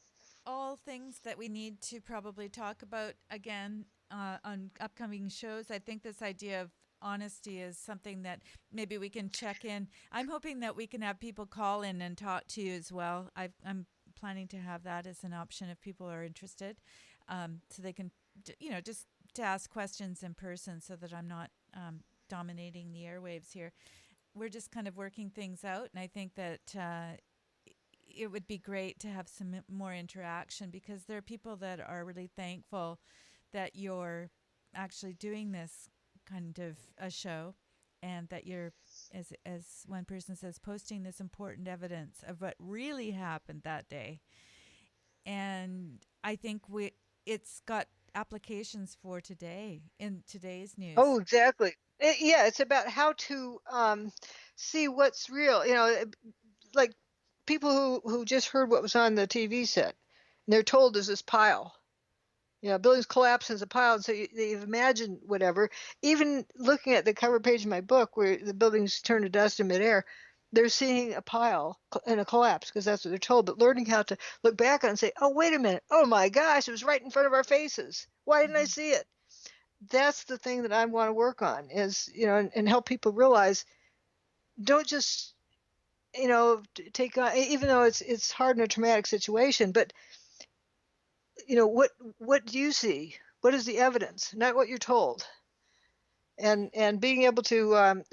all things that we need to probably talk about again on upcoming shows. I think this idea of honesty is something that maybe we can check in. I'm hoping that we can have people call in and talk to you as well. I'm planning to have that as an option if people are interested, so they can, just to ask questions in person, so that I'm not dominating the airwaves here. We're just kind of working things out, and I think that it would be great to have some more interaction, because there are people that are really thankful that you're actually doing this kind of a show, and that you're, as one person says, posting this important evidence of what really happened that day. And I think we it's got applications for today, in today's news. Oh, exactly. Yeah, it's about how to see what's real. Like people who just heard what was on the TV set, and they're told there's this pile. Buildings collapse as a pile, and so they've imagined whatever. Even looking at the cover page of my book, where the buildings turn to dust in midair, they're seeing a pile and a collapse because that's what they're told. But learning how to look back on and say, "Oh, wait a minute! Oh my gosh, it was right in front of our faces. Why didn't I Mm-hmm. see it?" That's the thing that I want to work on is and help people realize, don't just take on, even though it's hard in a traumatic situation, but what do you see? What is the evidence, not what you're told? And being able to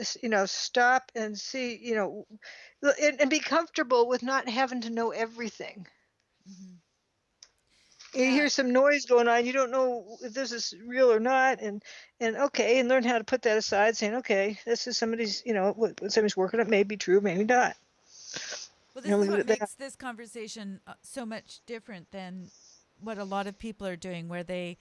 stop and see, and be comfortable with not having to know everything. Mm-hmm. You Yeah. hear some noise going on, you don't know if this is real or not, and okay, and learn how to put that aside, saying, okay, this is somebody's, what somebody's working on, may be true, maybe not. Well, this is Leave it what at that. makes this conversation so much different than what a lot of people are doing, where they,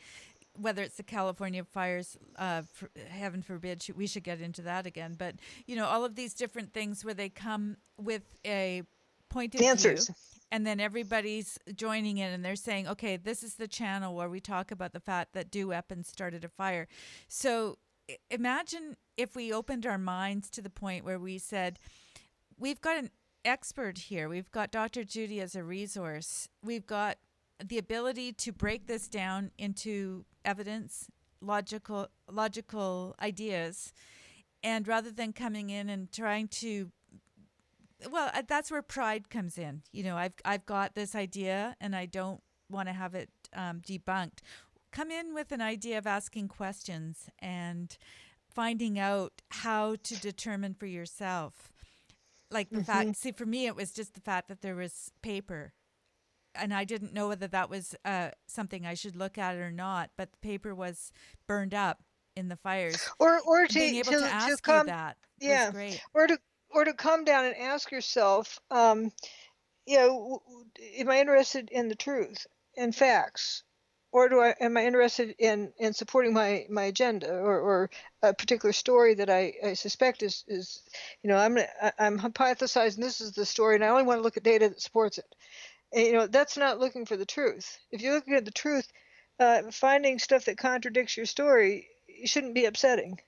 whether it's the California fires, heaven forbid, we should get into that again, but all of these different things where they come with a point of view, Answers. and then everybody's joining in, and they're saying, okay, this is the channel where we talk about the fact that dew weapons started a fire. So imagine if we opened our minds to the point where we said, we've got an expert here. We've got Dr. Judy as a resource. We've got the ability to break this down into evidence, logical ideas, and rather than coming in and trying to, well, that's where pride comes in. I've got this idea and I don't want to have it debunked. Come in with an idea of asking questions and finding out how to determine for yourself, like the Hmm. fact, see, for me, it was just the fact that there was paper, and I didn't know whether that was something I should look at or not, but the paper was burned up in the fires. Or And being to able to to ask you come, that was yeah, great. or to come down and ask yourself, am I interested in the truth and facts, or am I interested in supporting my agenda, or a particular story that I suspect is I'm hypothesizing this is the story, and I only want to look at data that supports it. And, that's not looking for the truth. If you're looking at the truth, finding stuff that contradicts your story shouldn't be upsetting.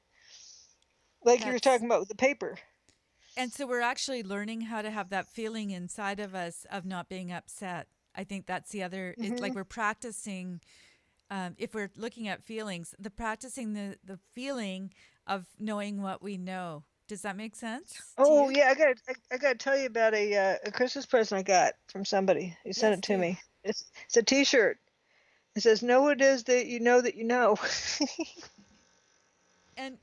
Like you were That's talking about with the paper. And so we're actually learning how to have that feeling inside of us of not being upset. I think that's the other, it's like Hmm. we're practicing if we're looking at feelings, the practicing the feeling of knowing what we know. Does that make sense to Oh you? yeah, I got to tell you about a Christmas present I got from somebody. He sent Yes, it to do. me. It's a T-shirt. It says, "Know what it is that you know that you know." And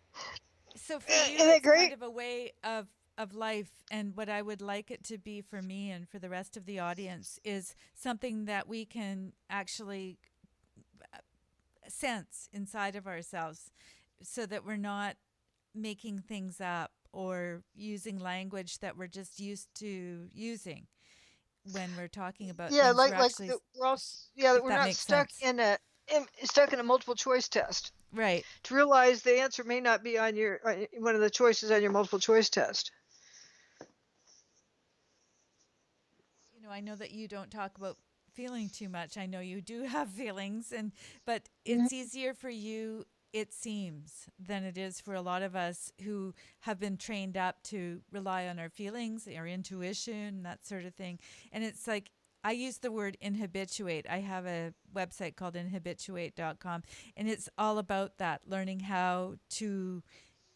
so for you, Isn't that it's kind great? of a way of life. And what I would like it to be for me and for the rest of the audience is something that we can actually sense inside of ourselves, so that we're not making things up or using language that we're just used to using when we're talking about Yeah, things. We're like actually, we're all yeah that if we're that not makes sense. stuck in a multiple choice test. Right. To realize the answer may not be on your one of the choices on your multiple choice test. I know that you don't talk about feeling too much. I know you do have feelings, but Mhm. it's easier for you, it seems, than it is for a lot of us who have been trained up to rely on our feelings, our intuition, that sort of thing. And it's like, I use the word inhabituate. I have a website called inhabituate.com, and it's all about that, learning how to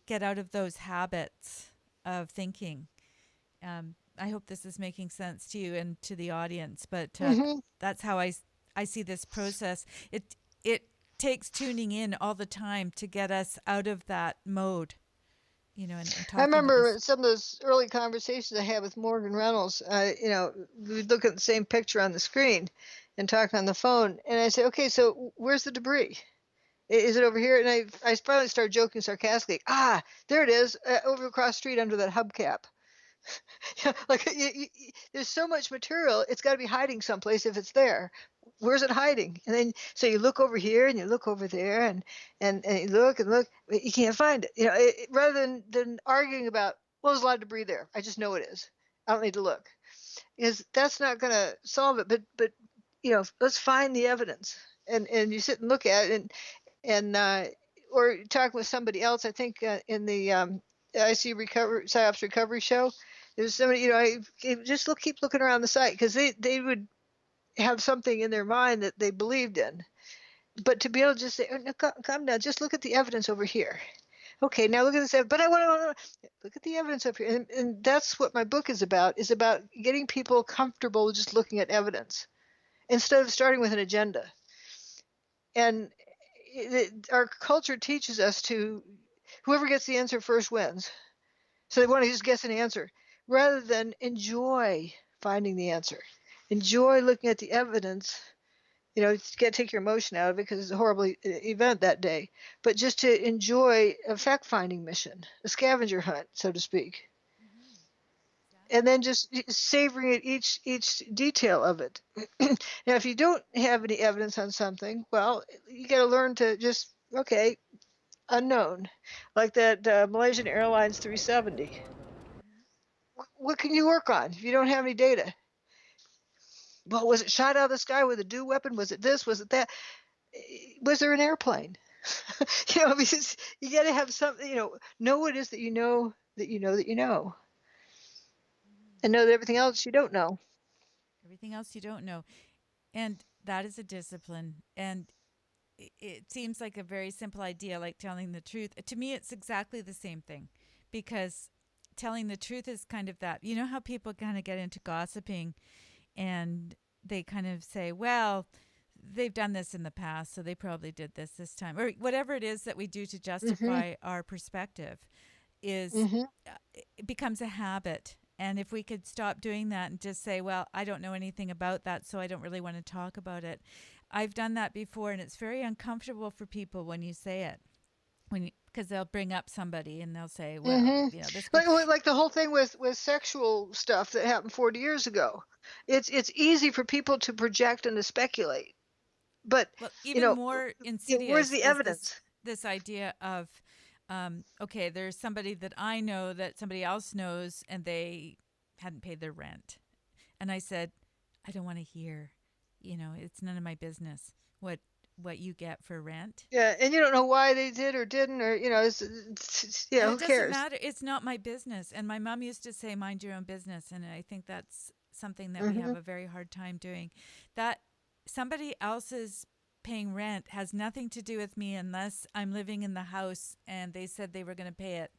get out of those habits of thinking. I hope this is making sense to you and to the audience, but Mhm. that's how I see this process. It takes tuning in all the time to get us out of that mode, and I talking about remember this. some of those early conversations I had with Morgan Reynolds. We'd look at the same picture on the screen and talk on the phone, and I say, "Okay, so where's the debris? Is it over here?" And I finally started joking sarcastically. Ah, there it is, over across the street under that hubcap. Like there's so much material, it's got to be hiding someplace if it's there. Where's it hiding? And then so you look over here and you look over there and you look and look, but you can't find it. Rather than arguing about, well, there's a lot of debris there. I just know it is. I don't need to look. Because that's not going to solve it. But let's find the evidence. And you sit and look at it and or talking with somebody else. I think in the IC recovery psyops recovery show, there's somebody, I just keep looking around the site because they would have something in their mind that they believed in. But to be able to just say, oh, no, come down, just look at the evidence over here. Okay, now look at this. But I want to look at the evidence up here, and that's what my book is about getting people comfortable just looking at evidence instead of starting with an agenda. And our culture teaches us to whoever gets the answer first wins. So they want to just guess an answer rather than enjoy finding the answer. Enjoy looking at the evidence. You got to take your emotion out of it because it's a horrible event that day. But just to enjoy a fact finding mission, a scavenger hunt, so to speak. Mm-hmm. And then Exactly. just savoring it each detail of it. Now, if you don't have any evidence on something, well, you got to learn to just okay, unknown, like that Malaysian Airlines 370. Mm-hmm. What can you work on if you don't have any data? Well, was it shot out of the sky with a dew weapon? Was it this? Was it that? Was there an airplane? Because you got to have something. Know what it is that you know that you know that you know, Mm-hmm. and know that everything else you don't know. Everything else you don't know, and that is a discipline. And it seems like a very simple idea, like telling the truth. To me, it's exactly the same thing, because telling the truth is kind of that. You know how people kind of get into gossiping and they kind of say, well, they've done this in the past, so they probably did this time, or whatever it is that we do to Mhm. justify our perspective is Mhm. it becomes a habit. And if we could stop doing that and just say, well, I don't know anything about that, so I don't really want to talk about it. I've done that before, and it's very uncomfortable for people when you say it, because they'll bring up somebody and they'll say, well, Mhm. this Like the whole thing with sexual stuff that happened 40 years ago. It's easy for people to project and to speculate, but well, you even know, more where's insidious the is this evidence? this idea of, okay, there's somebody that I know that somebody else knows, and they hadn't paid their rent, and I said, I don't want to hear, it's none of my business what you get for rent. Yeah, and you don't know why they did or didn't, or And it who doesn't cares? matter. It's not my business. And my mom used to say, mind your own business. And I think that's something that we have Mhm. a very hard time doing. That somebody else's paying rent has nothing to do with me unless I'm living in the house and they said they were going to pay it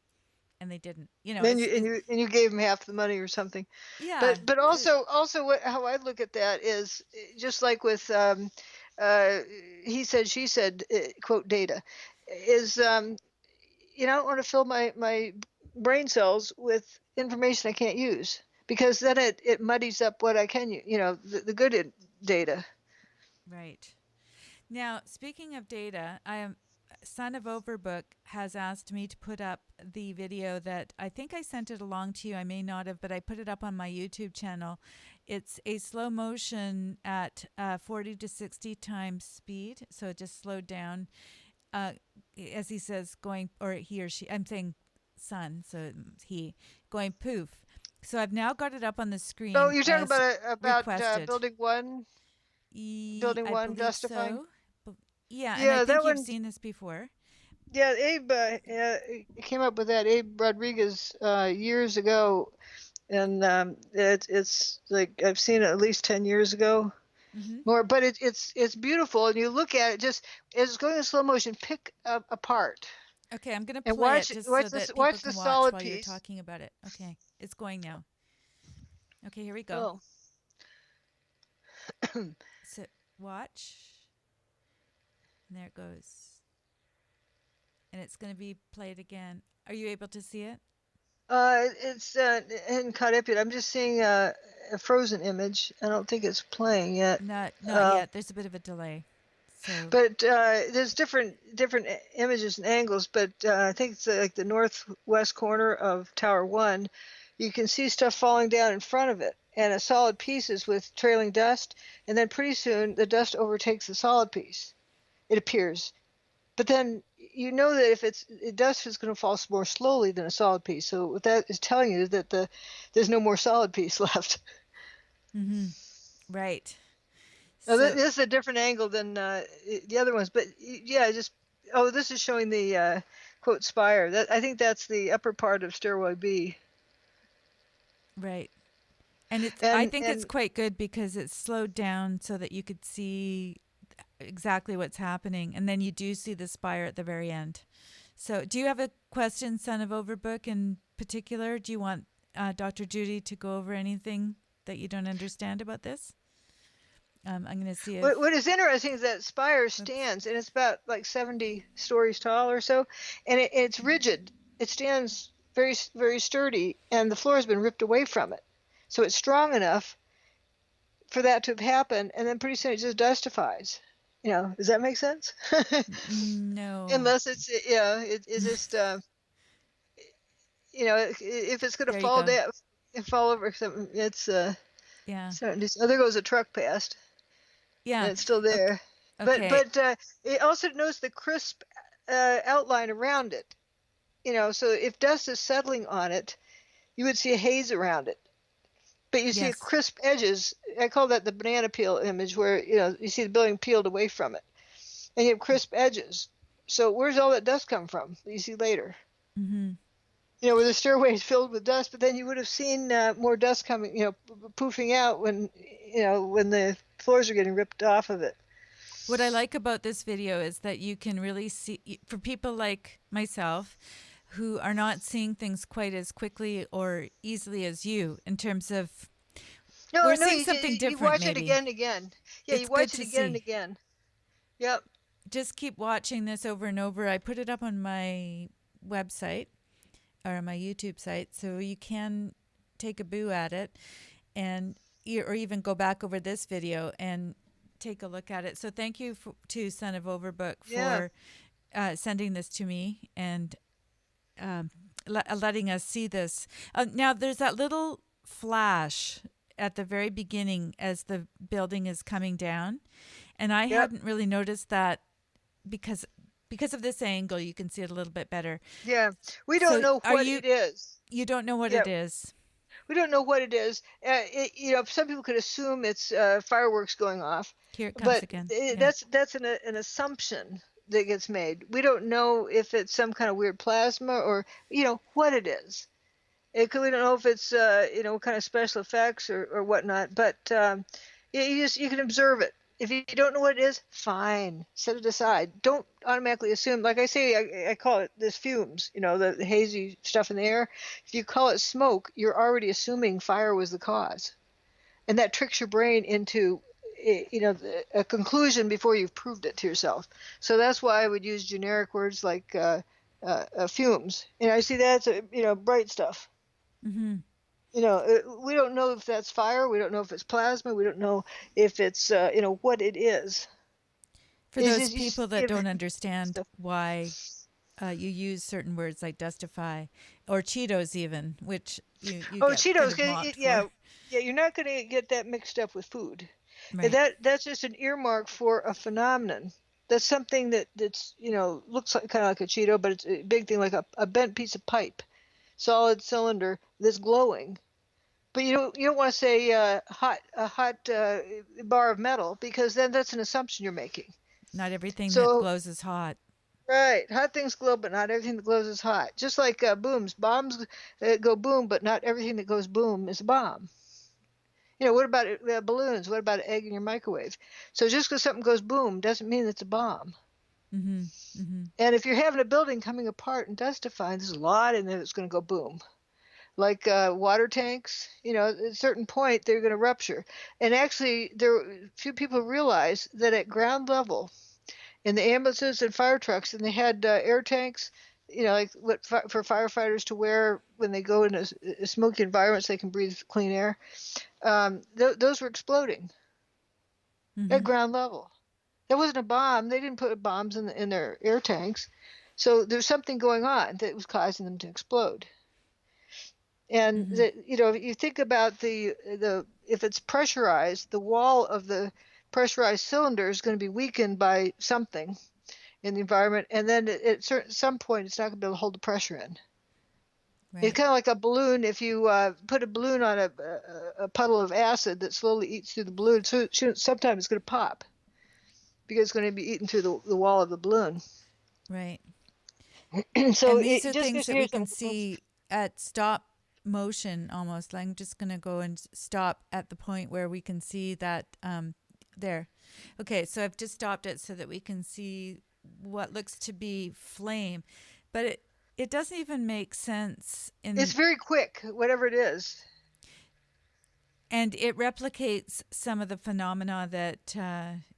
and they didn't. Then It's you gave him half the money or something. yeah. But also how I look at that is just like with uh, he said she said quote data is I don't want to fill my brain cells with information I can't use, because then it muddies up what I can the good data. Right. Now, speaking of data, I am Son of Overbook has asked me to put up the video that I think I sent it along to you. I may not have, but I put it up on my YouTube channel. It's a slow motion at 40 to 60 times speed. So it just slowed down, uh, as he says, going, or he or she, I'm saying son, so he, going poof. So I've now got it up on the So screen you're talking as about requested. building I one, believe justifying. so. Yeah, and I Yeah, that think you've one. seen this before. Yeah, Abe came up with that. Abe Rodriguez years ago, and it's like I've seen it at least 10 years ago, Mm-hmm. more. But it's beautiful, and you look at it just as it's going in slow motion. Pick up apart Okay, I'm going to and play it just so that people watch the can watch solid while you're piece. talking about it. Okay, it's going now. Okay, here we go. Oh, So watch. And there it goes. And it's going to be played again. Are you able to see it? it's it hadn't caught up yet. I'm just seeing a frozen image. I don't think it's playing yet. Not Uh, yet. There's a bit of a delay. So, But there's different images and angles. But I think it's like the northwest corner of Tower One. You can see stuff falling down in front of it, and a solid pieces with trailing dust. And then pretty soon the dust overtakes the solid piece. It appears. But then you know that if dust is going to fall more slowly than a solid piece. So what that is telling you is that there's no more solid piece left. mm-hmm. Right. Now, So, this is a different angle than the other ones, but yeah, just this is showing the quote spire. That I think that's the upper part of stairway B. right. And I And think it's quite good because it's slowed down so that you could see exactly what's happening. And then you do see the spire at the very end. So, do you have a question, Son of Overbook, in particular? Do you want Dr. Judy to go over anything that you don't understand about this? I'm going to see if. what is interesting is that spire Oops. stands, and it's about like 70 stories tall or so, and it's rigid. It stands very sturdy, and the floor has been ripped away from it, so it's strong enough for that to have happened, and then pretty soon it just dustifies. Does that make sense? No. Unless it's just if it's going to There you fall go. down and fall over something, it's Yeah. so there goes a truck past, Yeah. and it's still Okay. there. But Okay. it also knows the crisp outline around it. So if dust is settling on it, you would see a haze around it. But you see Yes. crisp edges. I call that the banana peel image, where you see the building peeled away from it, and you have crisp edges. So where's all that dust come from? You see later. Mm-hmm. Where the stairway is filled with dust, but then you would have seen more dust coming, poofing out when the floors are getting ripped off of it. What I like about this video is that you can really see, for people like myself who are not seeing things quite as quickly or easily as you, in terms of No, we're no, seeing something you different, watch it maybe. again and again. Yeah, It's you good watch it to again and see. again. Yep. Just keep watching this over and over. I put it up on my website or on my YouTube site, so you can take a boo at it and or even go back over this video and take a look at it. So thank you to Son of Overbook Yeah. for sending this to me and letting us see this. Now there's that little flash at the very beginning as the building is coming down, and I Yep. hadn't really noticed that because of this angle you can see it a little bit better. Yeah. We don't So know are what you it is. you don't know what Yeah. it is? We don't know what it is. Some people could assume it's fireworks going off, Here it comes but again. Yeah. that's an assumption that gets made. We don't know if it's some kind of weird plasma or what it is. We don't know if it's what kind of special effects or whatnot. But you can observe it. If you don't know what it is, fine, set it aside. Don't automatically assume. Like I say, I call it this fumes, the hazy stuff in the air. If you call it smoke, you're already assuming fire was the cause. And that tricks your brain into a conclusion before you've proved it to yourself. So that's why I would use generic words like fumes. And I see that's bright stuff. Mm-hmm. We don't know if that's fire. We don't know if it's plasma. We don't know if it's what it is. For those people that don't understand why you use certain words like dustify or Cheetos even, which you get Cheetos, kind of mocked yeah, for. you're not going to get that mixed up with food. Right. That's just an earmark for a phenomenon. That's something that's looks like, kind of like a Cheeto, but it's a big thing, like a bent piece of pipe, solid cylinder that's glowing. But you don't want to say a hot bar of metal, because then that's an assumption you're making. Not everything that So glows is hot. right, hot things glow, but not everything that glows is hot. Just like bombs go boom, but not everything that goes boom is a bomb. What about balloons? What about an egg in your microwave? So just because something goes boom doesn't mean it's a bomb. Mm-hmm. Mm-hmm. And if you're having a building coming apart and dustifying, there's a lot in there that's going to go boom. Like water tanks, at a certain point they're going to rupture. And actually, few people realize that at ground level, in the ambulances and fire trucks, and they had air tanks, like what for firefighters to wear when they go in a smoky environment so they can breathe clean air. Those were exploding at ground level. That wasn't a bomb. They didn't put bombs in their air tanks. So there's something going on that was causing them to explode. And if you think about if it's pressurized, the wall of the pressurized cylinder is going to be weakened by something in the environment, and then at some point it's not going to be able to hold the pressure in. Right. It's kind of like a balloon. If you put a balloon on a puddle of acid that slowly eats through the balloon, so sometimes it's going to pop because it's going to be eaten through the wall of the balloon. Right. So and these are things that we can see at stop motion almost. I'm just going to go and stop at the point where we can see that there. Okay, so I've just stopped it so that we can see what looks to be flame, but it doesn't even make sense. It's very quick, whatever it is. And it replicates some of the phenomena that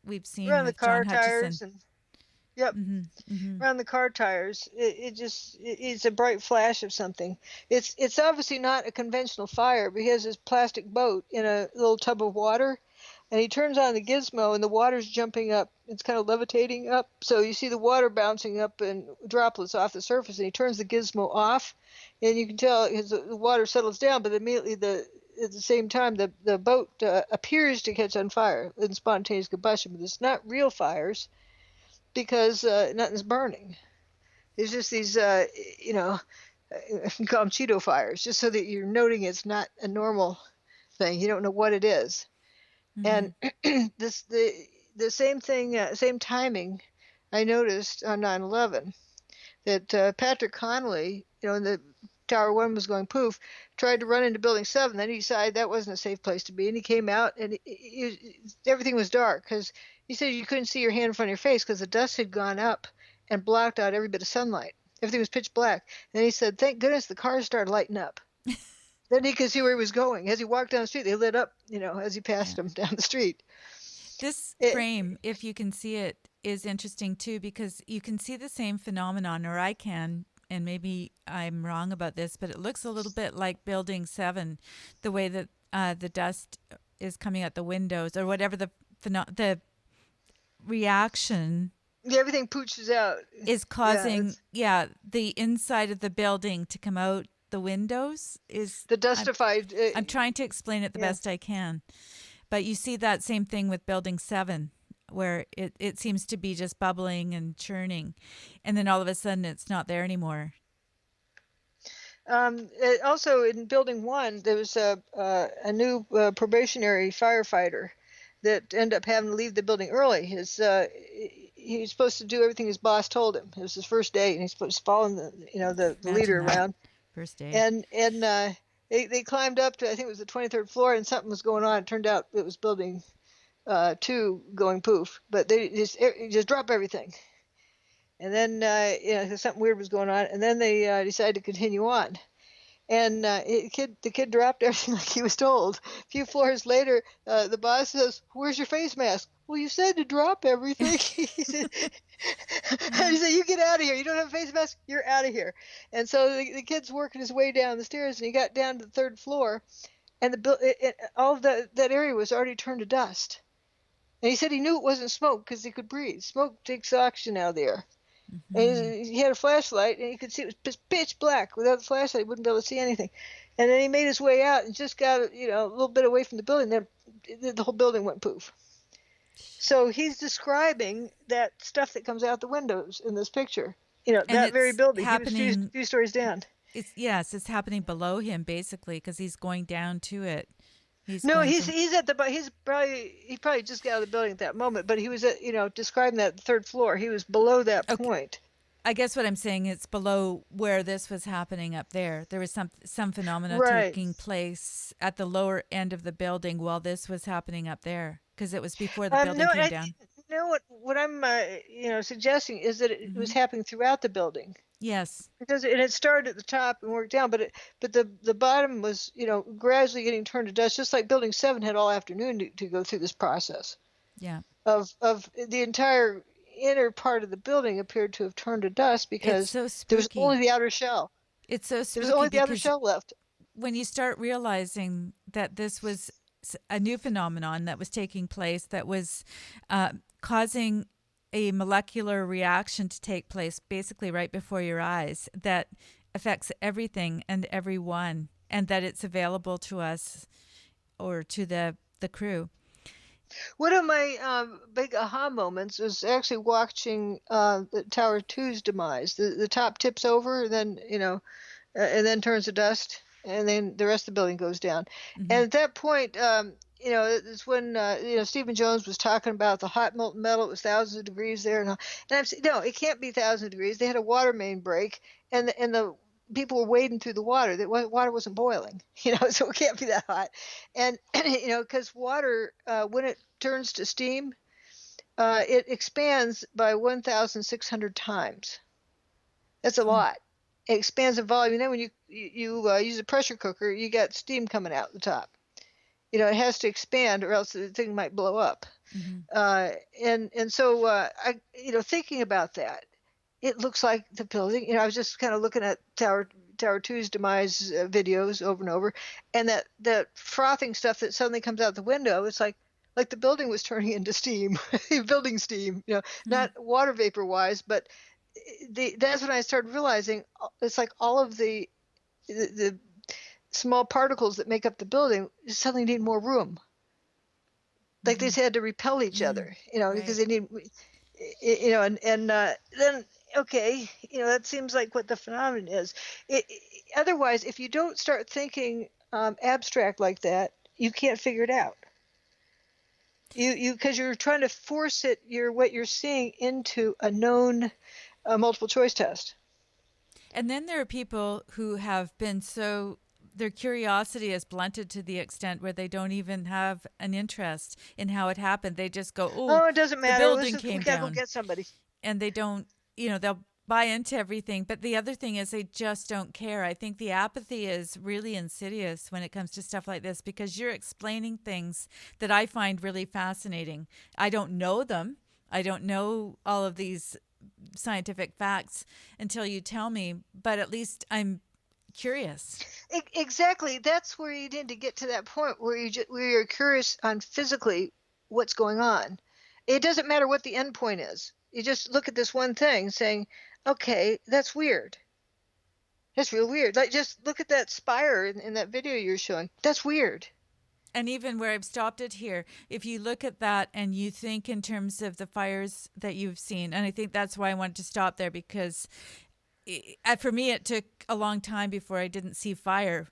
we've seen around with the car John tires Hutchison. Yep. Around the car tires, it's a bright flash of something. It's obviously not a conventional fire, but he has this plastic boat in a little tub of water, and he turns on the gizmo, and the water's jumping up. It's kind of levitating up, so you see the water bouncing up and droplets off the surface, and he turns the gizmo off, and you can tell the water settles down, but immediately at the same time the boat appears to catch on fire in spontaneous combustion, but it's not real fires, because nothing's burning. It's just these, you can call them Cheeto fires, just so that you're noting it's not a normal thing. You don't know what it is. And the same thing, same timing, I noticed on 9/11, that Patrick Connolly, in the Tower 1 was going poof, tried to run into Building 7. Then he decided that wasn't a safe place to be, and he came out, and everything was dark, because he said you couldn't see your hand in front of your face because the dust had gone up and blocked out every bit of sunlight. Everything was pitch black. And then he said, thank goodness the cars started lighting up. Then he could see where he was going. As he walked down the street, they lit up, as he passed him down the street. This frame, if you can see it, is interesting too, because you can see the same phenomenon, or I can, and maybe I'm wrong about this, but it looks a little bit like Building 7, the way that the dust is coming out the windows, or whatever the reaction. Yeah, everything pooches out. Is causing, the inside of the building to come out the windows. Is the dustified. I'm trying to explain it the best I can. But you see that same thing with Building 7, where it seems to be just bubbling and churning. And then all of a sudden it's not there anymore. Also in Building 1, there was a new probationary firefighter that ended up having to leave the building early. He was supposed to do everything his boss told him. It was his first day, and he's supposed to follow the leader around. First day. And they climbed up to, I think it was the 23rd floor, and something was going on. It turned out it was Building two going poof, but they just drop everything. And then something weird was going on, and then they decided to continue on. And the kid dropped everything like he was told. A few floors later, the boss says, "Where's your face mask?" "Well, you said to drop everything." He said, "You get out of here. You don't have a face mask. You're out of here." And so the kid's working his way down the stairs, and he got down to the third floor, and all of that area was already turned to dust. And he said he knew it wasn't smoke because he could breathe. Smoke takes oxygen out of the air. Mm-hmm. And he had a flashlight, and he could see it was pitch black. Without the flashlight, he wouldn't be able to see anything. And then he made his way out and just got a little bit away from the building. Then the whole building went poof. So he's describing that stuff that comes out the windows in this picture. That very building. He was a few stories down. It's happening below him basically because he's going down to it. He's probably just got out of the building at that moment, but he was describing that third floor. He was below that point. I guess what I'm saying is below where this was happening up there. There was some phenomena taking place at the lower end of the building while this was happening up there because it was before the building came down. What I'm suggesting is that it was happening throughout the building. Yes. Because it started at the top and worked down, but the bottom was gradually getting turned to dust, just like Building 7 had all afternoon to go through this process. Yeah. Of the entire inner part of the building appeared to have turned to dust because there was only the outer shell. It's so spooky. There was only the outer shell left. When you start realizing that this was a new phenomenon that was taking place, that was causing a molecular reaction to take place basically right before your eyes that affects everything and everyone, and that it's available to us or to the crew. One of my big aha moments was actually watching the Tower 2's demise. The top tips over, and then turns to dust, and then the rest of the building goes down. Mm-hmm. And at that point, it's when Stephen Jones was talking about the hot molten metal. It was thousands of degrees there, and I'm saying, no, it can't be thousands of degrees. They had a water main break, and the people were wading through the water. The water wasn't boiling, so it can't be that hot. And because water, when it turns to steam, it expands by 1,600 times. That's a lot. It expands in volume. And then when you use a pressure cooker, you got steam coming out the top. It has to expand or else the thing might blow up. Mm-hmm. And so thinking about that, it looks like the building. I was just kind of looking at Tower 2's demise videos over and over, and that frothing stuff that suddenly comes out the window. It's like the building was turning into steam, building steam. Mm-hmm. Not water vapor wise, but that's when I started realizing it's like all of the small particles that make up the building suddenly need more room. Like they just had to repel each other, because they need, and then, okay, that seems like what the phenomenon is. Otherwise, if you don't start thinking abstract like that, you can't figure it out. Because you're trying to force what you're seeing into a known multiple choice test. And then there are people who have been their curiosity is blunted to the extent where they don't even have an interest in how it happened. They just go, "Oh, it doesn't matter. The building came down." Go get somebody. And they don't, they'll buy into everything. But the other thing is they just don't care. I think the apathy is really insidious when it comes to stuff like this because you're explaining things that I find really fascinating. I don't know them. I don't know all of these scientific facts until you tell me, but at least I'm curious. Exactly. That's where you need to get to that point where you're curious on physically what's going on. It doesn't matter what the end point is. You just look at this one thing saying, okay, that's weird. That's real weird. Like just look at that spire in that video you're showing. That's weird. And even where I've stopped it here, if you look at that and you think in terms of the fires that you've seen, and I think that's why I wanted to stop there because for me, it took a long time before I didn't see fire.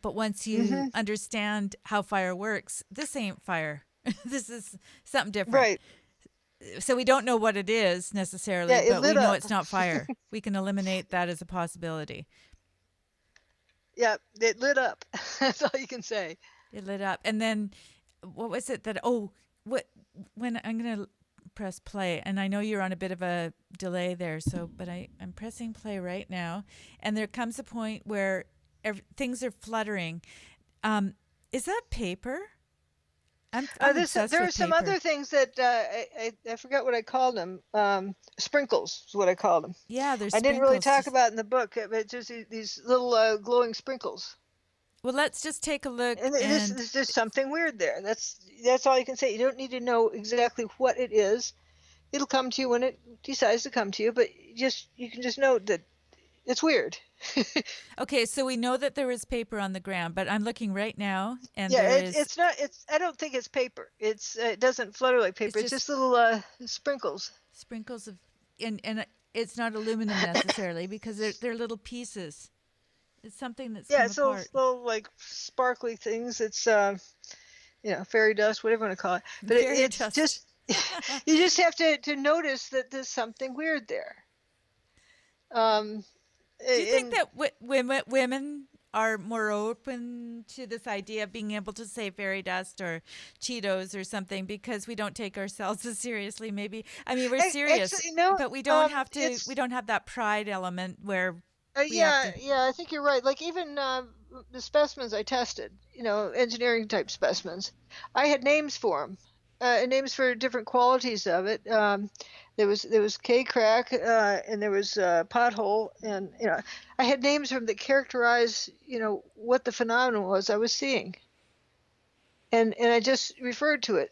But once you understand how fire works, this ain't fire. This is something different. Right. So we don't know what it is necessarily, but we know it's not fire. We can eliminate that as a possibility. Yeah, it lit up. That's all you can say. It lit up. And then what was it that, when I'm going to press play, and I know you're on a bit of a delay there, but I'm pressing play right now, and there comes a point where things are fluttering. Is that paper? I'm obsessed There with are some paper. other things that I forgot what I called them. Sprinkles is what I called them. Yeah, there's I didn't really sprinkles. talk about in the book, but just these little glowing sprinkles. Well, let's just take a look. And And there's just something weird there. That's all you can say. You don't need to know exactly what it is. It'll come to you when it decides to come to you, but you can just note that it's weird. okay, so we know that there is paper on the ground, but I'm looking right now, and Yeah, there is. it's not. I don't think it's paper. It doesn't flutter like paper. It's It's just just little sprinkles. sprinkles of, and it's not aluminum necessarily because they're little pieces. It's something that's Yeah, come it's apart. little like sparkly things. It's fairy dust, whatever you want to call it. But Fairy it's dust. just you just have to notice that there's something weird there. Do you think And that women are more open to this idea of being able to say fairy dust or Cheetos or something because we don't take ourselves as seriously? Maybe I mean we're serious, actually, but we don't have to. We it's don't have that pride element where we have yeah, to. yeah. I think you're right. Like even the specimens I tested, engineering type specimens, I had names for them, names for different qualities of it. There was K crack, and there was pothole, and I had names for them that characterize what the phenomenon was I was seeing, and I just referred to it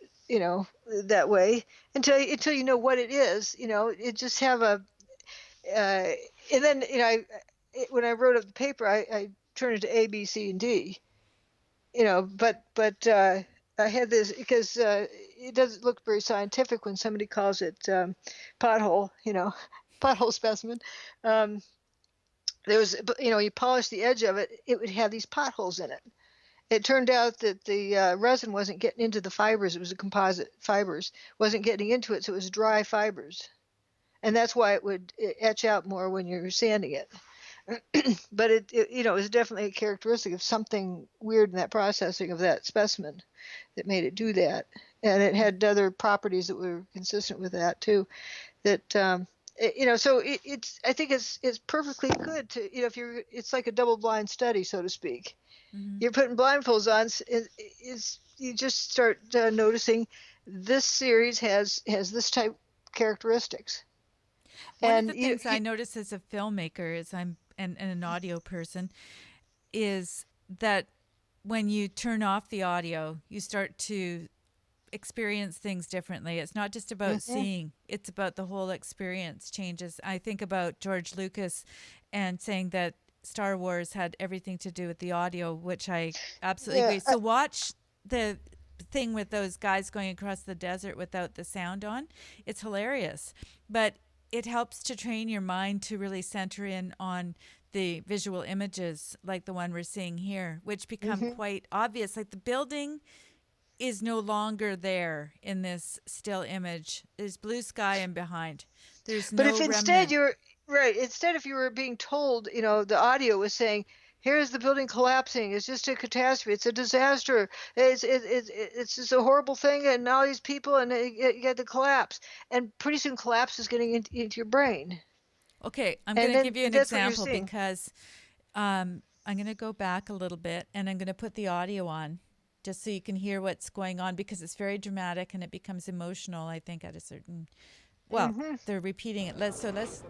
that way until you know what it is. It just have a and then when I wrote up the paper, I turned it to A, B, C, and D. But I had this because it doesn't look very scientific when somebody calls it pothole, pothole specimen. Um, there was, you polish the edge of it, it would have these potholes in it. It turned out that the resin wasn't getting into the fibers. It was a composite fibers, wasn't getting into it, so it was dry fibers. And that's why it would etch out more when you're sanding it. But it was definitely a characteristic of something weird in that processing of that specimen that made it do that, and it had other properties that were consistent with that too. That so it's I think it's perfectly good to if it's like a double-blind study, so to speak. Mm-hmm. You're putting blindfolds on, you just start noticing this series has this type characteristics. One of And the things I notice as a filmmaker is and an audio person is that when you turn off the audio, you start to experience things differently. It's not just about seeing, it's about the whole experience changes. I think about George Lucas and saying that Star Wars had everything to do with the audio, which I absolutely agree. So watch the thing with those guys going across the desert without the sound on. It's hilarious. But it helps to train your mind to really center in on the visual images like the one we're seeing here, which become quite obvious. Like the building is no longer there in this still image. There's blue sky in behind. There's no remnant. But if instead instead if you were being told, the audio was saying, here's the building collapsing. It's just a catastrophe. It's a disaster. It's just a horrible thing, and all these people, and you get the collapse. And pretty soon, collapse is getting into your brain. Okay, I'm going to give you an example because I'm going to go back a little bit, and I'm going to put the audio on just so you can hear what's going on because it's very dramatic and it becomes emotional. I think at a certain, they're repeating it. Let's hear this.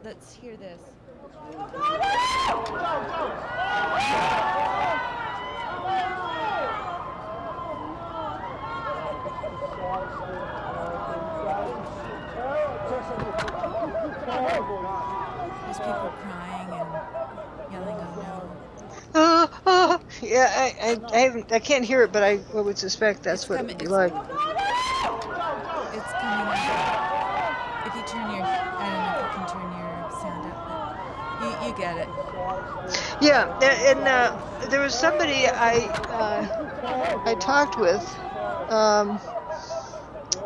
There's people crying and yelling, "Oh no!" Yeah, I can't hear it, but I would suspect that's what it would be like. It's coming up. If you turn I don't know if you can turn your sound up, but you get it. Yeah, and there was somebody I talked with.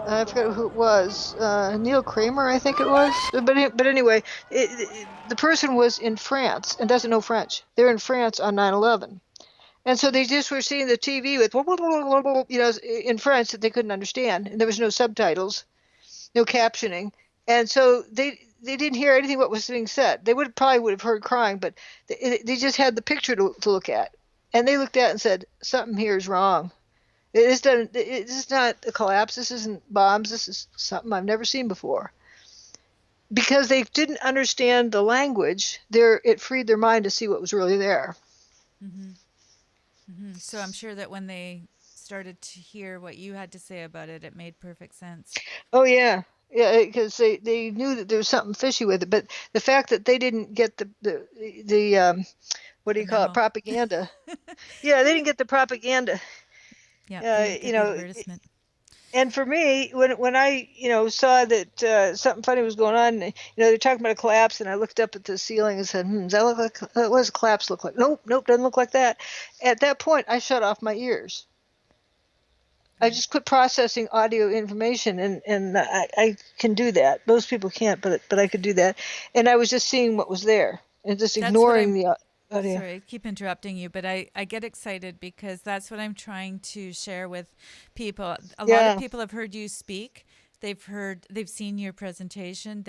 I forget who it was. Neil Kramer, I think it was. But anyway, the person was in France and doesn't know French. They're in France on 9/11, And so they just were seeing the TV with, in French that they couldn't understand, and there was no subtitles, no captioning, and so they didn't hear anything what was being said. They would have heard crying, but they just had the picture to look at, and they looked at it and said, something here is wrong. It's not a collapse. This isn't bombs. This is something I've never seen before. Because they didn't understand the language, it freed their mind to see what was really there. Mm-hmm. Mm-hmm. So I'm sure that when they started to hear what you had to say about it, it made perfect sense. Oh yeah, yeah, because they knew that there was something fishy with it, but the fact that they didn't get the what do The you call it, memo. propaganda. Yeah, they didn't get the propaganda. Yeah, they didn't You get the know, advertisement. and for me, when I saw that something funny was going on, they're talking about a collapse, and I looked up at the ceiling and said, "Does that look like what does a collapse look like?" Nope, nope, doesn't look like that. At that point, I shut off my ears. I Right. just quit processing audio information, and I can do that. Most people can't, but I could do that. And I was just seeing what was there and just That's what ignoring I'm the audio. sorry, I keep interrupting you, but I get excited because that's what I'm trying to share with people. A lot of Yeah, people have heard you speak. They've seen your presentation.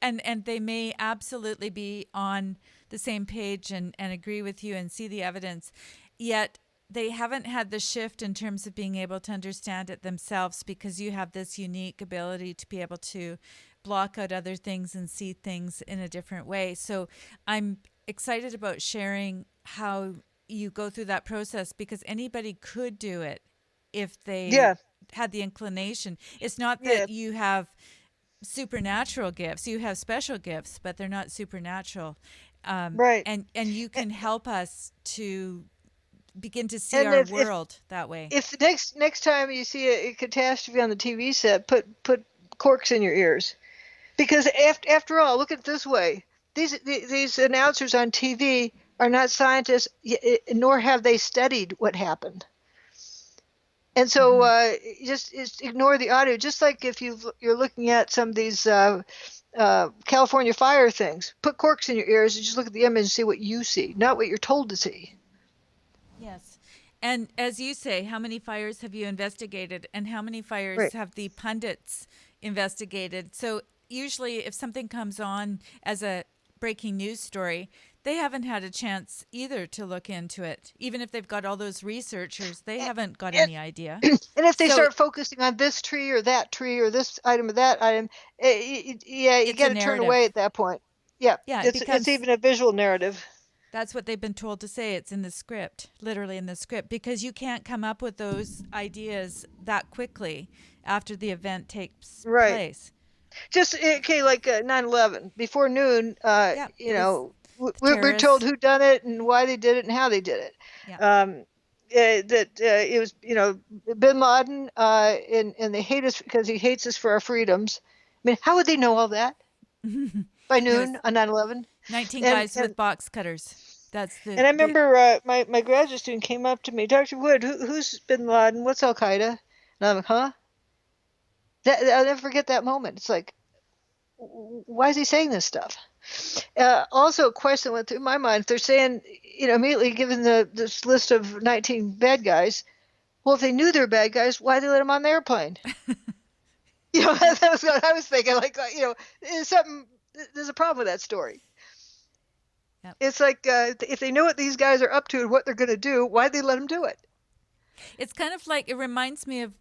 And they may absolutely be on the same page and agree with you and see the evidence. Yet they haven't had the shift in terms of being able to understand it themselves because you have this unique ability to be able to block out other things and see things in a different way. So I'm excited about sharing how you go through that process because anybody could do it if they yeah, had the inclination. It's not yeah. that you have supernatural gifts. You have special gifts, but they're not supernatural. Right. And you can help us to begin to see And our if world that way. if the next time you see a catastrophe on the TV set, put corks in your ears, because after all, look at it this way: these announcers on TV are not scientists, nor have they studied what happened. And so Mm-hmm. just ignore the audio. Just like if you're looking at some of these California fire things, put corks in your ears and just look at the image and see what you see, not what you're told to see. Yes. And as you say, how many fires have you investigated and how many fires Right. have the pundits investigated? So usually if something comes on as a breaking news story, they haven't had a chance either to look into it. Even if they've got all those researchers, they haven't got And, any idea. and if they So start focusing on this tree or this item or that item, yeah, you it's a got to turn away narrative. at that point. Yeah, Yeah, it it's becomes even a visual narrative. that's what they've been told to say. It's in the script, literally in the script, because you can't come up with those ideas that quickly after the event takes Right. place. Just okay, like 9/11. Before noon, Yeah, it was the we're told terrorists. who done it and why they did it and how they did it. Yeah. That it was, Bin Laden, and they hate us because he hates us for our freedoms. I mean, how would they know all that by It was noon on 9/11? 19 And guys with and box cutters. That's and I the remember my graduate student came up to me, Dr. Wood, who's Bin Laden? What's Al Qaeda? And I'm like, huh? I'll never forget that moment. It's like, why is he saying this stuff? Also, a question went through my mind. If they're saying, immediately given this list of 19 bad guys, well, if they knew they're bad guys, why did they let them on the airplane? yeah. That was what I was thinking. Like, there's a problem with that story. Yep. It's like if they know what these guys are up to and what they're going to do, why did they let them do it? It's kind of like it reminds me of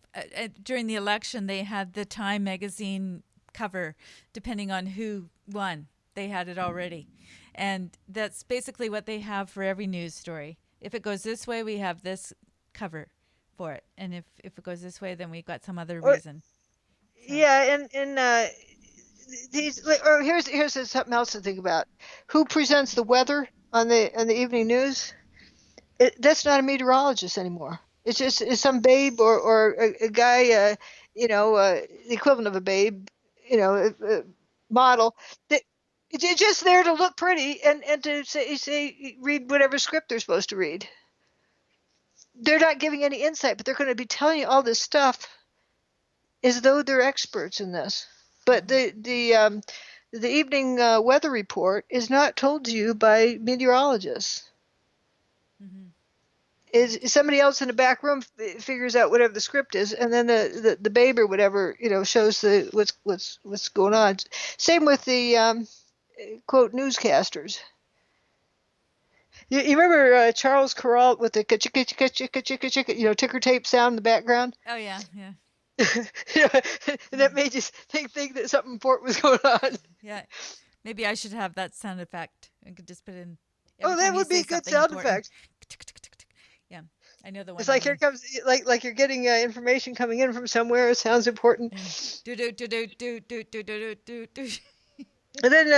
during the election they had the Time magazine cover depending on who won. They had it already. And that's basically what they have for every news story. If it goes this way, we have this cover for it. And if it goes this way, then we've got some other Or, reason. So, yeah, and these. Or here's something else to think about. Who presents the weather on the evening news? That's not a meteorologist anymore. It's some babe or a guy, the equivalent of a babe, model that it's just there to look pretty and to say read whatever script they're supposed to read. They're not giving any insight, but they're going to be telling you all this stuff as though they're experts in this. But mhm, the evening weather report is not told to you by meteorologists. mhm. is somebody else in the back room figures out whatever the script is, and then the babe or whatever shows the what's going on. Same with the quote newscasters. You remember Charles Corral with the ticker tape sound in the background? Oh yeah, yeah, And that made you think that something important was going on. yeah. Maybe I should have that sound effect. I could just put in Oh, every that time you would be say a good something sound important. effect. Yeah, I know the one It's I like here mean. comes like you're getting information coming in from somewhere. It sounds important. Yeah. Do do do do do do do do do do. And then,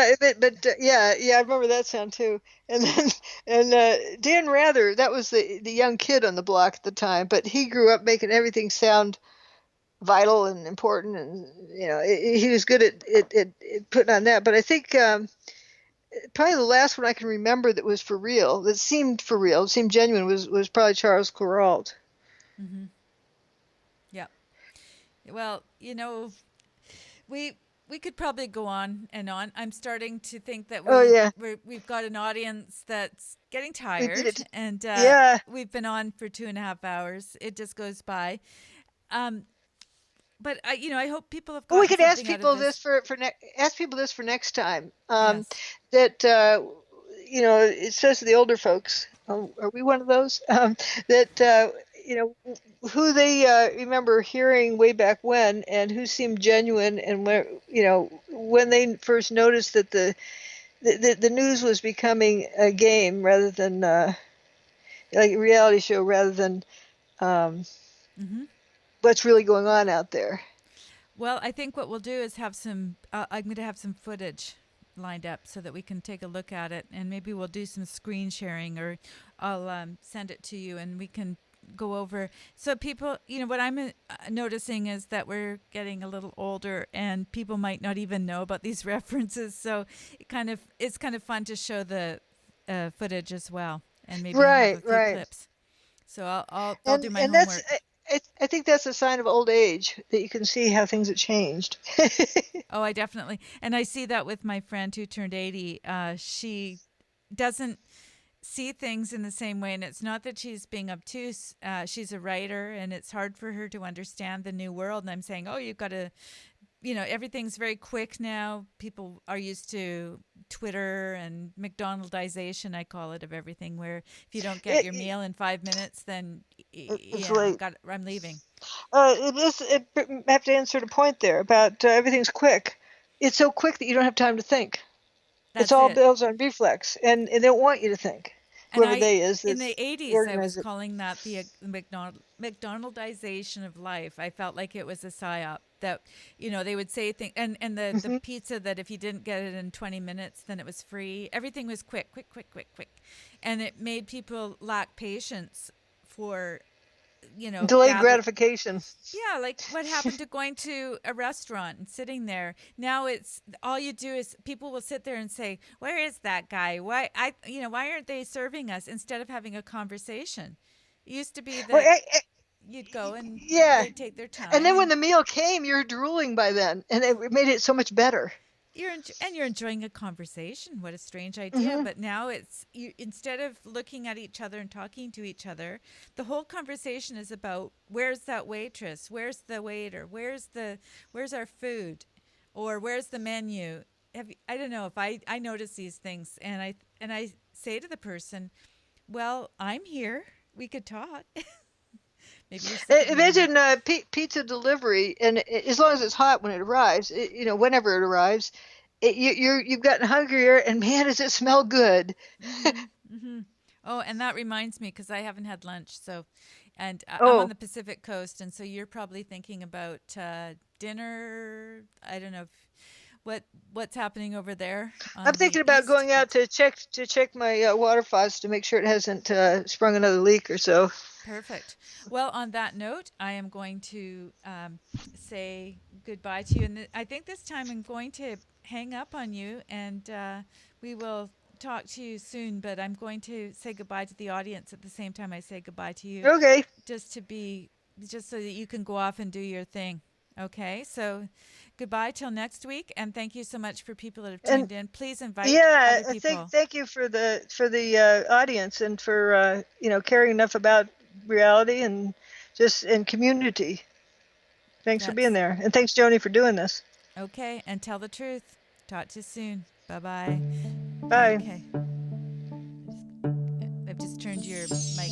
yeah, I remember that sound too. And then, and Dan Rather, that was the young kid on the block at the time, but he grew up making everything sound vital and important, and he was good at putting on that. But I think probably the last one I can remember that was for real, that seemed for real, seemed genuine, was probably Charles Corralt. Mm-hmm. Yeah. Well, we we could probably go on and on. I'm starting to think that Oh yeah, we've got an audience that's getting we did tired, it. and Yeah. we've been on for 2.5 hours. It just goes by. Um, but I hope people have Well, we gotten could ask something out of people this this. ask people this for next time. Yes. That it says to the older folks. Are we one of those? That who they remember hearing way back when, and who seemed genuine, and where when they first noticed that the news was becoming a game rather than like a reality show rather than um, Mm-hmm. what's really going on out there. Well, I think what we'll do is have some. I'm going to have some footage lined up so that we can take a look at it, and maybe we'll do some screen sharing, or I'll send it to you, and we can go over. So people, what I'm noticing is that we're getting a little older, and people might not even know about these references. So it's kind of fun to show the footage as well, and maybe have Right, a few right. clips. So I'll And do my and that's homework. I think that's a sign of old age that you can see how things have changed. Oh, I definitely, and I see that with my friend who turned 80. She doesn't see things in the same way, and it's not that she's being obtuse. She's a writer, and it's hard for her to understand the new world. And I'm saying, oh, you've got to, everything's very quick now. People are used to Twitter and McDonaldization, I call it, of everything. Where if you don't get your it, meal in 5 minutes, then it's yeah, late. I'm leaving. It is. I have to answer the point there about everything's quick. It's so quick that you don't have time to think. It's That's all it. builds on reflex, and they don't want you to think. And Whoever they is in that's the 80s, I was organized it. calling that the McDonaldization of life. I felt like it was a psyop that, they would say things, and the Hmm. pizza that if you didn't get it in 20 minutes, then it was free. Everything was quick, quick, quick, quick, quick. And it made people lack patience for, Delayed gather. gratification. Yeah, like what happened to going to a restaurant and sitting there? Now it's all you do is people will sit there and say, "Where is that guy? Why aren't they serving us?" Instead of having a conversation. It used to be Well, that you'd go and yeah. they'd take their And time, then when and the meal came, you're drooling by then, and it made it so much better. you're enjoying a conversation. What a strange idea! Hmm. But now it's you instead of looking at each other and talking to each other, the whole conversation is about where's that waitress, where's the waiter, where's our food, or where's the menu. I don't know if I notice these things, and I say to the person, well, I'm here. We could talk. Maybe you're sick of me now. Imagine pizza delivery, and as long as it's hot when it arrives, whenever it arrives, you've gotten hungrier, and man, does it smell good. Mm-hmm. Mm-hmm. Oh, and that reminds me because I haven't had lunch. So, and I'm on Oh, the Pacific Coast, and so you're probably thinking about dinner. I don't know what's happening over there I'm on thinking the about east. going out But to check my water faucet to make sure it hasn't sprung another leak or so. perfect. Well, on that note, I am going to say goodbye to you, and I think this time I'm going to hang up on you, and we will talk to you soon. But I'm going to say goodbye to the audience at the same time I say goodbye to you, Okay. just to be just so that you can go off and do your thing. Okay, so goodbye till next week, and thank you so much for people that have And tuned in. Please invite yeah, other I think people. thank you for the audience and for caring enough about reality and just in community. Thanks for being That's there, and thanks Joni for doing this. okay, and tell the truth. Talk to you soon. Bye bye. Bye. Okay, I've just turned your mic